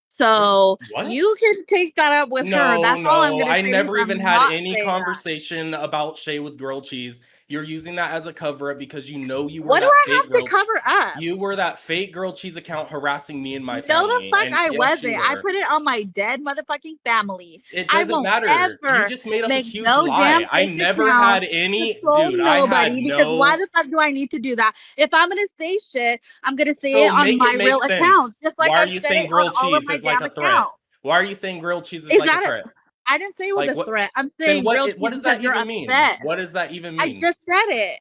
So What? you can take that up with her. That's all I'm gonna I say. never I'm even had not any saying that. conversation about Shay with grilled cheese. You're using that as a cover up because you know you were What do that I fake have to grilled- cover up? You were that fake grilled cheese account harassing me and my No, family. the fuck and I yes, you wasn't. I were. put it on my dead motherfucking family. It I doesn't won't matter. ever You just made up a make huge no lie. damn I fake never account had any, to troll dude. I had nobody because no. why the fuck do I need to do that? If I'm gonna say shit, I'm gonna say So it on make my it make real sense. account, just like Why are I've you said saying it on grilled all of cheese my is like damn a threat? accounts. Why are you saying grilled cheese is Is like a that threat? I didn't say it was Like a what? threat. I'm Then saying what? grilled cheese What does because that you're even mean? obsessed. What does that even I mean? just said it.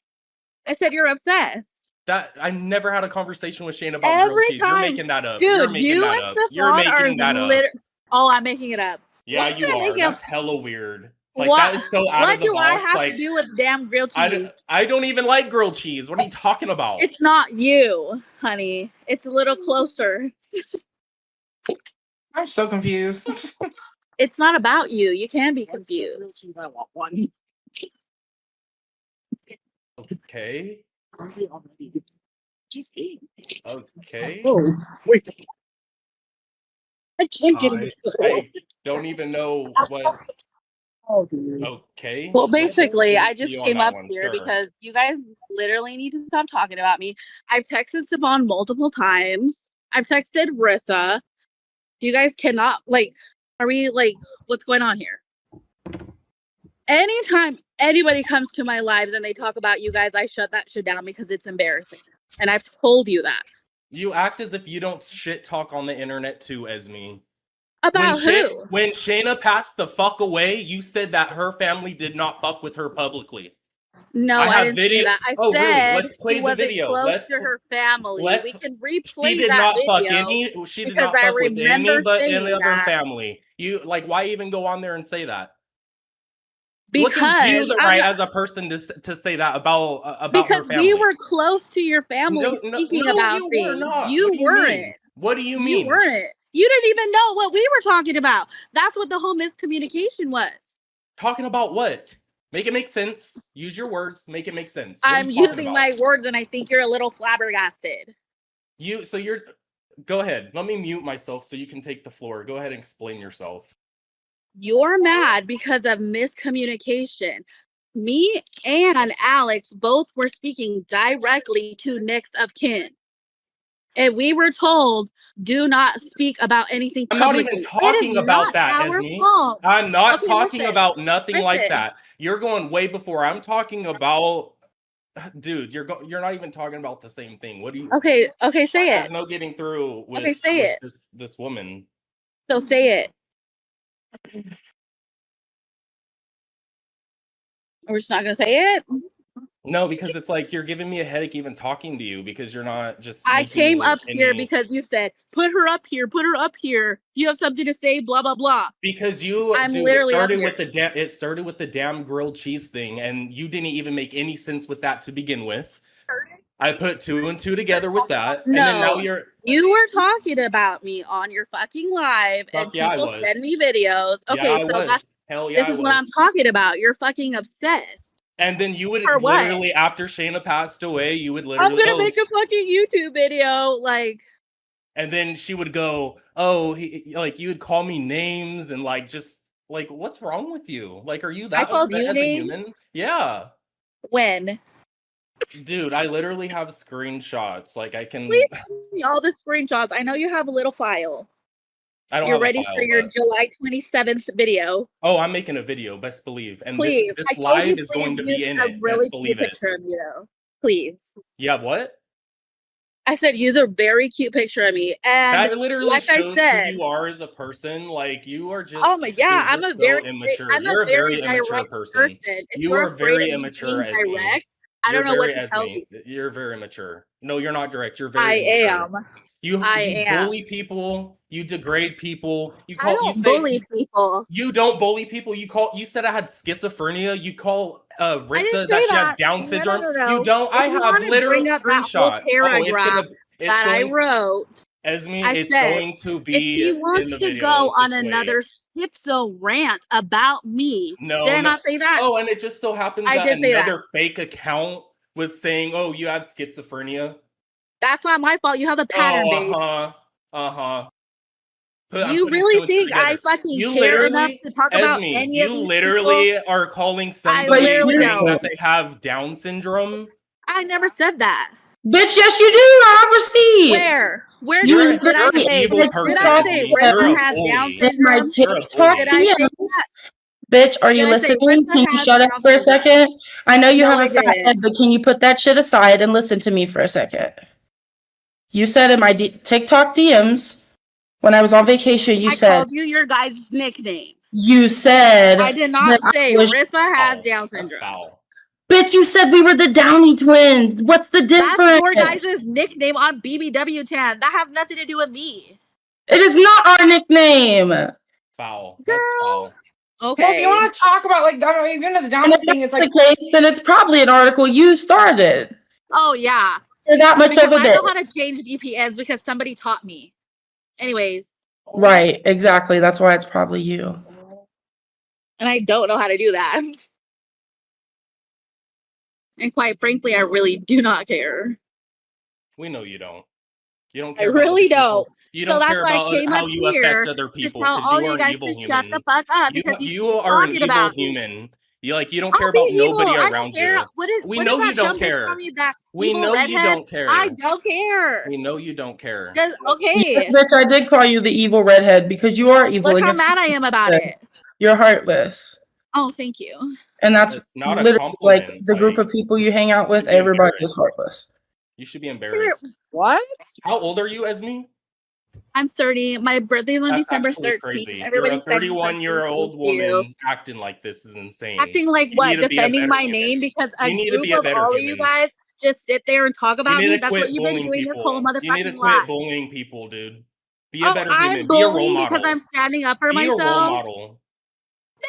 I said you're obsessed. That I never had a conversation with Shane about grilled Every cheese. You're time, making that up. You're dude, making you that and up. You're Stefan are making that up. literally. Oh, I'm making it up. Yeah, Why you did I are. make it That's up? hella weird. Like What? that is so out What of the do I box. have Like to do with damn grilled cheese? I don't even like grilled cheese. What are you talking about? It's not you, honey. It's a little closer. I'm so confused. It's not about you. You can be confused. I want one. Okay. Just eat. Okay. Oh, wait. I can't get in I don't even know what. Oh, dude. Okay. Well, let's basically, get I to just you on came that up one, here sure. because you guys literally need to stop talking about me. I've texted Savon multiple times. I've texted Rissa. You guys cannot, like, are we, like, what's going on here? Anytime anybody comes to my lives and they talk about you guys, I shut that shit down because it's embarrassing. And I've told you that. You act as if you don't shit talk on the internet too, Esme. About who? When Shayna passed the fuck away, you said that her family did not fuck with her publicly. No, I I have didn't video. say that. I Oh, really? said Let's play she the wasn't video. close to her family. We can replay She did that not fuck video any. She did because not I fuck with any remember but any saying other that. family. You like why even go on there and say that? What gives you Because the right as a person to say that about her because family? we were close to your family No, speaking about you things. were not. You What do you weren't. mean? What do you You mean? weren't. You didn't even know what we were talking about. That's what the whole miscommunication was. Talking about what? Make it make sense. Use your words. Make it make sense. What are I'm you talking using about? my words and I think you're a little flabbergasted. Go ahead. Let me mute myself so you can take the floor. Go ahead and explain yourself. You're mad because of miscommunication. Me and Alex both were speaking directly to next of kin. And we were told, do not speak about anything I'm not publicly. even talking about that, Esme. Fault. I'm not Okay, talking listen. about nothing like Listen. that. You're going way before. I'm talking about, dude. You're not even talking about the same thing. What do you? Okay, say There's it. no getting through with, Okay, say it. this woman. So say it. We're just not gonna say it. No, because it's like you're giving me a headache even talking to you because you're not just. I came up here because you said, put her up here, put her up here. You have something to say, blah blah blah. Because you, I'm dude, literally it started up here. with the damn grilled cheese thing, and you didn't even make any sense with that to begin with. I put 2 and 2 together with that, and then now you were talking about me on your fucking live, and yeah, people I was. send me videos. Okay, Yeah, I was. that's Hell yeah, this is what I'm talking about. You're fucking obsessed. And then you would For what? literally, after Shayna passed away, you would literally. I'm gonna make a fucking YouTube video, like. And then she would go, "Oh, like you would call me names and like just like what's wrong with you? Like, are you that I called upset you as names? a human?" Yeah. When? Dude, I literally have screenshots. Like I can. Please send me all the screenshots. I know you have a little file. I don't You're have ready a file, for your but... July 27th video. Oh, I'm making a video. Best believe. And please, this live is going to be in it. Really best believe it. picture of me, though. Please. You have what? I said use a very cute picture of me, and that literally like shows I said, who you are as a person. Like you are just. Oh my yeah, dude, you're immature. You're a very immature person. If You you're are very afraid of me immature being as me. direct, I don't know what to tell you. You're very immature. No, you're not direct. You're very. I immature. am. You I bully people. You degrade people. I don't bully people. You don't bully people. You said I had schizophrenia. You call Rissa that she has Down syndrome. No. You don't. If I have literal screenshots. Paragraph that I wrote. Esme, I it's said, going to be. If he wants to go on another schizo rant about me, did I not say that? Oh, and it just so happens that another fake account was saying, "Oh, you have schizophrenia." That's not my fault. You have a pattern, babe. Do you really think I fucking care enough to talk about any of these You literally people? are calling somebody saying that they have Down syndrome. I never said that. Bitch, yes you do. I have receipts. Where? Where You did I say? Did I say Rissa has Down syndrome? my TikTok Did I say DMs. that? Bitch, are you listening? Can you shut up for a second? I know you have a fat head, but can you put that shit aside and listen to me for a second? You said in my TikTok DMs when I was on vacation, you said I called you your guys' nickname. You said I did not say Rissa has Down syndrome. Bitch, you said we were the Downey twins. What's the difference? That's your guys' nickname on BBW10. That has nothing to do with me. It is not our nickname. Foul. Girl. That's foul. Well, if you want to talk about like I mean, even the And Dallas if thing, it's that's like the case, then it's probably an article you started. Oh yeah. You're that much Because of a I know bitch. how to change VPNs because somebody taught me. Anyways. Right, exactly. That's why it's probably you. And I don't know how to do that. And quite frankly, I really do not care. We know you don't. You don't I care about really other people. don't. You So don't that's care why I about came how up you affect here other to people tell because all you are you an guys evil to shut the human. fuck up because you You keep are an talking evil about me. human. You don't care I'll be about evil. nobody I don't around care. you. We What is know you that don't dumb bitch care. on me? That We evil know you redhead? don't care. I don't care. We know you don't care. Just Yes, okay. bitch, I did call you the evil redhead because you are evil. Look and how you're mad I am about it. You're heartless. Oh, thank you. And that's It's not a literally like compliment. the group of people you hang out you with, should be everybody embarrassed. is heartless. You should be embarrassed. What? How old are you, Esme? I'm 30. My birthday's on That's December actually 13th. crazy. You're Everybody a send me something. 31-year-old Thank you. woman acting like this is insane. Acting like You what? need to be a Defending better my human. name because a You need to group be a of better all of you human. guys just sit there and talk You about need me. to That's what quit you've been bullying doing this whole people. You need to motherfucking quit life. bullying people, dude. Be a Oh, better I'm human. Be a role bullying because model. I'm standing up for Be a role myself. model.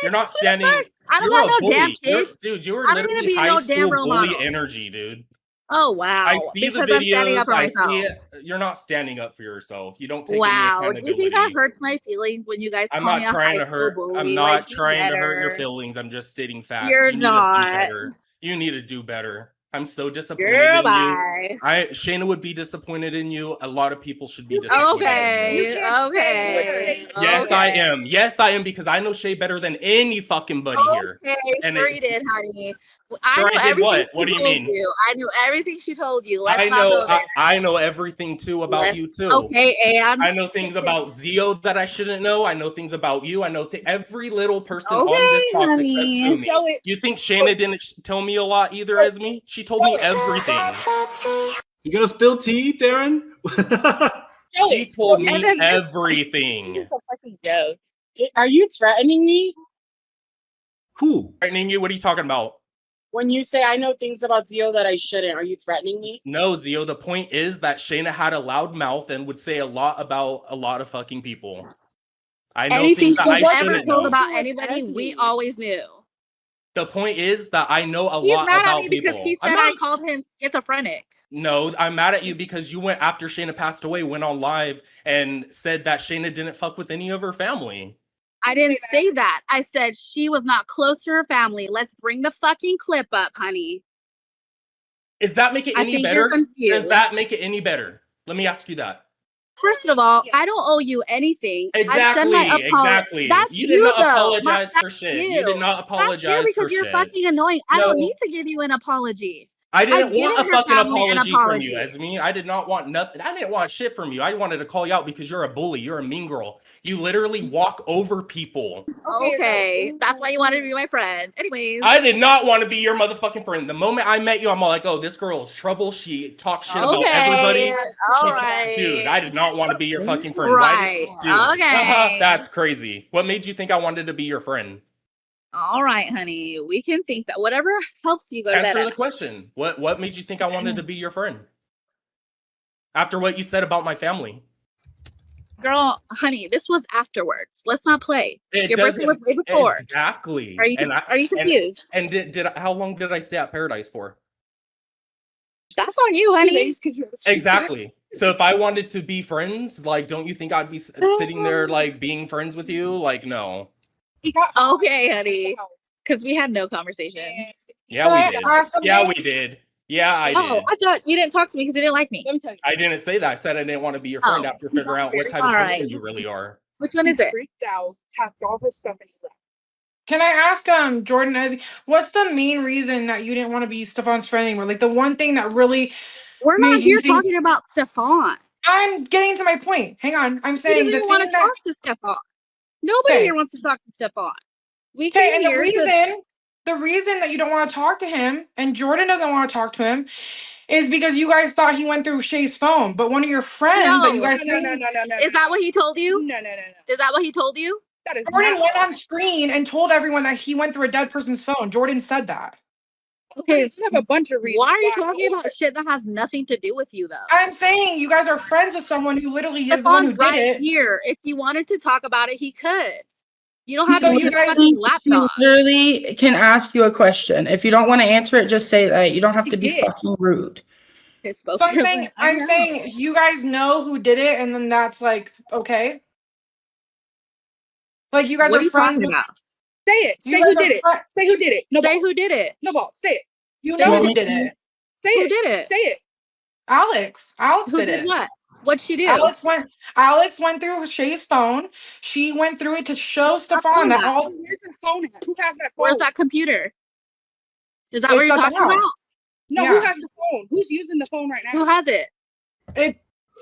You're not Who the standing. fuck? I don't You're got a no damn bully. kids. Dude, you were I don't need to literally be high no damn school role bully model. energy, dude. Oh wow. I see the Because I'm standing up videos. for I see myself. it. You're not standing up for yourself. You don't take any Wow. Do you think that accountability. hurts my feelings when you guys I'm call not me a trying high to school hurt. bully? I'm Like, not do trying to hurt your better. feelings. I'm just stating facts. You're You need to do not. better. You need to do better. I'm so disappointed in you. Shayna would be disappointed in you. A lot of people should be disappointed in you. Okay. Yes, I am. Yes, I am because I know Shay better than any fucking buddy here. Okay, And sure you did, honey. I Sure knew I did everything what? What do she you told mean? you. I knew everything she told you. Let's I not know go there. I know everything too about you too. Okay, and I know things about Zio that I shouldn't know. I know things about you. I know every little person Okay, on this box honey. except Sumi. You think Shayna didn't tell me a lot either, Esme? She told me everything. You gonna spill tea, Darren? She told me And then this- everything. It's a fucking joke. Are you threatening me? Who? Threatening you? What are you talking about? When you say I know things about Zio that I shouldn't, are you threatening me? No, Zio. The point is that Shayna had a loud mouth and would say a lot about a lot of fucking people. I know anything things that she's I ever shouldn't told know. about anybody, we always knew. The point is that I know a He's lot mad at about me because people. he said I called him schizophrenic. No, I'm mad at you because you went after Shayna passed away, went on live and said that Shayna didn't fuck with any of her family. I didn't say that. I said she was not close to her family. Let's bring the fucking clip up, honey. Does that make it I any think better? you're confused. Does that make it any better? Let me ask you that. First of all, I don't owe you anything. Exactly. I've sent my apology. Exactly. That's You did not though. apologize for That's shit. you. You did not apologize That's you because for you're shit. fucking annoying. I No. don't need to give you an apology. I didn't I've want given a her fucking family an apology from you, apology. Esme. I did not want nothing. I didn't want shit from you. I wanted to call you out because you're a bully. You're a mean girl. You literally walk over people. Okay, that's why you wanted to be my friend. Anyways, I did not want to be your motherfucking friend. The moment I met you, I'm all like, oh, this girl is trouble. She talks shit about everybody. Dude, I did not want to be your fucking friend. Right. Okay. That's crazy. What made you think I wanted to be your friend? All right, honey. We can think that whatever helps you go to bed. Answer the question. What made you think I wanted to be your friend? After what you said about my family. Girl, honey, this was afterwards. Let's not play. It Your birthday was way before. Exactly. Are you confused? And did how long did I stay at Paradise for? That's on you, honey. Exactly. So if I wanted to be friends, like, don't you think I'd be sitting there like being friends with you? Like, no. Okay, honey. Because we had no conversations. Yeah, we did. Yeah, we did. Yeah, I did. Oh, I thought you didn't talk to me because you didn't like me. I didn't say that. I said I didn't want to be your friend after figuring out what type of person you really are. Which one is it? Can I ask Jordan as what's the main reason that you didn't want to be Stefan's friend anymore? Like the one thing that really We're made not you here think talking about Stefan. I'm getting to my point. Hang on. I'm He saying doesn't the even want thing to that talk to Stefan. Nobody Okay. here wants to talk to Stefan. We Okay, came and here the reason that you don't want to talk to him and Jordan doesn't want to talk to him is because you guys thought he went through Shay's phone, but one of your friends that you guys no. Is that what he told you? No. Is that what he told you? That is Jordan not went on screen and told everyone that he went through a dead person's phone. Jordan said that. Okay, I have a bunch of reasons. why are you talking about shit that has nothing to do with you, though? I'm saying you guys are friends with someone who literally is the one who Stefan's did right it. here. If he wanted to talk about it, he could. You don't have So to you use guys- fucking She laptop. literally can ask you a question. If you don't want to answer it, just say that. You don't have to be did. fucking rude. His So I'm spokesperson, saying, I I'm know. saying, you guys know who did it, and then that's like okay. Like you guys What are are you friends. talking With, about? Say it. you Say guys who are did it. fri- Say who did it. No Say balls. who did it. No balls. Say it. You Say know who who did it. Say Who it. did it? Say it. Alex. Alex Who did did it. what? What'd she do? Alex went through Shay's phone. She went through it to show Stefan that all Where's the phone at? Who has that phone? Where's that computer? Is that what it's you're at the talking about? house. No, Yeah. who has the phone? Who's using the phone right now? Who has it? It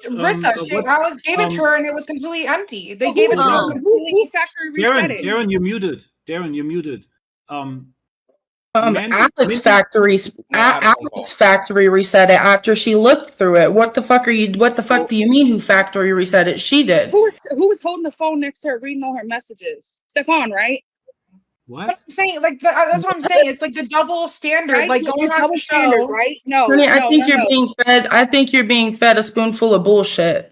Rissa, Alex gave it to her and it was completely empty. They gave it to her Oh. completely. Who factory reset it? Darren, you're muted. Darren, you're muted. Alex factory reset it after she looked through it. What the fuck do you mean who factory reset it? She did. Who was holding the phone next to her reading all her messages? Stefan, right? What? But I'm saying, like, that's what I'm saying. It's like the double standard, Right? like going It's on double the standard, show. right? No, Honey, I no, think no, you're no. being fed. I think you're being fed a spoonful of bullshit.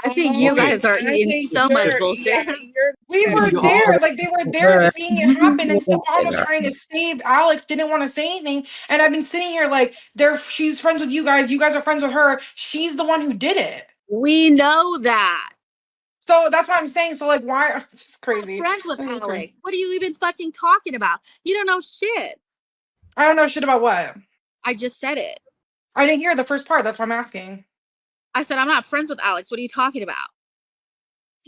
I think you Okay. guys are I eating think so much you're- bullshit. yeah, you're- We were you there, all- like they were there seeing it happen, and Don't say Stefan was that. trying to save Alex, didn't want to say anything. And I've been sitting here like she's friends with you guys are friends with her. She's the one who did it. We know that. So that's what I'm saying. So like why this is crazy. Friends with This is Alex. crazy. What are you even fucking talking about? You don't know shit. I don't know shit about what. I just said it. I didn't hear the first part, that's why I'm asking. I said I'm not friends with Alex. What are you talking about?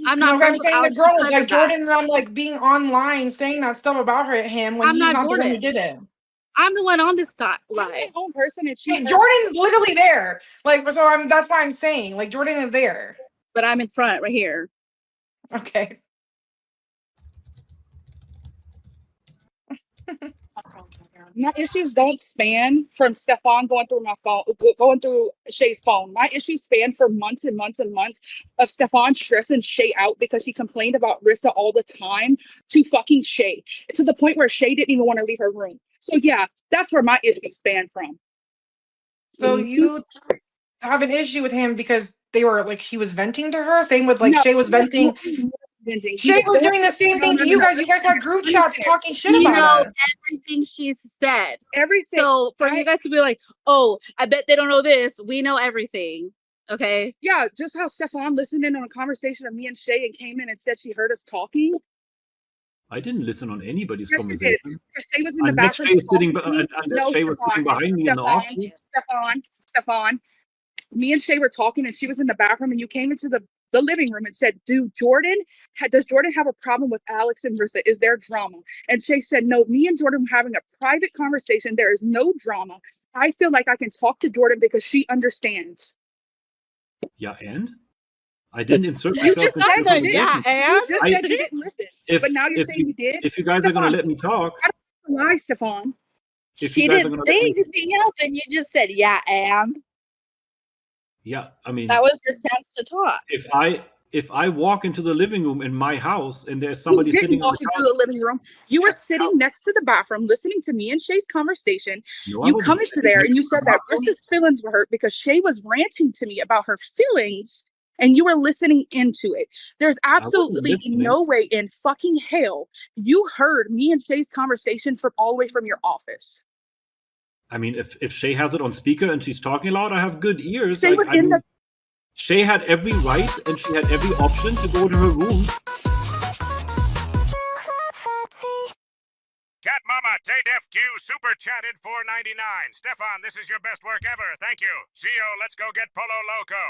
I'm not No, I'm friends with saying Alex the girls, because like of that. Jordan and I'm like being online saying that stuff about him when I'm he's not not the one who Jordan. did it. I'm the one on this live. I'm my own person, and Hey, Jordan's literally there. Like, so that's why I'm saying, like, Jordan is there. But I'm in front right here. Okay. My issues don't span from Stefan going through my phone, going through Shay's phone. My issues span for months and months and months of Stefan stressing Shay out because he complained about Rissa all the time to fucking Shay, to the point where Shay didn't even want to leave her room. So yeah, that's where my issues span from. So you have an issue with him because they were like he was venting to her. Same with like No, Shay was venting. Shay was doing the same thing to you guys. You guys had group chats talking shit We about know us. everything she's said. Everything. So for you guys to be like, oh, I bet they don't know this. We know everything. Okay. Yeah, just how Stefan listened in on a conversation of me and Shay and came in and said she heard us talking. I didn't listen on anybody's Yes, you conversation. did. Because Shay was in the Unless bathroom. Shay is sitting, talking to me. unless Shay was sitting behind me in the office. Stefan. Me and Shay were talking, and she was in the bathroom, and you came into the living room and said, does Jordan have a problem with Alex and Rissa? Is there drama? And Shay said, no, me and Jordan were having a private conversation. There is no drama. I feel like I can talk to Jordan because she understands. Yeah, and I didn't insert You myself just into said the you did. conversation. You just said you didn't listen. But now you're saying you did. If you guys are going to let me talk, I don't lie, Stefan. if you She guys are didn't gonna say let me, anything else, and you just said, yeah, and yeah, I mean, that was your chance to talk. if I walk into the living room in my house and there's somebody You sitting didn't on walk the into couch, the living room. You were sitting next to the bathroom listening to me and Shay's conversation. no, I You wasn't come into sitting there next and you to the said that bathroom. Rissa's feelings were hurt because Shay was ranting to me about her feelings and you were listening into it. There's absolutely listening. no way in fucking hell you heard me and Shay's conversation from all the way from your office. I mean, if Shay has it on speaker and she's talking loud, I have good ears. Shay was in the Shay had every right and she had every option to go to her room. Cat Mama TDFQ super chatted $4.99. Stefan, this is your best work ever. Thank you. CEO, let's go get Polo Loco.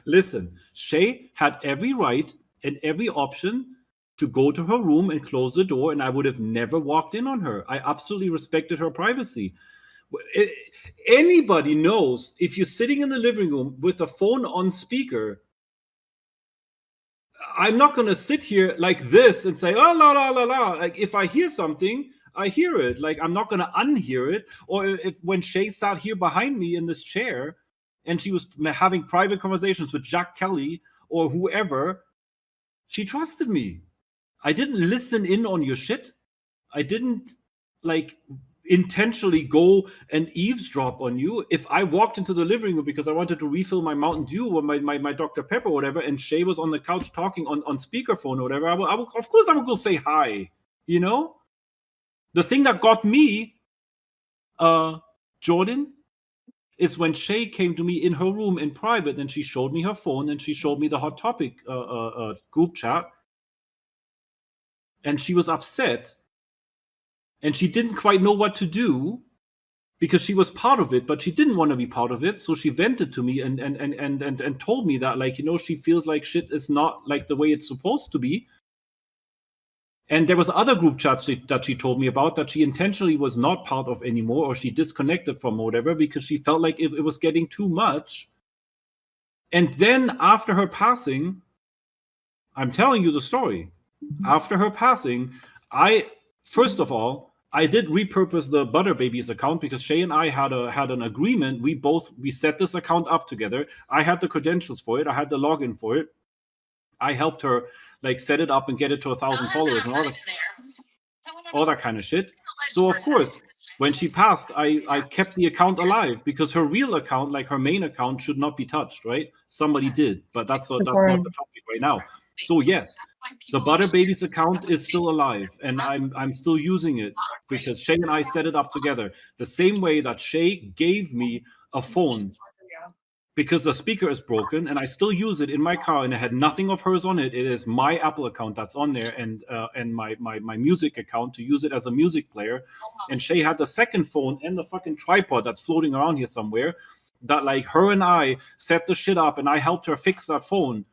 Listen, Shay had every right and every option to go to her room and close the door, and I would have never walked in on her. I absolutely respected her privacy. Anybody knows if you're sitting in the living room with a phone on speaker, I'm not going to sit here like this and say, oh, la, la, la, la. Like, if I hear something, I hear it. Like, I'm not going to unhear it. Or if when Shay sat here behind me in this chair and she was having private conversations with Jack Kelly or whoever, she trusted me. I didn't listen in on your shit. I didn't, like, intentionally go and eavesdrop on you. If I walked into the living room because I wanted to refill my Mountain Dew or my Dr. Pepper or whatever, and Shay was on the couch talking on speakerphone or whatever, I would, of course I would go say hi, you know? The thing that got me, Jordan, is when Shay came to me in her room in private and she showed me her phone and she showed me the Hot Topic group chat, and she was upset and she didn't quite know what to do because she was part of it, but she didn't want to be part of it. So she vented to me and told me that, like, you know, she feels like shit is not like the way it's supposed to be. And there was other group chats that she told me about that she intentionally was not part of anymore, or she disconnected from or whatever, because she felt like it was getting too much. And then after her passing, I'm telling you the story. After her passing, first of all, I did repurpose the Butter Babies account because Shay and I had an agreement. We set this account up together. I had the credentials for it. I had the login for it. I helped her like set it up and get it to 1,000 followers and all that kind of shit. So of course, when she passed, I kept the account alive because her real account, like her main account, should not be touched, right? Somebody did, but that's not the topic right now. So yes, the Butter Babies account is still alive, and I'm still using it because Shay and I set it up together. The same way that Shay gave me a phone because the speaker is broken, and I still use it in my car, and it had nothing of hers on it. It is my Apple account that's on there, and my music account to use it as a music player. And Shay had the second phone and the fucking tripod that's floating around here somewhere. That like her and I set the shit up, and I helped her fix that phone.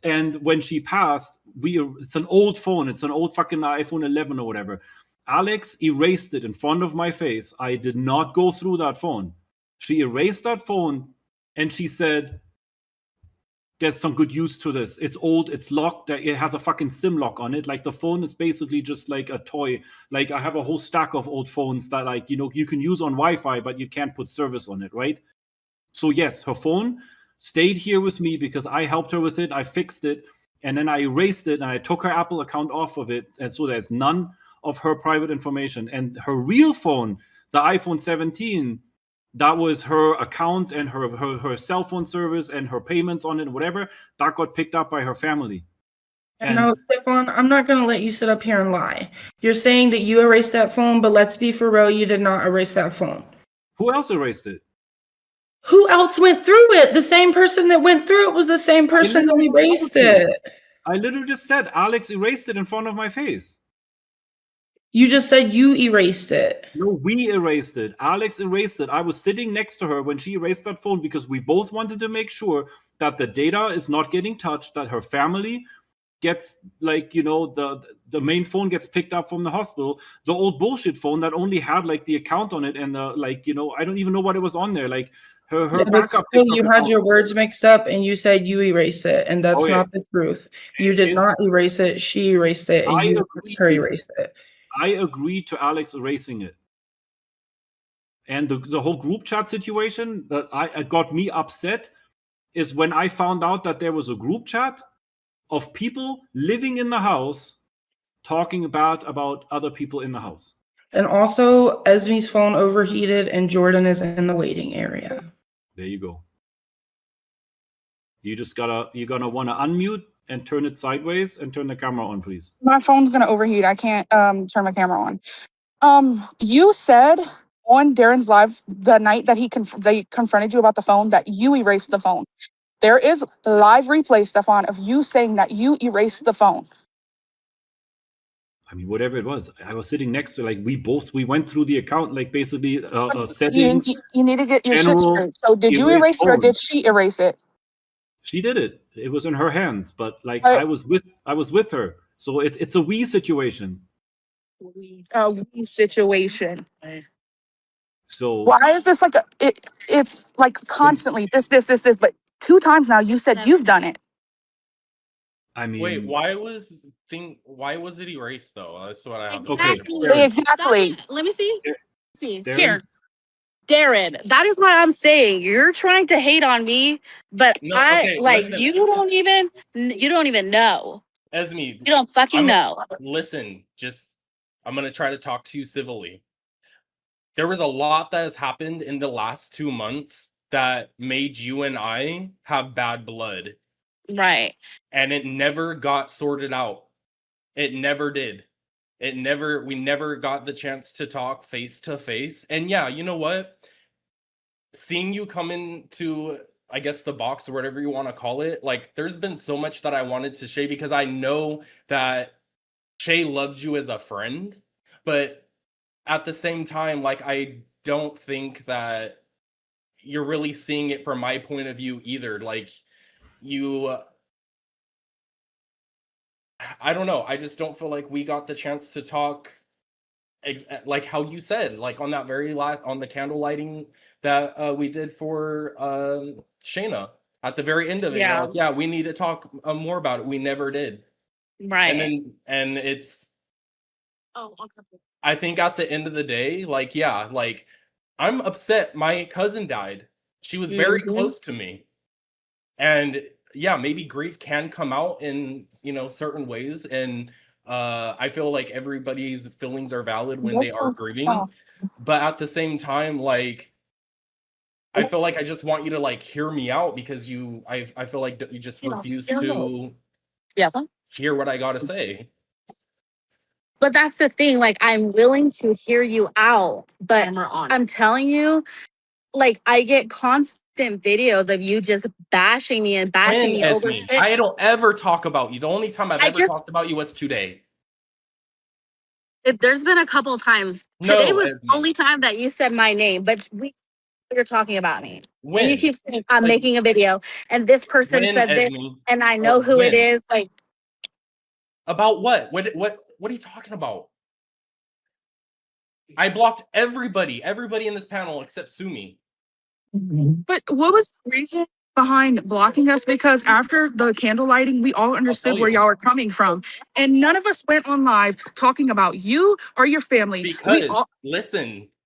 And when she passed, it's an old phone. It's an old fucking iPhone 11 or whatever. Alex erased it in front of my face. I did not go through that phone. She erased that phone. And she said, there's some good use to this. It's old, it's locked, it has a fucking SIM lock on it. Like the phone is basically just like a toy. Like I have a whole stack of old phones that, like, you know, you can use on Wi-Fi, but you can't put service on it, right? So yes, her phone stayed here with me because I helped her with it. I fixed it, and then I erased it, and I took her Apple account off of it. And so there's none of her private information. And her real phone, the iPhone 17, that was her account and her cell phone service and her payments on it, whatever, that got picked up by her family. And no, Stefan, I'm not going to let you sit up here and lie. You're saying that you erased that phone, but let's be for real, you did not erase that phone. Who else erased it? Who else went through it? The same person that went through it was the same person that erased it. I literally just said Alex erased it in front of my face. You just said you erased it. No, we erased it. Alex erased it. I was sitting next to her when she erased that phone because we both wanted to make sure that the data is not getting touched, that her family gets, like, you know, the main phone gets picked up from the hospital. The old bullshit phone that only had like the account on it and the, like, you know, I don't even know what it was on there. Like her Yeah, but still, you had your words mixed up and you said you erased it, and that's not the truth. You did not erase it. She erased it, and you watched her erase it. I agreed to Alex erasing it. And the whole group chat situation that got me upset is when I found out that there was a group chat of people living in the house talking about other people in the house. And also, Esme's phone overheated and Jordan is in the waiting area. There you go. You're gonna want to unmute and turn it sideways and turn the camera on, please. My phone's gonna overheat. I can't turn my camera on. You said on Darren's live the night that they confronted you about the phone that you erased the phone. There is live replay, Stefan, of you saying that you erased the phone. I mean, whatever it was, I was sitting next to, like, we went through the account, like, basically settings. You need to get your shit straight. So did you erase it or did she erase it? She did it. It was in her hands, but like I was with her. So it's a we situation. A we situation. So why is this like it's like constantly this, but 2 times now you said you've done it. I mean, wait, why was it erased though? That's what I have. Exactly. Let me see. See Darren? here, Darren. That is what I'm saying. You're trying to hate on me, but listen. You don't even know. Esme, you don't fucking know. Listen, I'm gonna try to talk to you civilly. there was a lot that has happened in the last 2 months that made you and I have bad blood. Right. And it never got sorted out. It never did. We never got the chance to talk face to face. And yeah, you know what? Seeing you come into, I guess, the box or whatever you want to call it, like, there's been so much that I wanted to say because I know that Shay loved you as a friend, but at the same time, like, I don't think that you're really seeing it from my point of view either. Like, you, I don't know. I just don't feel like we got the chance to talk like how you said, like on that very last, on the candle lighting that we did for Shayna at the very end of it. You're Yeah. like, yeah, we need to talk more about it. We never did. Right. And it's, I think at the end of the day, like, yeah, like, I'm upset my cousin died. She was very close to me. And yeah, maybe grief can come out in, certain ways. And I feel like everybody's feelings are valid when they are grieving. But at the same time, like, I feel like I just want you to, like, hear me out because I feel like you just refuse to hear what I gotta say. But that's the thing. Like, I'm willing to hear you out, but I'm telling you, like, I get constant videos of you just bashing me and bashing When, me over Esme, shit. I don't ever talk about you. The only time I've I ever just, talked about you was today. there's been a couple times. Today No, was the Esme. only time that you said my name, but you're talking about me. And you When? keep saying, I'm Like, making a video, and this person when, said this, Esme? and I know who it When? is. Like, About what? What are you talking about? I blocked everybody in this panel except Sumi. But what was the reason behind blocking us? Because after the candle lighting, we all understood tell where you. y'all were coming from. And none of us went on live talking about you or your family.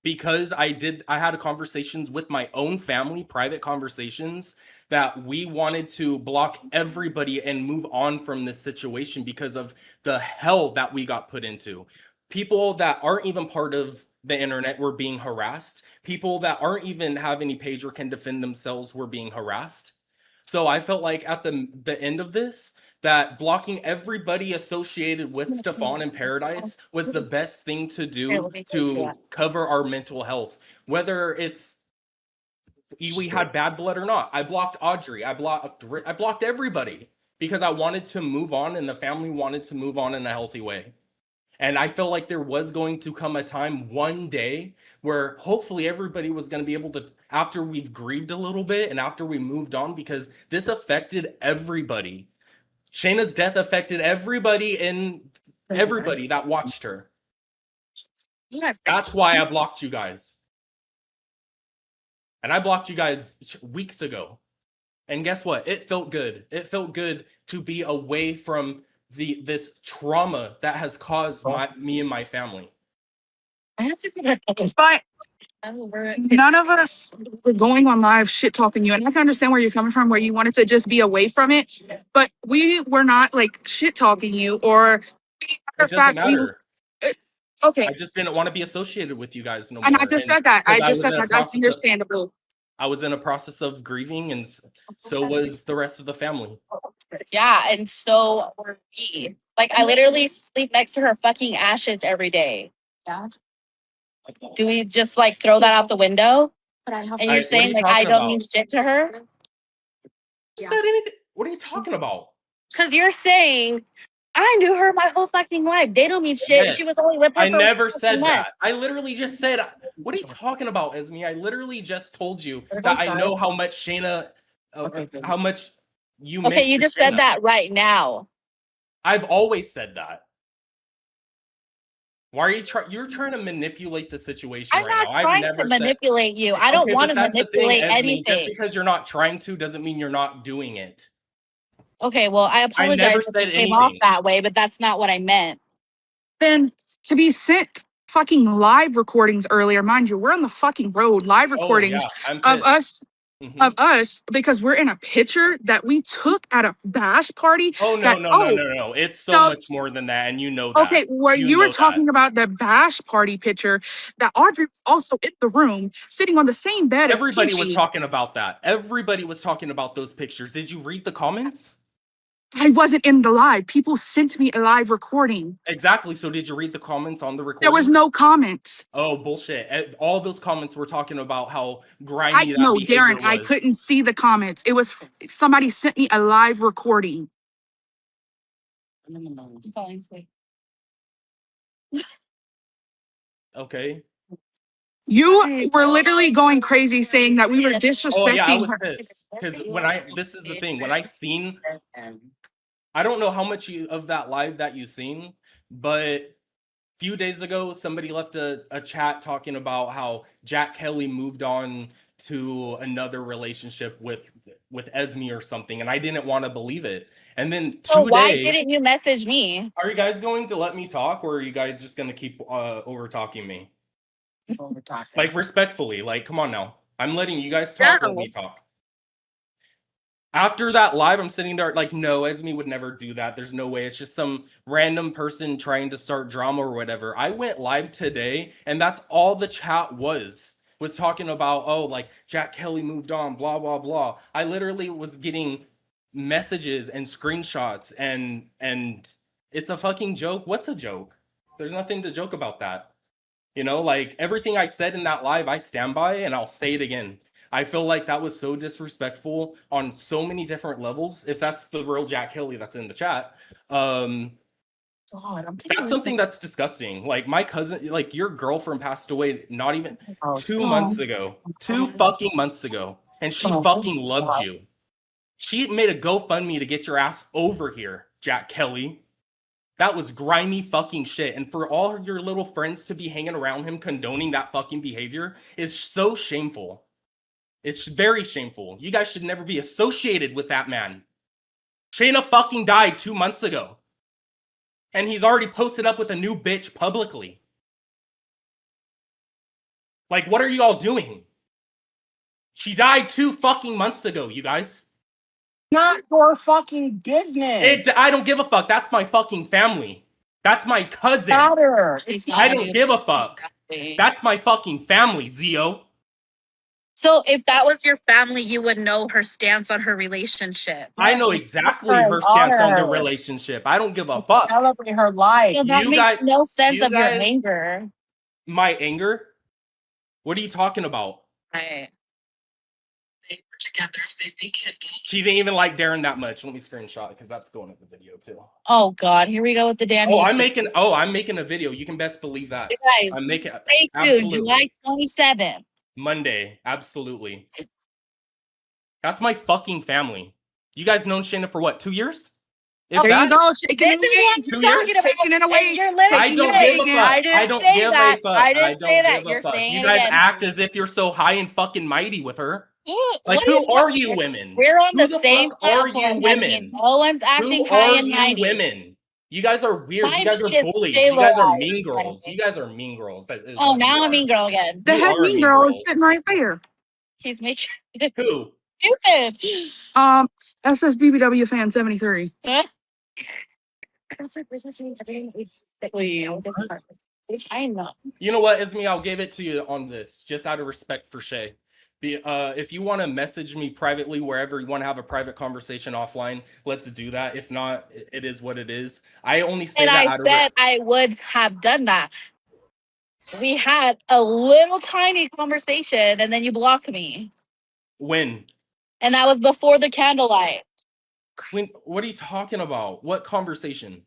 Because I had conversations with my own family, private conversations, that we wanted to block everybody and move on from this situation because of the hell that we got put into. People that aren't even part of the internet were being harassed. People that aren't even have any page or can defend themselves were being harassed. So I felt like at the end of this, that blocking everybody associated with Stefan in Paradise was the best thing to do to cover our mental health. Whether it's we had bad blood or not. I blocked Audrey. I blocked everybody because I wanted to move on and the family wanted to move on in a healthy way. And I felt like there was going to come a time one day where hopefully everybody was going to be able to, after we've grieved a little bit and after we moved on, because this affected everybody. Shayna's death affected everybody that watched her. That's why I blocked you guys. And I blocked you guys weeks ago. And guess what? It felt good. It felt good to be away from this trauma that has caused me and my family. But none of us were going on live shit talking you. And I can understand where you're coming from, where you wanted to just be away from it. But we were not like shit talking you or It doesn't matter. Okay. I just didn't want to be associated with you guys no more. And I just said that. I just said that. That's Of, understandable. I was in a process of grieving, and so was the rest of the family. yeah, and so were we. Like, I literally sleep next to her fucking ashes every day. Yeah. Do we just like throw that out the window? And you're saying like I don't mean shit to her? What are you talking about? Because you're saying I knew her my whole fucking life. They don't mean shit. Yes. She was only with her. I never said that. I literally just said, what are you talking about, Esme? I literally just told you that I know how much Shayna, how much you meant. Okay, you just said that right now. I've always said that. Why are you're trying to manipulate the situation right now? I'm not trying to manipulate you. I don't want to manipulate anything. Just because you're not trying to doesn't mean you're not doing it. Okay, well, I apologize if it came off that way, but that's not what I meant. Then to be sent fucking live recordings earlier, mind you, we're on the fucking road, live recordings of us of us because we're in a picture that we took at a bash party. Oh no, that, no. It's so no, much more than that, and you know that. okay, where you were know talking that. about the bash party picture, that Audrey was also in the room, sitting on the same bed Everybody as was Kimchi. talking about that. Everybody was talking about those pictures. Did you read the comments? I wasn't in the live. People sent me a live recording. Exactly. So did you read the comments on the recording? There was no comments. Oh, bullshit. All those comments were talking about how grimy that No, behavior Darren, was. I couldn't see the comments. It was somebody sent me a live recording. Okay. You were literally going crazy saying that we were disrespecting Oh yeah, I was her. pissed because this is the thing, when I seen, I don't know how much of that live that you seen, but a few days ago somebody left a chat talking about how Jack Kelly moved on to another relationship with Esme or something, and I didn't want to believe it. And then today, So why didn't you message me? Are you guys going to let me talk, or are you guys just gonna keep over talking me? Like, respectfully, like, come on now. I'm letting you guys talk, let me talk. After that live, I'm sitting there like, no, Esme would never do that. There's no way. It's just some random person trying to start drama or whatever. I went live today, and that's all the chat was talking about, oh, like, Jack Kelly moved on, blah, blah, blah. I literally was getting messages and screenshots, and it's a fucking joke. What's a joke? There's nothing to joke about that. You know, like, everything I said in that live, I stand by, and I'll say it again. I feel like that was so disrespectful on so many different levels. If that's the real Jack Kelly that's in the chat, that's something that's disgusting. Like, my cousin, like, your girlfriend passed away not even 2 months ago. 2 fucking months ago. And she fucking loved you. She made a GoFundMe to get your ass over here, Jack Kelly. That was grimy fucking shit. And for all your little friends to be hanging around him condoning that fucking behavior is so shameful. It's very shameful. You guys should never be associated with that man. Shayna fucking died 2 months ago. And he's already posted up with a new bitch publicly. Like, what are you all doing? She died 2 fucking months ago, you guys. Not your fucking business. I don't give a fuck. That's my fucking family. That's my cousin. I don't give a fuck. That's my fucking family, Zio. So if that was your family, you would know her stance on her relationship. I know exactly her stance on the relationship. I don't give a fuck. Celebrate her life. So that makes no sense of your anger. My anger? What are you talking about? Right. They were together. They rekindled. She didn't even like Darren that much. Let me screenshot it because that's going in the video too. Oh God, here we go with the damn. I'm making a video. You can best believe that. Guys, I'm making stay tuned. July 27th. Monday, absolutely. That's my fucking family. You guys known Shayna for what, 2 years? There you go, taking it away. I don't give a fuck. I don't give a fuck. I didn't say that. You're saying you it guys again. act as if you're so high and fucking mighty with her. Like, who are you women? We're on Who the same fuck are you platform. women? No one's acting Who high are and you mighty. women? You guys are weird. My You guys are meat is bullies. stay You guys are low. mean girls. You guys are mean girls. Oh, now I'm a mean girl again. The head mean girl is sitting right there. He's making Who? stupid. SSBBW fan 73. I know. You know what, Esme? I'll give it to you on this, just out of respect for Shay. If you want to message me privately wherever you want to have a private conversation offline, let's do that. If not, it is what it is. I only say And that. I said I would have done that. We had a little tiny conversation, and then you blocked me. When? And that was before the candlelight. What are you talking about? What conversation?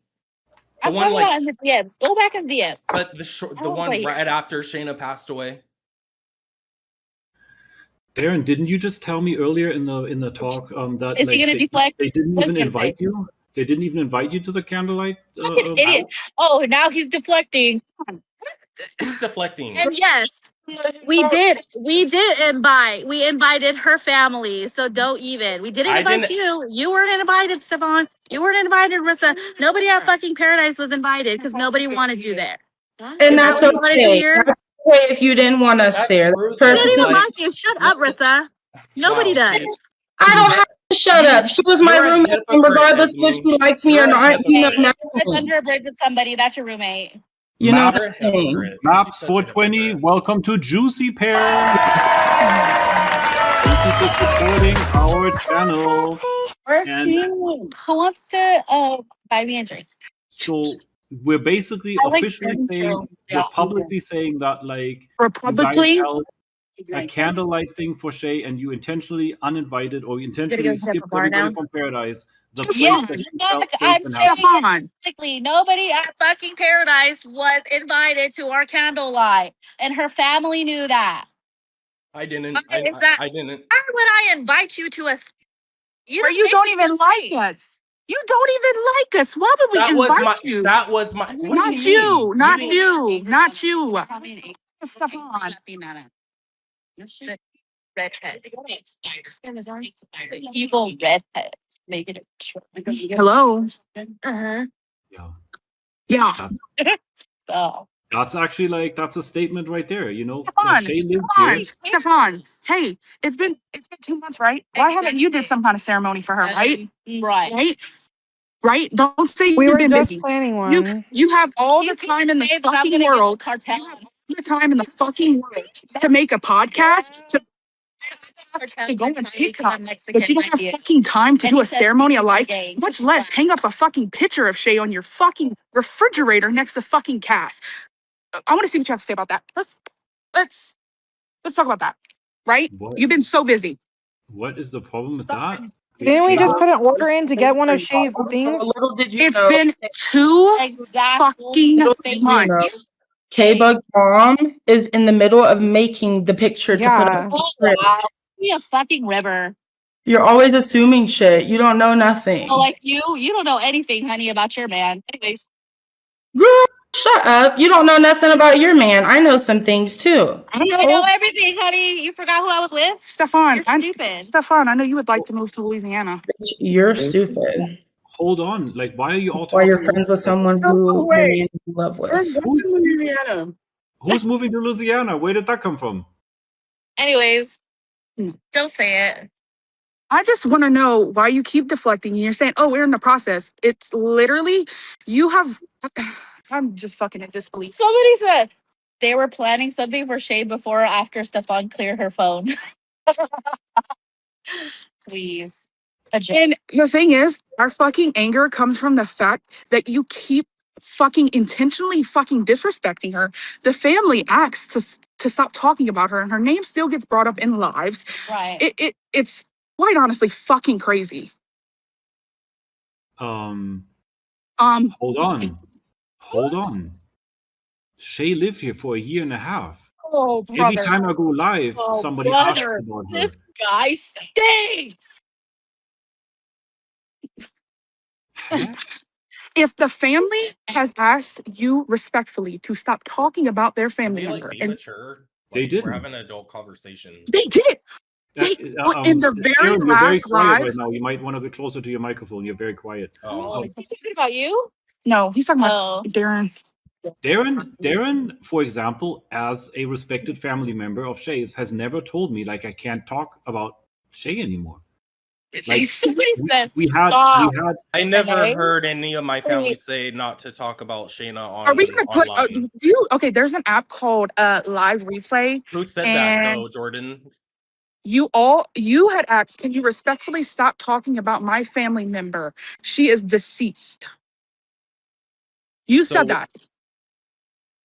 I'm talking about in the DMs. Go back in DMs. But the one right after Shayna passed away. Darren, didn't you just tell me earlier in the talk that Is he gonna deflect? they didn't even invite you? They didn't even invite you to the candlelight. Idiot! Oh, now he's deflecting. Who's deflecting? And yes, we did. We did invite. We invited her family. So don't even. We didn't invite you. You weren't invited, Stefan. You weren't invited, Rissa. Nobody at fucking Paradise was invited because nobody wanted you there. And that's okay. That's okay if you didn't want us there. That's I didn't perfectly. even like you. Shut up, Rissa. Nobody Wow. does. I don't have to shut up. She was my You're a roommate, and hypocrite, regardless if Esme. she likes me You're or a not, you know hypocrite. Live nothing. under a bridge with somebody. That's your roommate. You know You're a nothing. hypocrite. Maps She's such a 420, hypocrite. welcome to Juicy Pear. Thank you for supporting our channel. Where's And Who wants to buy me a drink? so we're basically I like officially them, saying, so, we're yeah. publicly saying that like you guys Republicly, held a candlelight thing for Shay and you intentionally uninvited or intentionally go to skipped bar everybody now? from Paradise, the place Yes, that you but felt safe I'm and saying happy. Stefan. basically nobody at fucking Paradise was invited to our candlelight, and her family knew that. I didn't. Is that? I didn't. Why would I invite you to a? Where you don't even like us. You don't even like us. Why would we That was invite my. you? That was my. What do you Not mean? you. Not didn't- you. Not you. Stefan. Redhead. Evil redhead. Make it a Hello. Uh-huh. Yeah. Yeah. Stop. That's actually like, that's a statement right there, you know. Stefan. Shay lived Stefan. here. Stefan. Hey, it's been 2 months, right? Why haven't you did some kind of ceremony for her, right? Right. Right? Right? Don't say We you've were been just busy. planning one. You have all the He's time in the say that I'm fucking gonna get the world. cartel. You have all the time in the fucking world to make a podcast, to go on TikTok, but you don't have fucking time to do a ceremony of life, much less hang up a fucking picture of Shay on your fucking refrigerator next to fucking Cass. I want to see what you have to say about that. Let's talk about that. Right? What You've been so busy. what is the problem with that? Didn't we just Now, put an order in to get one of Shay's things? Little did you It's know. been 2 fucking Little did you know. months. K-Bug's mom is in the middle of making the picture to put Yeah. up the script. Be a fucking river. You're always assuming shit. You don't know nothing. Oh, like you don't know anything, honey, about your man. Anyways, Girl, shut up. You don't know nothing about your man. I know some things too. I know everything, honey. You forgot who I was with? Stefan, You're stupid. Stefan, I know you would like to move to Louisiana. Bitch, you're stupid. hold on, like why are you all Why talking you're friends with someone who your man is in love with. Louisiana. Who's moving to Louisiana? Where did that come from? Anyways, don't say it. I just want to know why you keep deflecting and you're saying, oh, we're in the process. It's literally, you have, I'm just fucking in disbelief. Somebody said they were planning something for Shay before or after Stefan cleared her phone. Please. And the thing is, our fucking anger comes from the fact that you keep fucking intentionally fucking disrespecting her. The family asks to stop talking about her and her name still gets brought up in lives. Right. It's quite honestly fucking crazy. Hold Um, on. Shay lived here for a year and a half. Oh, Every brother. time I go live, Oh, somebody asks brother, about her. this guy stinks. If the family has asked you respectfully to stop talking about their family Be like, member, be and mature. They Like, didn't. We're having an adult conversation. they did. They in the very Aaron, you're very last quiet live. right now. You might want to get closer to your microphone. You're very quiet. Oh, he's thinking about you? No, he's talking about Darren. Darren, for example, as a respected family member of Shay's, has never told me like I can't talk about Shay anymore. Like we had. I never Okay. heard any of my family say not to talk about Shayna on. Are we gonna put online. okay, there's an app called Live Replay. Who said and that though, Jordan? You had asked, can you respectfully stop talking about my family member? She is deceased. You said that.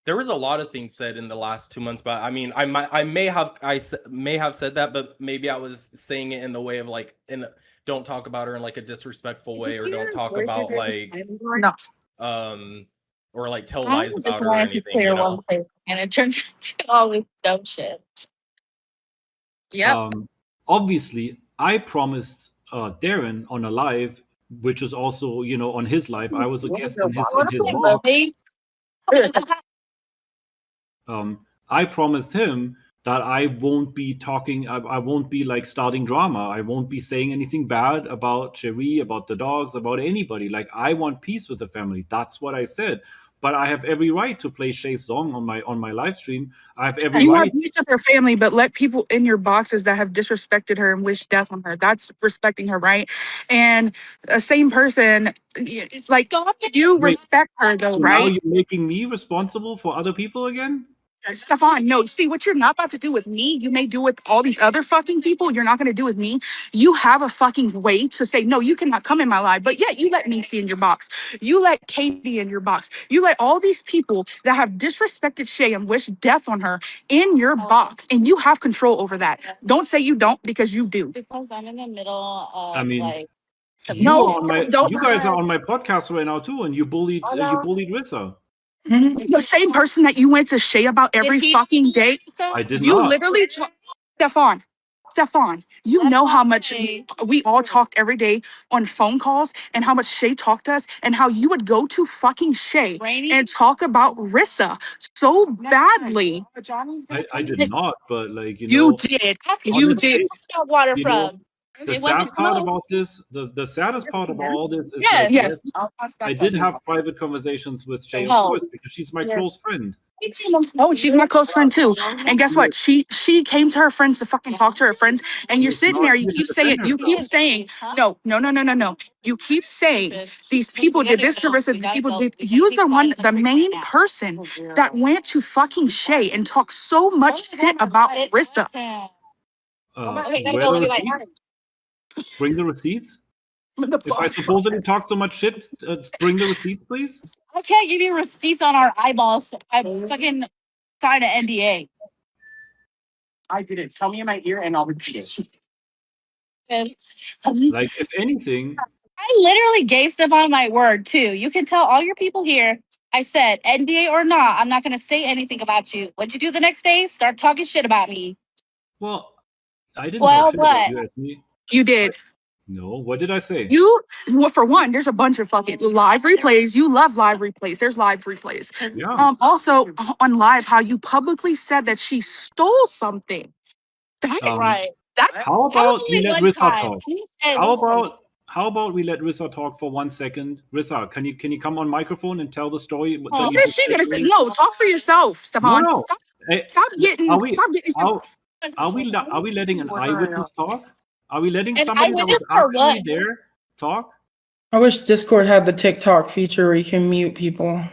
There was a lot of things said in the last 2 months, but I mean, I may have said that, but maybe I was saying it in the way of like, don't talk about her in like a disrespectful way, or don't talk about like, or like tell lies about her or anything. You know? And it turns into all this dumb shit. Yep. Obviously, I promised Darren on a live, which is also, you know, on his live. I was a guest in his vlog. I promised him that I won't be talking. I won't be like starting drama. I won't be saying anything bad about Cherie, about the dogs, about anybody. Like I want peace with the family. That's what I said. but I have every right to play Shay's song on my live stream. I have every You right. have peace with her family, but let people in your boxes that have disrespected her and wish death on her. That's respecting her, right? And a same person, it's like you Wait, respect her though, so now right? you're making me responsible for other people again? Stefan, no, see what you're not about to do with me, you may do with all these other fucking people. You're not going to do with me. You have a fucking way to say, no, you cannot come in my life, but yet you let me see in your box. You let Katie in your box. You let all these people that have disrespected Shay and wish death on her in your box, and you have control over that. Don't say you don't, because you do. Because I'm in the middle of I mean, like No, don't. you guys are on my podcast right now too, and you bullied Rissa. The same person that you went to Shay about every fucking day. I did You not. literally, Stefan, you know how much we all talked every day on phone calls and how much Shay talked to us and how you would go to fucking Shay and talk about Rissa so badly. I did not, but like, You did. You did. water you know, from. the It sad wasn't part close. about this, the saddest part about all this is Yeah. like, Yes. I did have private conversations with Shay, of Oh. course, because she's my close friend. Oh, she's my close friend too. And guess what? She came to her friends to fucking talk to her friends. And you're It's sitting not there, you here to keep defend saying, no. You keep saying these people did this to Rissa, the people did. You're the main person that went to fucking Shay and talked so much shit about Rissa. Where are the receipts? Bring the receipts. If I supposedly talk so much shit, bring the receipts, please. I can't give you receipts on our eyeballs. I fucking signed an NDA. I did it. Tell me in my ear and I'll repeat it. And Like, if anything, I literally gave Stefan my word too. You can tell all your people here. I said, NDA or not, I'm not going to say anything about you. What'd you do the next day? Start talking shit about me. well, I didn't Well, talk shit about what? you, me. You did. No, what did I say? Well, for one, there's a bunch of fucking live replays. You love live replays. There's live replays. Yeah. Also on live, how you publicly said that she stole something. That, Right. that How about we let One Rissa time. talk? He said, How about we let Rissa talk for 1 second? Rissa, can you come on microphone and tell the story that what you is just she said gonna to say? me? No, talk for yourself, Stefan. No. Hey, Stop getting. are we letting an eyewitness talk? Are we letting An somebody that was eyewitness for actually what? there talk? I wish Discord had the TikTok feature where you can mute people. It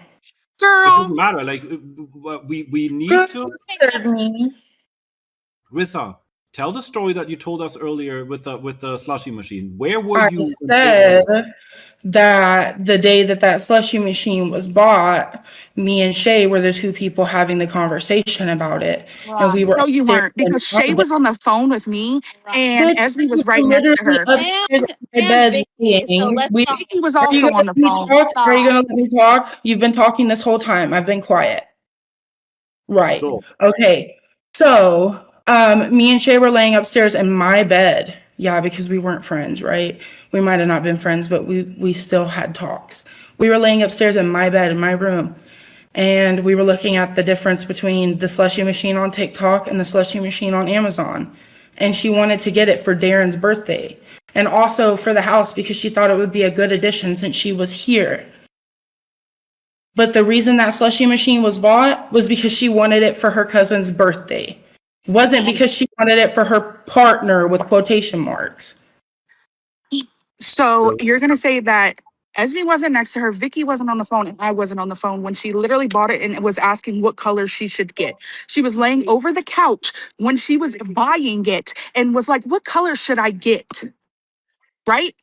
Girl, doesn't matter. Like, we need Good to. me. Rissa, tell the story that you told us earlier with the slushy machine. Where were I you? said that the day that slushy machine was bought, me and Shay were the two people having the conversation about it, and we were no, you upstairs. weren't, because Shay was on the phone with me and Bitch, Esme was we right were next to literally her. upstairs in my bed Vicky, so laying. let's We, not. Vicky was are you also gonna on the let me phone. talk? Are you gonna let me talk? You've been talking this whole time. I've been quiet. Right. So, Okay. So, me and Shay were laying upstairs in my bed. Yeah, because we weren't friends, right? We might have not been friends, but we still had talks. We were laying upstairs in my bed in my room, and we were looking at the difference between the slushy machine on TikTok and the slushy machine on Amazon. And she wanted to get it for Darren's birthday, and also for the house because she thought it would be a good addition since she was here. But the reason that slushy machine was bought was because she wanted it for her cousin's birthday. It wasn't because she wanted it for her partner with quotation marks. So you're gonna say that Esme wasn't next to her, Vicky wasn't on the phone, and I wasn't on the phone when she literally bought it and was asking what color she should get. She was laying over the couch when she was buying it and was like, "What color should I get?" Right?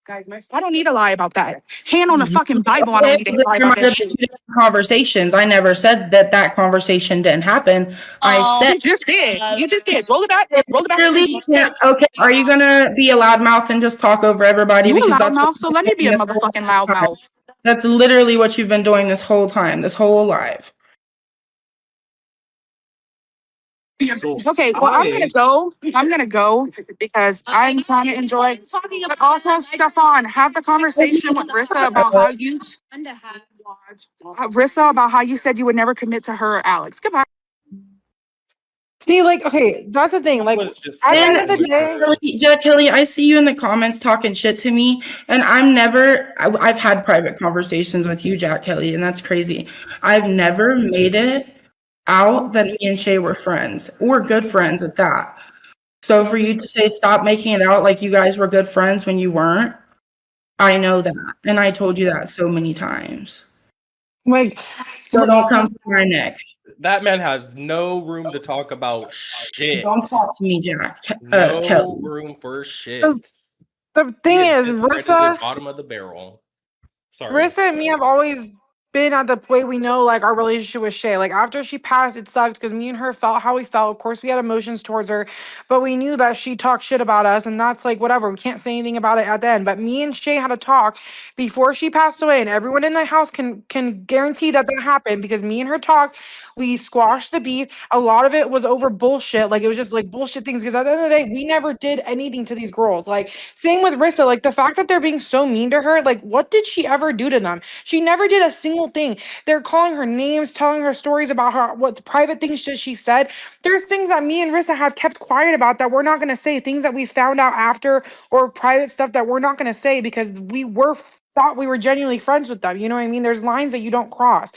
Guys, my I don't need to lie about that. Hand on the fucking Bible, I don't need to lie There about might that have been shit. two different conversations. I never said that conversation didn't happen. I said You just did. You just did. Roll it back. Roll it back. literally, You said okay, are you gonna be a loudmouth and just talk over everybody? you a Because that's what loudmouth, so you've let me been be a doing this whole motherfucking time. loudmouth. That's literally what you've been doing this whole time, this whole live. so Okay, well, I'm gonna go. I'm gonna go because I'm trying to enjoy. But also, Stefan, have the conversation with Rissa about how you, Rissa, about how you said you would never commit to her or Alex. Goodbye. See, like, okay, that's the thing. Like, was just at the so end of the day, immature. Jack Kelly, I see you in the comments talking shit to me, and I've had private conversations with you, Jack Kelly, and that's crazy. I've never made it out that me and Shay were friends. We're good friends at that. So for you to say stop making it out like you guys were good friends when you weren't, I know that, and I told you that so many times. like, So don't come for my neck. That man has no room to talk about shit. Don't talk to me, Jack. No Kelly. room for shit. the He thing is is, discredited bottom of the barrel. Sorry. Rissa and me have always been at the point we know like our relationship with Shay. Like after she passed, it sucked because me and her felt how we felt. Of course, we had emotions towards her, but we knew that she talked shit about us, and that's like whatever. We can't say anything about it at the end. But me and Shay had a talk before she passed away, and everyone in the house can guarantee that that happened because me and her talked. We squashed the beef. A lot of it was over bullshit. Like it was just like bullshit things. Because at the end of the day, we never did anything to these girls. Like same with Rissa. Like the fact that they're being so mean to her. Like what did she ever do to them? She never did a single thing. They're calling her names, telling her stories about her what private things that she said. There's things that me and Rissa have kept quiet about that we're not gonna say. Things that we found out after or private stuff that we're not gonna say because we were thought we were genuinely friends with them. You know what I mean? There's lines that you don't cross.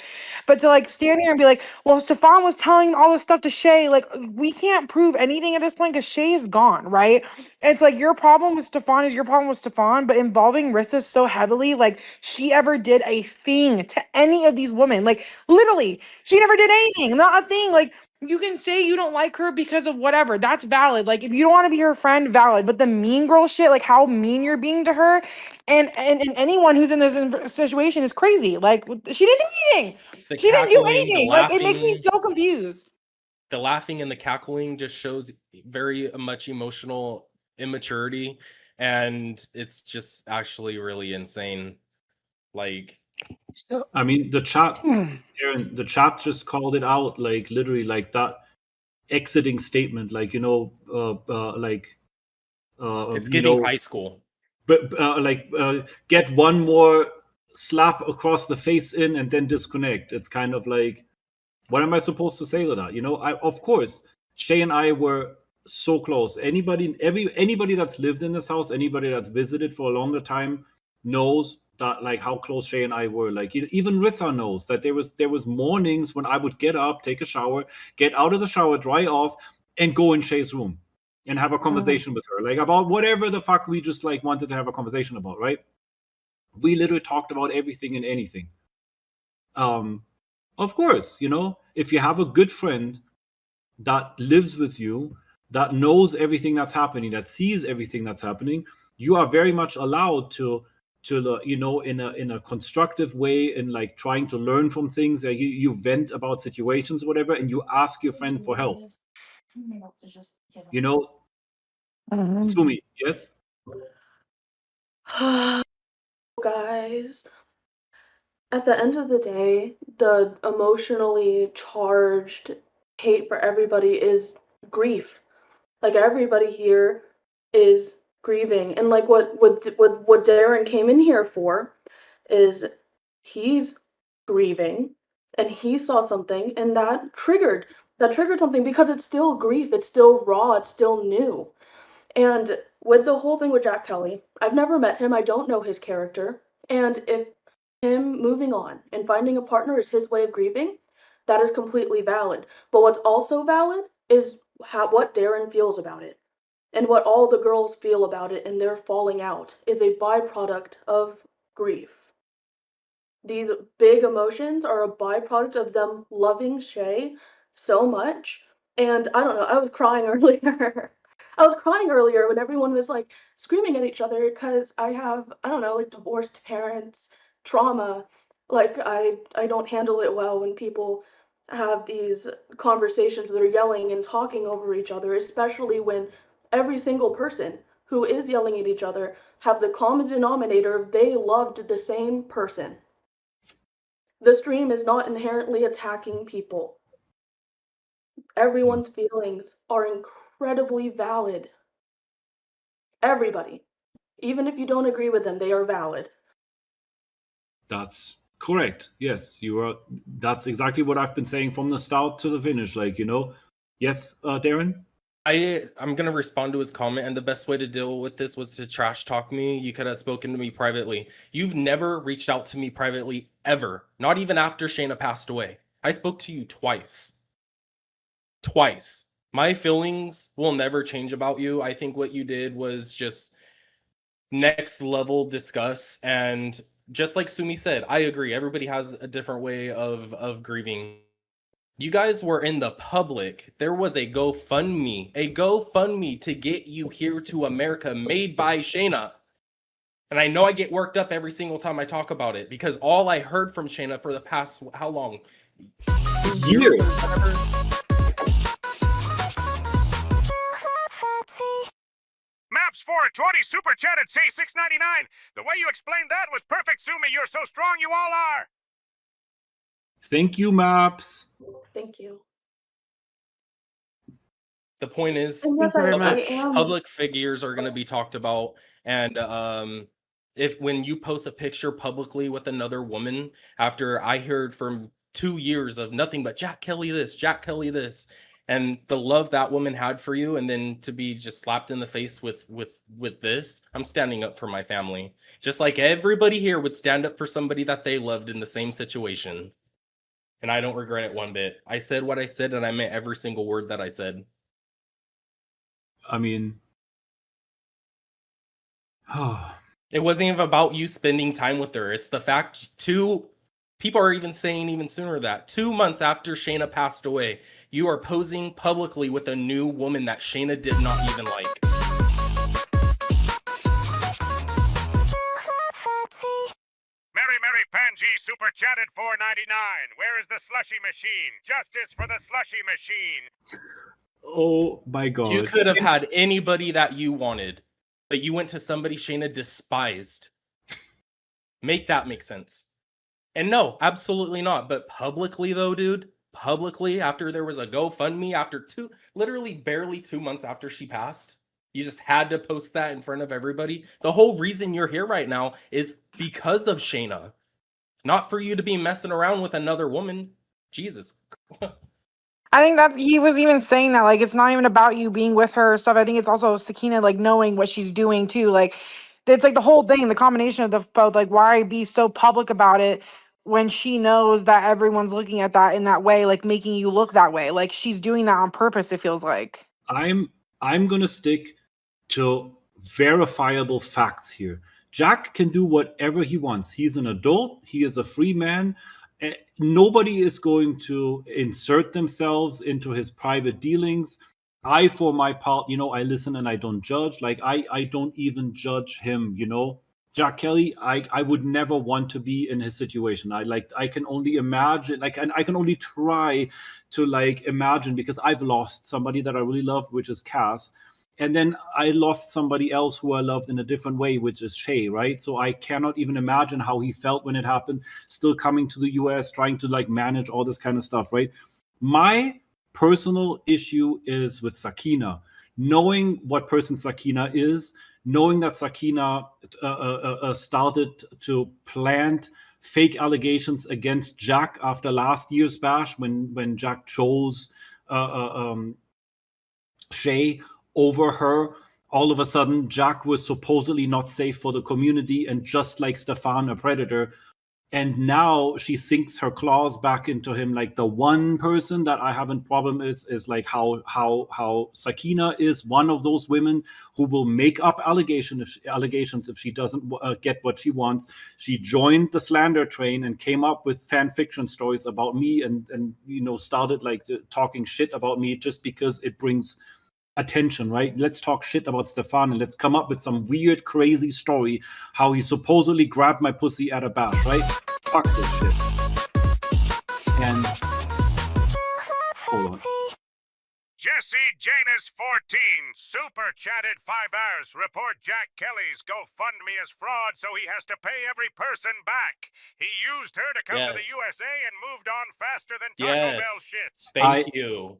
But to like stand here and be like, well, Stefan was telling all this stuff to Shay, like we can't prove anything at this point because Shay is gone, right? It's like your problem with Stefan is your problem with Stefan, but involving Rissa so heavily, like she ever did a thing to any of these women. Like literally, she never did anything, not a thing. Like you can say you don't like her because of whatever. That's valid. Like if you don't want to be her friend, valid. But the mean girl shit, like how mean you're being to her, and anyone who's in this situation is crazy. Like she didn't do anything. The She didn't do cackling, the anything. Like it makes me laughing, so confused. the laughing and the cackling just shows very much emotional immaturity, and it's just actually really insane. Like, I mean, the chat, Aaron, the chat just called it out, like literally, like that exiting statement, like it's you giving know, high school. but get one more slap across the face in and then disconnect. It's kind of like, what am I supposed to say to that? You know, of course, Shay and I were so close. Anybody that's lived in this house, anybody that's visited for a longer time knows that like how close Shay and I were. Like even Rissa knows that there was mornings when I would get up, take a shower, get out of the shower, dry off, and go in Shay's room and have a conversation with her, like about whatever the fuck we just like wanted to have a conversation about, right? We literally talked about everything and anything. Of course, you know, if you have a good friend that lives with you, that knows everything that's happening, that sees everything that's happening, you are very much allowed to you know, in a constructive way, and like trying to learn from things. You vent about situations, whatever, and you ask your friend for help. You know, Sumi, yes. Guys, at the end of the day, the emotionally charged hate for everybody is grief. Like everybody here is grieving, and like what Darren came in here for is he's grieving, and he saw something, and that triggered something because it's still grief, it's still raw, it's still new. And with the whole thing with Jack Kelly, I've never met him, I don't know his character, and if him moving on and finding a partner is his way of grieving, that is completely valid. But what's also valid is what Darren feels about it. And what all the girls feel about it and their falling out is a byproduct of grief. These big emotions are a byproduct of them loving Shay so much. And I don't know, I was crying earlier. I was crying earlier when everyone was like screaming at each other because I have, I don't know, like divorced parents, trauma. Like I don't handle it well when people have these conversations where they're yelling and talking over each other, especially when every single person who is yelling at each other have the common denominator of they loved the same person. The stream is not inherently attacking people. Everyone's feelings are incredibly valid. Everybody. Even if you don't agree with them, they are valid. That's correct. Yes, you are. That's exactly what I've been saying from the start to the finish. Like, you know, Yes, Darren? I'm gonna respond to his comment, and the best way to deal with this was to trash talk me. You could have spoken to me privately. You've never reached out to me privately ever, not even after Shayna passed away. I spoke to you twice. Twice. My feelings will never change about you. I think what you did was just next level discuss, and just like Sumi said, I agree. Everybody has a different way of grieving. You guys were in the public. There was a GoFundMe to get you here to America made by Shayna. And I know I get worked up every single time I talk about it because all I heard from Shayna for the past, how long? 2 years or whatever. Maps 420 super chatted say $6.99. The way you explained that was perfect, Sumi. You're so strong, you all are. Thank you, Maps. Thank you. The point is, And yes, I am. public figures are going to be talked about, and if when you post a picture publicly with another woman after I heard from 2 years of nothing but Jack Kelly this, and the love that woman had for you, and then to be just slapped in the face with this, I'm standing up for my family, just like everybody here would stand up for somebody that they loved in the same situation. And I don't regret it one bit. I said what I said, and I meant every single word that I said. I mean, it wasn't even about you spending time with her. It's the fact people are even saying even sooner that 2 months after Shayna passed away, you are posing publicly with a new woman that Shayna did not even like. Mary Panji super chatted $4.99. Where is the slushy machine? Justice for the slushy machine. Oh my God. You could have had anybody that you wanted, but you went to somebody Shayna despised. Make that make sense. And no, absolutely not. But publicly though, dude, publicly after there was a GoFundMe after literally barely 2 months after she passed, you just had to post that in front of everybody. The whole reason you're here right now is because of Shayna, not for you to be messing around with another woman. Jesus. I think that he was even saying that, like, it's not even about you being with her or stuff. I think it's also Sakina, like, knowing what she's doing too. Like, it's like the whole thing, the combination of the both. Like, why be so public about it when she knows that everyone's looking at that in that way, like making you look that way? Like, she's doing that on purpose, it feels like. I'm gonna stick to verifiable facts here. Jack can do whatever he wants. He's an adult. He is a free man. Nobody is going to insert themselves into his private dealings. I, for my part, I listen and I don't judge. Like, I don't even judge him, Jack Kelly, I would never want to be in his situation. I can only imagine, and I can only try to imagine, because I've lost somebody that I really loved, which is Cass. And then I lost somebody else who I loved in a different way, which is Shay, right? So I cannot even imagine how he felt when it happened, still coming to the US, trying to manage all this kind of stuff, right? My personal issue is with Sakina. Knowing what person Sakina is, knowing that Sakina started to plant fake allegations against Jack after last year's bash, when Jack chose Shay over her. All of a sudden, Jack was supposedly not safe for the community, and just like Stefan, a predator. And now she sinks her claws back into him. Like, the one person that I have a problem is like how Sakina is one of those women who will make up allegations if she doesn't get what she wants. She joined the slander train and came up with fan fiction stories about me, and started talking shit about me just because it brings attention, right? Let's talk shit about Stefan, and let's come up with some weird, crazy story how he supposedly grabbed my pussy at a bash, right? Fuck this shit. And hold on. Jesse Janus 14 super chatted 5 hours. Report Jack Kelly's GoFundMe as fraud, so he has to pay every person back. He used her to come to the USA and moved on faster than Taco Bell shits. Thank you.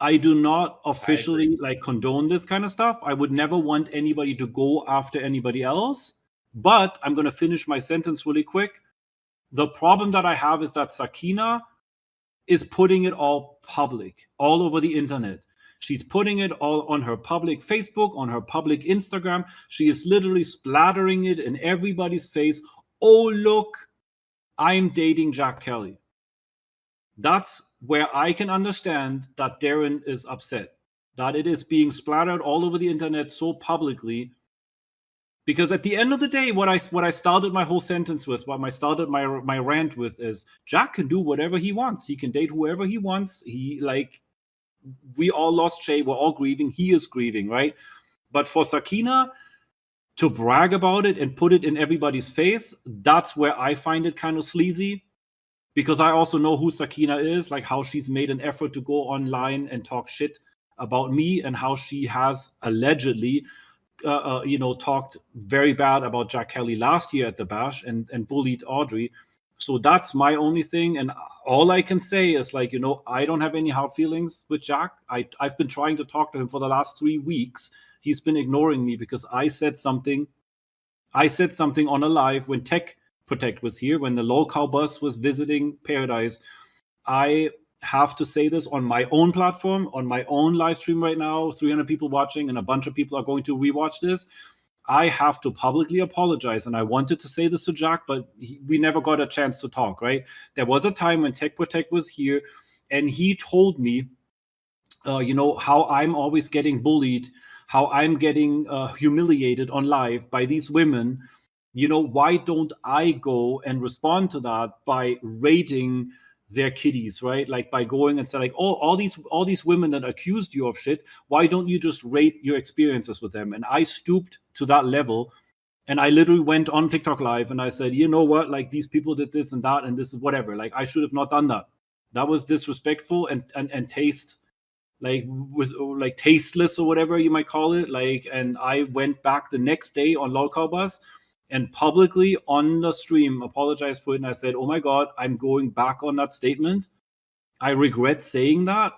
I do not officially condone this kind of stuff. I would never want anybody to go after anybody else. But I'm going to finish my sentence really quick. The problem that I have is that Sakina is putting it all public, all over the internet. She's putting it all on her public Facebook, on her public Instagram. She is literally splattering it in everybody's face. Oh, look, I'm dating Jack Kelly. That's where I can understand that Darren is upset, that it is being splattered all over the internet so publicly. Because at the end of the day, what I started my whole sentence with, what I started my rant with is Jack can do whatever he wants. He can date whoever he wants. We all lost Shay. We're all grieving. He is grieving, right? But for Sakina to brag about it and put it in everybody's face, that's where I find it kind of sleazy. Because I also know who Sakina is, like how she's made an effort to go online and talk shit about me, and how she has allegedly talked very bad about Jack Kelly last year at the bash and bullied Audrey. So that's my only thing. And all I can say is, like, I don't have any hard feelings with Jack. I've been trying to talk to him for the last 3 weeks. He's been ignoring me because I said something on a live when Tech Protect was here, when the local bus was visiting Paradise. I have to say this on my own platform, on my own live stream right now, 300 people watching, and a bunch of people are going to rewatch this. I have to publicly apologize. And I wanted to say this to Jack, but we never got a chance to talk, right? There was a time when Tech Protect was here, and he told me, how I'm always getting bullied, how I'm getting humiliated on live by these women. Why don't I go and respond to that by rating their kitties, right? Like by going and say, like, oh, all these women that accused you of shit, why don't you just rate your experiences with them? And I stooped to that level, and I literally went on TikTok live and I said, you know what, like, these people did this and that, and this is whatever. Like, I should have not done that. That was disrespectful and taste, like, with like tasteless or whatever you might call it. Like, and I went back the next day on Local Bus and publicly on the stream apologized for it. And I said, oh my God, I'm going back on that statement. I regret saying that.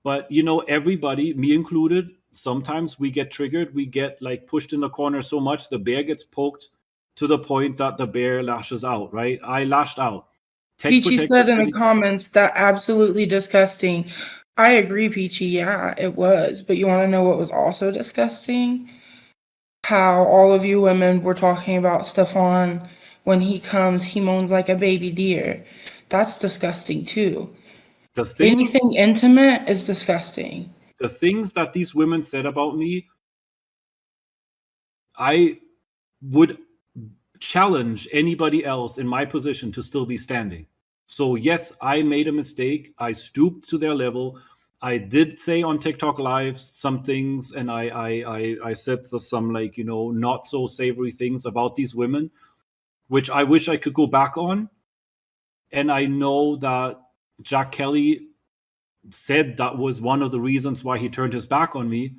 But, everybody, me included, sometimes we get triggered. We get like pushed in the corner so much, the bear gets poked to the point that the bear lashes out, right? I lashed out. Peachy said in the comments, that absolutely disgusting. I agree, Peachy. Yeah, it was. But you want to know what was also disgusting? How all of you women were talking about Stefan. When he comes, he moans like a baby deer. That's disgusting too. Anything intimate is disgusting. The things that these women said about me, I would challenge anybody else in my position to still be standing. So yes, I made a mistake. I stooped to their level. I did say on TikTok Live some things, and I said some, like, not so savory things about these women, which I wish I could go back on. And I know that Jack Kelly said that was one of the reasons why he turned his back on me,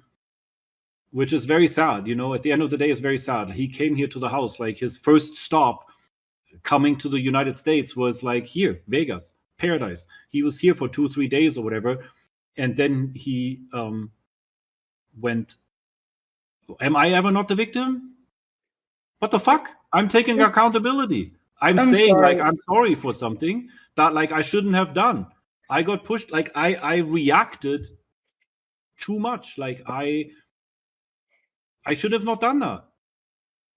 which is very sad. At the end of the day, it's very sad. He came here to the house, like his first stop coming to the United States was like here, Vegas, Paradise. He was here for 2-3 days or whatever. And then he went, am I ever not the victim? What the fuck? I'm taking accountability. I'm saying, sorry. like, I'm sorry for something that, like, I shouldn't have done. I got pushed, like, I reacted too much. Like, I should have not done that.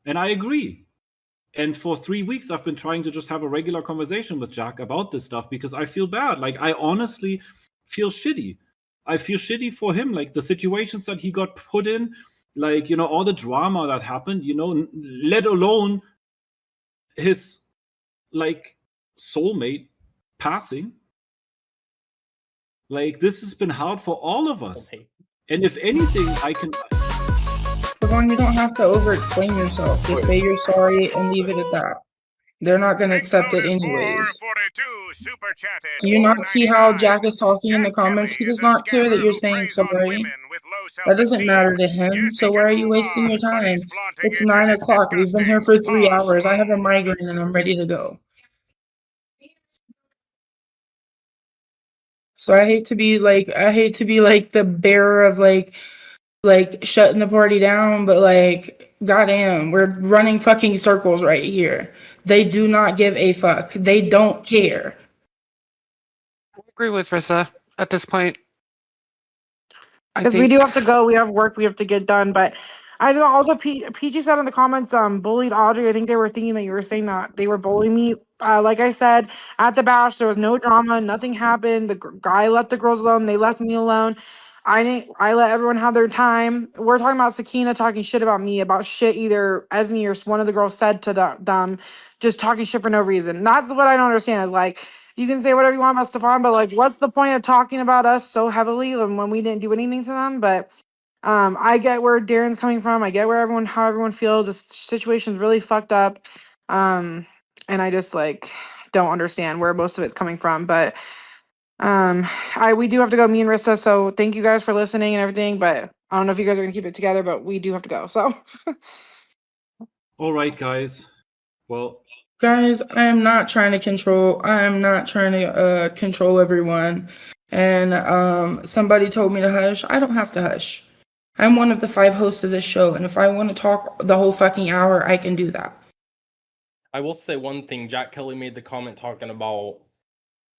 And I agree. And for 3 weeks, I've been trying to just have a regular conversation with Jack about this stuff because I feel bad. Like, I honestly feel shitty. I feel shitty for him. Like, the situations that he got put in, like, all the drama that happened, let alone his, like, soulmate passing. Like, this has been hard for all of us. And if anything, I can... Devon, you don't have to over-explain yourself. Just say you're sorry and leave it at that. They're not going to accept it anyways. Do you not see how Jack is talking in the comments? He does not care that you're saying sorry. That doesn't matter to him. So why are you wasting your time? It's 9 o'clock. We've been here for 3 hours. I have a migraine and I'm ready to go. So I hate to be like the bearer of like shutting the party down, but like, goddamn, we're running fucking circles right here. They do not give a fuck. They don't care. agree with Rissa at this point. I Because we think do have to go. We have work we have to get done. But I don't also PG said in the comments, bullied Audrey. I think they were thinking that you were saying that they were bullying me. Like I said, at the bash, there was no drama, nothing happened. The guy left the girls alone, they left me alone. I let everyone have their time. We're talking about Sakina talking shit about me, about shit either Esme or one of the girls said to them, just talking shit for no reason. That's what I don't understand is like, you can say whatever you want about Stefan, but like, what's the point of talking about us so heavily when we didn't do anything to them? But I get where Darren's coming from. I get where how everyone feels. This situation's really fucked up. And I just like don't understand where most of it's coming from. But we do have to go, me and Rissa. So thank you guys for listening and everything. But I don't know if you guys are gonna keep it together, but we do have to go. So All right, guys. Well, Guys, I am not trying to control. I am not trying to control everyone. And somebody told me to hush. I don't have to hush. I'm one of the 5 hosts of this show, and if I want to talk the whole fucking hour, I can do that. I will say one thing. Jack Kelly made the comment talking about.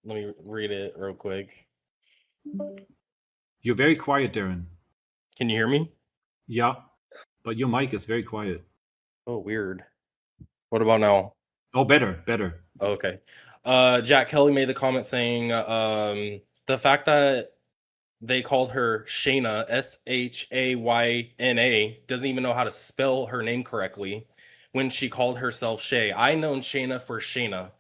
Let me read it real quick. you're very quiet, Darren. Can you hear me? Yeah, but your mic is very quiet. Oh, weird. What about now? Oh, better. Okay. Jack Kelly made the comment saying the fact that they called her Shayna, Shayna, doesn't even know how to spell her name correctly when she called herself Shay. I known Shayna for Shayna.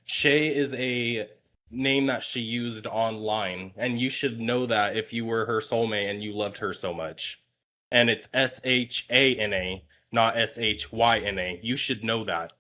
Shay is a name that she used online, and you should know that if you were her soulmate and you loved her so much. And it's Shana, not Shyna. You should know that.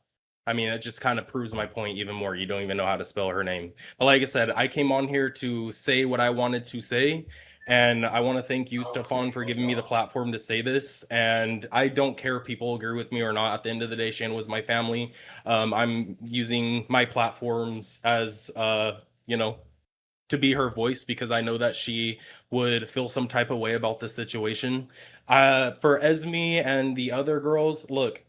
I mean, it just kind of proves my point even more. You don't even know how to spell her name. But like I said, I came on here to say what I wanted to say. And I want to thank you, Stefan, for giving me the platform to say this. And I don't care if people agree with me or not. At the end of the day, Shannon was my family. I'm using my platforms as, to be her voice because I know that she would feel some type of way about this situation. For Esme and the other girls, look,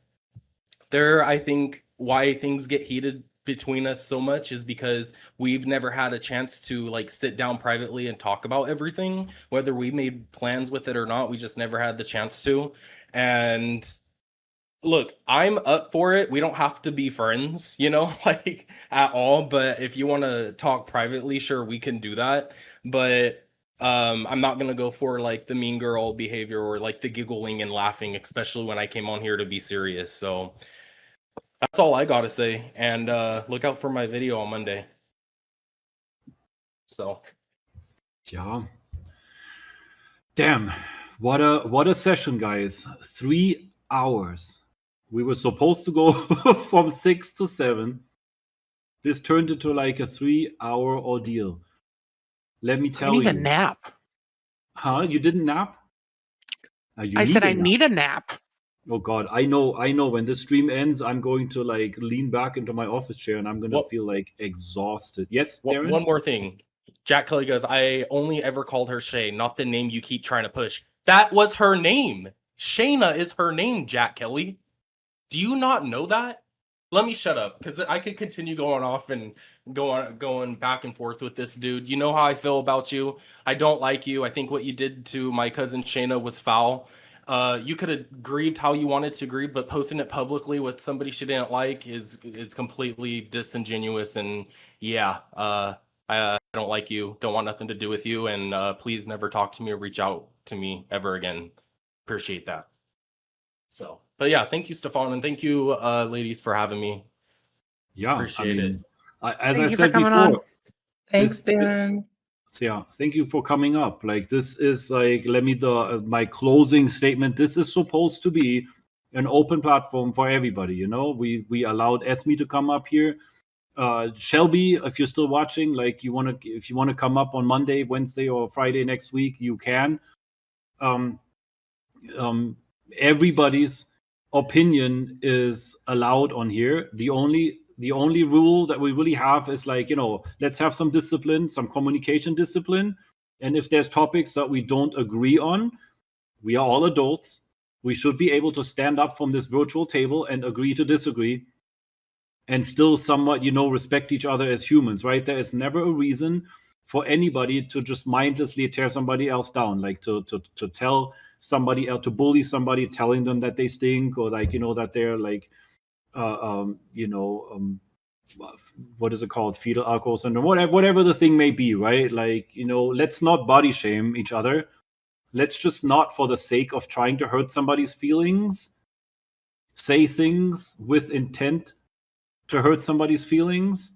I think why things get heated between us so much is because we've never had a chance to like sit down privately and talk about everything, whether we made plans with it or not. We just never had the chance to. And look, I'm up for it. We don't have to be friends, like at all. But if you want to talk privately, sure, we can do that. But I'm not gonna go for like the mean girl behavior or like the giggling and laughing, especially when I came on here to be serious. So that's all I gotta say. And look out for my video on Monday. So Yeah. Damn. What a session, guys. 3 hours. We were supposed to go from 6 to 7. This turned into like a 3-hour ordeal. Let me I tell need you. a nap. Huh? You didn't nap? You I said a I nap. need a nap. Oh God, I know. When this stream ends, I'm going to like lean back into my office chair and I'm gonna feel like exhausted. Yes, Darren? one more thing. Jack Kelly goes, I only ever called her Shay, not the name you keep trying to push. That was her name. Shayna is her name, Jack Kelly. Do you not know that? Let me shut up, because I could continue going off and going back and forth with this dude. You know how I feel about you. I don't like you. I think what you did to my cousin Shayna was foul. You could have grieved how you wanted to grieve, but posting it publicly with somebody she didn't like is completely disingenuous. And yeah, I don't like you. Don't want nothing to do with you. And please never talk to me or reach out to me ever again. Appreciate that. So, but yeah, thank you, Stefan, and thank you, ladies, for having me. Yeah, Appreciate it. As Thank I you said for coming before, on. Thanks, Darren. yeah, thank you for coming up. Like this is like my closing statement. This is supposed to be an open platform for everybody. We allowed Esme to come up here. Shelby, if you're still watching, like if you want to come up on Monday, Wednesday, or Friday next week, you can. Everybody's opinion is allowed on here. The only rule that we really have is like, let's have some discipline, some communication discipline. And if there's topics that we don't agree on, we are all adults. We should be able to stand up from this virtual table and agree to disagree and still somewhat, respect each other as humans, right? There is never a reason for anybody to just mindlessly tear somebody else down, like to tell somebody else, to bully somebody, telling them that they stink, or like, that they're like, what is it called, fetal alcohol syndrome, whatever the thing may be, right? Like, let's not body shame each other. Let's just not, for the sake of trying to hurt somebody's feelings, say things with intent to hurt somebody's feelings.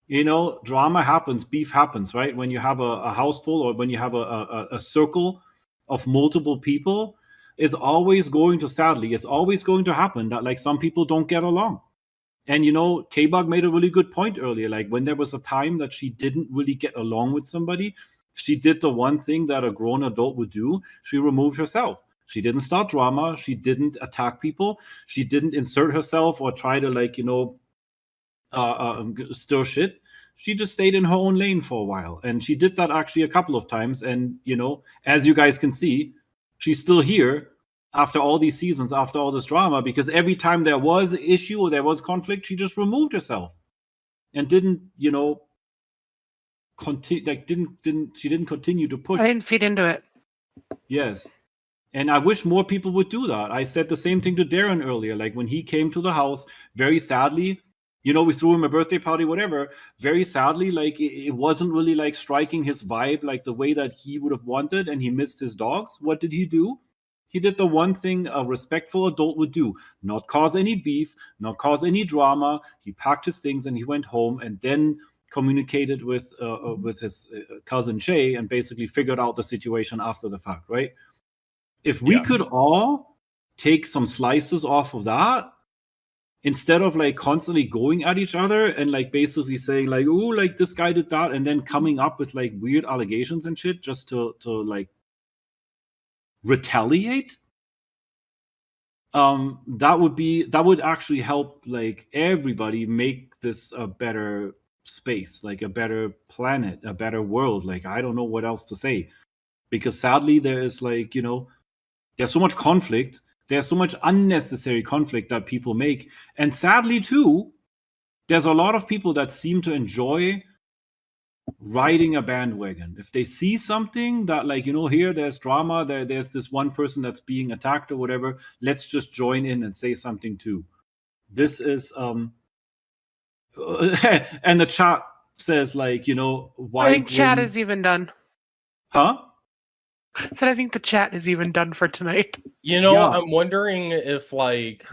Drama happens, beef happens, right? When you have a house full, or when you have a circle of multiple people, it's always going to happen that like some people don't get along. And K-Bug made a really good point earlier. Like, when there was a time that she didn't really get along with somebody, she did the one thing that a grown adult would do. She removed herself. She didn't start drama. She didn't attack people. She didn't insert herself or try to like, stir shit. She just stayed in her own lane for a while. And she did that actually a couple of times. And, as you guys can see, she's still here after all these seasons, after all this drama, because every time there was an issue or there was conflict, she just removed herself and didn't, continue, like she didn't continue to push. I didn't feed into it. Yes. And I wish more people would do that. I said the same thing to Darren earlier. Like, when he came to the house, very sadly, we threw him a birthday party, whatever. Very sadly, like, it wasn't really like striking his vibe like the way that he would have wanted, and he missed his dogs. What did he do? He did the one thing a respectful adult would do: not cause any beef, not cause any drama. He packed his things and he went home, and then communicated with his cousin Shay, and basically figured out the situation after the fact, right? If we could all take some slices off of that, instead of like constantly going at each other and like basically saying like, oh, like this guy did that, and then coming up with like weird allegations and shit just to like retaliate, that would actually help like everybody make this a better space, like a better planet, a better world. Like, I don't know what else to say, because sadly there is like, there's so much conflict. There's so much unnecessary conflict that people make. And sadly, too, there's a lot of people that seem to enjoy riding a bandwagon. If they see something that, like, here there's drama, there's this one person that's being attacked or whatever, let's just join in and say something too. This is, and the chat says, like, why? I think chat is even done. Huh? Said I think the chat is even done for tonight. Yeah. I'm wondering if like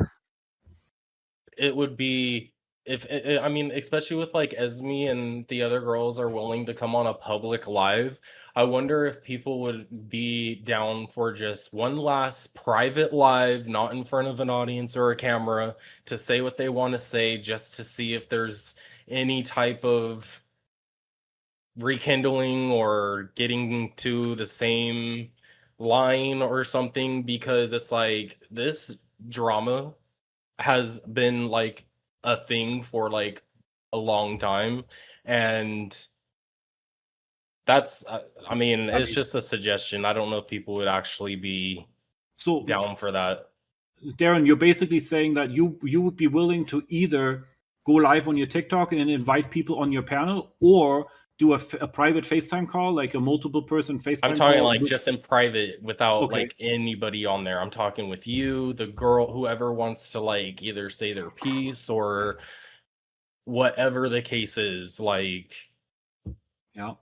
it would be if I mean, especially with like Esme and the other girls are willing to come on a public live. I wonder if people would be down for just one last private live, not in front of an audience or a camera, to say what they want to say, just to see if there's any type of rekindling or getting to the same line or something, because it's like this drama has been like a thing for like a long time, and that's I mean, it's just a suggestion. I don't know if people would actually be so down for that. Darren, you're basically saying that you would be willing to either go live on your TikTok and invite people on your panel, or do a private FaceTime call, like a multiple person FaceTime call? I'm talking like just in private without like anybody on there. I'm talking with you, the girl, whoever wants to like either say their piece or whatever the case is. Like, yeah,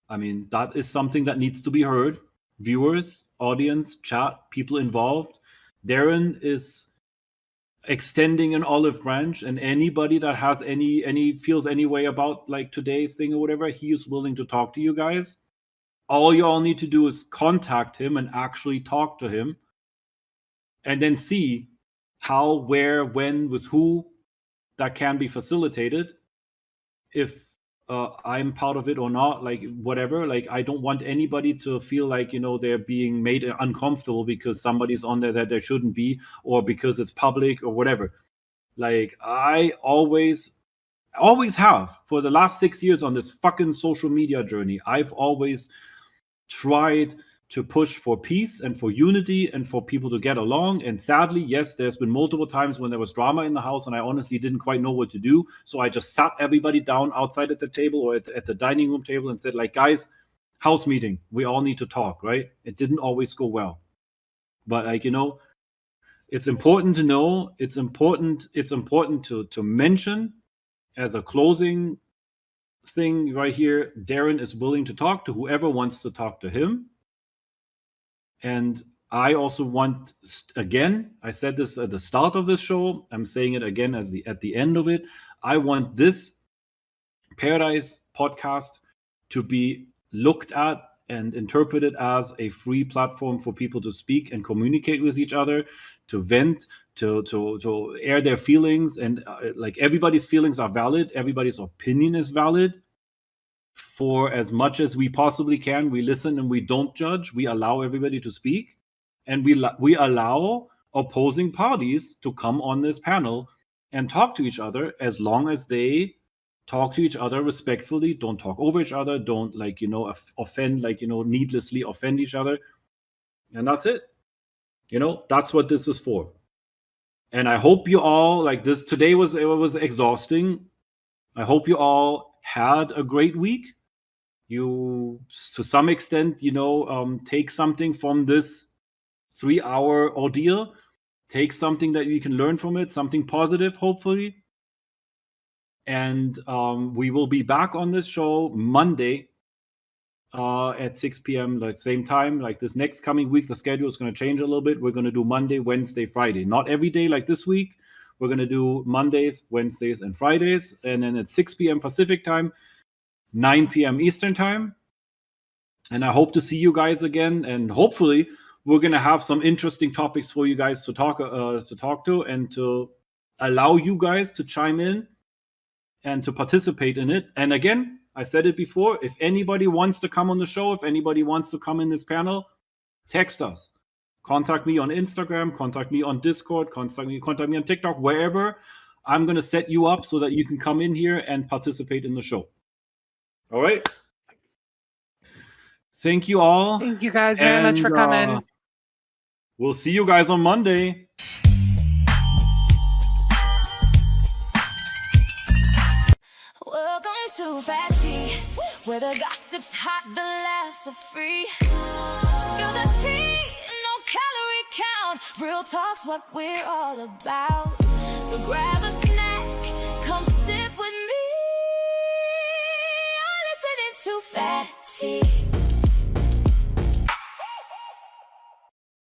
I mean, that is something that needs to be heard. Viewers, audience, chat, people involved. Darren is extending an olive branch, and anybody that has any feels any way about like today's thing or whatever, he is willing to talk to you guys. All you all need to do is contact him and actually talk to him, and then see how, where, when, with who that can be facilitated. If I'm part of it or not, like whatever, like I don't want anybody to feel like, they're being made uncomfortable because somebody's on there that there shouldn't be, or because it's public or whatever. Like, I always have, for the last 6 years on this fucking social media journey, I've always tried to push for peace and for unity and for people to get along. And sadly, yes, there's been multiple times when there was drama in the house and I honestly didn't quite know what to do. So I just sat everybody down outside at the table or at the dining room table and said, like, guys, house meeting, we all need to talk, right? It didn't always go well. But like, you know, it's important to know, it's important to mention as a closing thing right here, Darren is willing to talk to whoever wants to talk to him. And I also want, again, I said this at the start of this show, I'm saying it again at the end of it. I want this Paradise podcast to be looked at and interpreted as a free platform for people to speak and communicate with each other, to vent, to air their feelings. And like, everybody's feelings are valid, everybody's opinion is valid. For as much as we possibly can, we listen and we don't judge. We allow everybody to speak, and we allow opposing parties to come on this panel and talk to each other, as long as they talk to each other respectfully, don't talk over each other, don't, like, you know, offend, like, you know, needlessly offend each other. And that's it. You know, that's what this is for. And I hope you all, like, this today was exhausting. I hope you all had a great week. You, to some extent, you know, take something from this 3-hour ordeal. Take something that you can learn from it, something positive, hopefully. And we will be back on this show Monday at 6 p.m. like same time. Like, this next coming week, the schedule is going to change a little bit. We're going to do Monday, Wednesday, Friday. Not every day like this week. We're going to do Mondays, Wednesdays, and Fridays. And then at 6 p.m. Pacific time, 9 p.m. Eastern time. And I hope to see you guys again. And hopefully we're going to have some interesting topics for you guys to talk to, and to allow you guys to chime in and to participate in it. And again, I said it before, if anybody wants to come on the show, if anybody wants to come in this panel, text us. Contact me on Instagram, contact me on Discord, contact me on TikTok, wherever. I'm going to set you up so that you can come in here and participate in the show. All right. Thank you all. Thank you guys very much for coming. We'll see you guys on Monday. Welcome to Fat Tea, where the gossip's hot, the laughs are free. Spill the tea, no calorie count. Real talk's what we're all about. So grab a snack, come sip with me. You're listening to Fat Tea.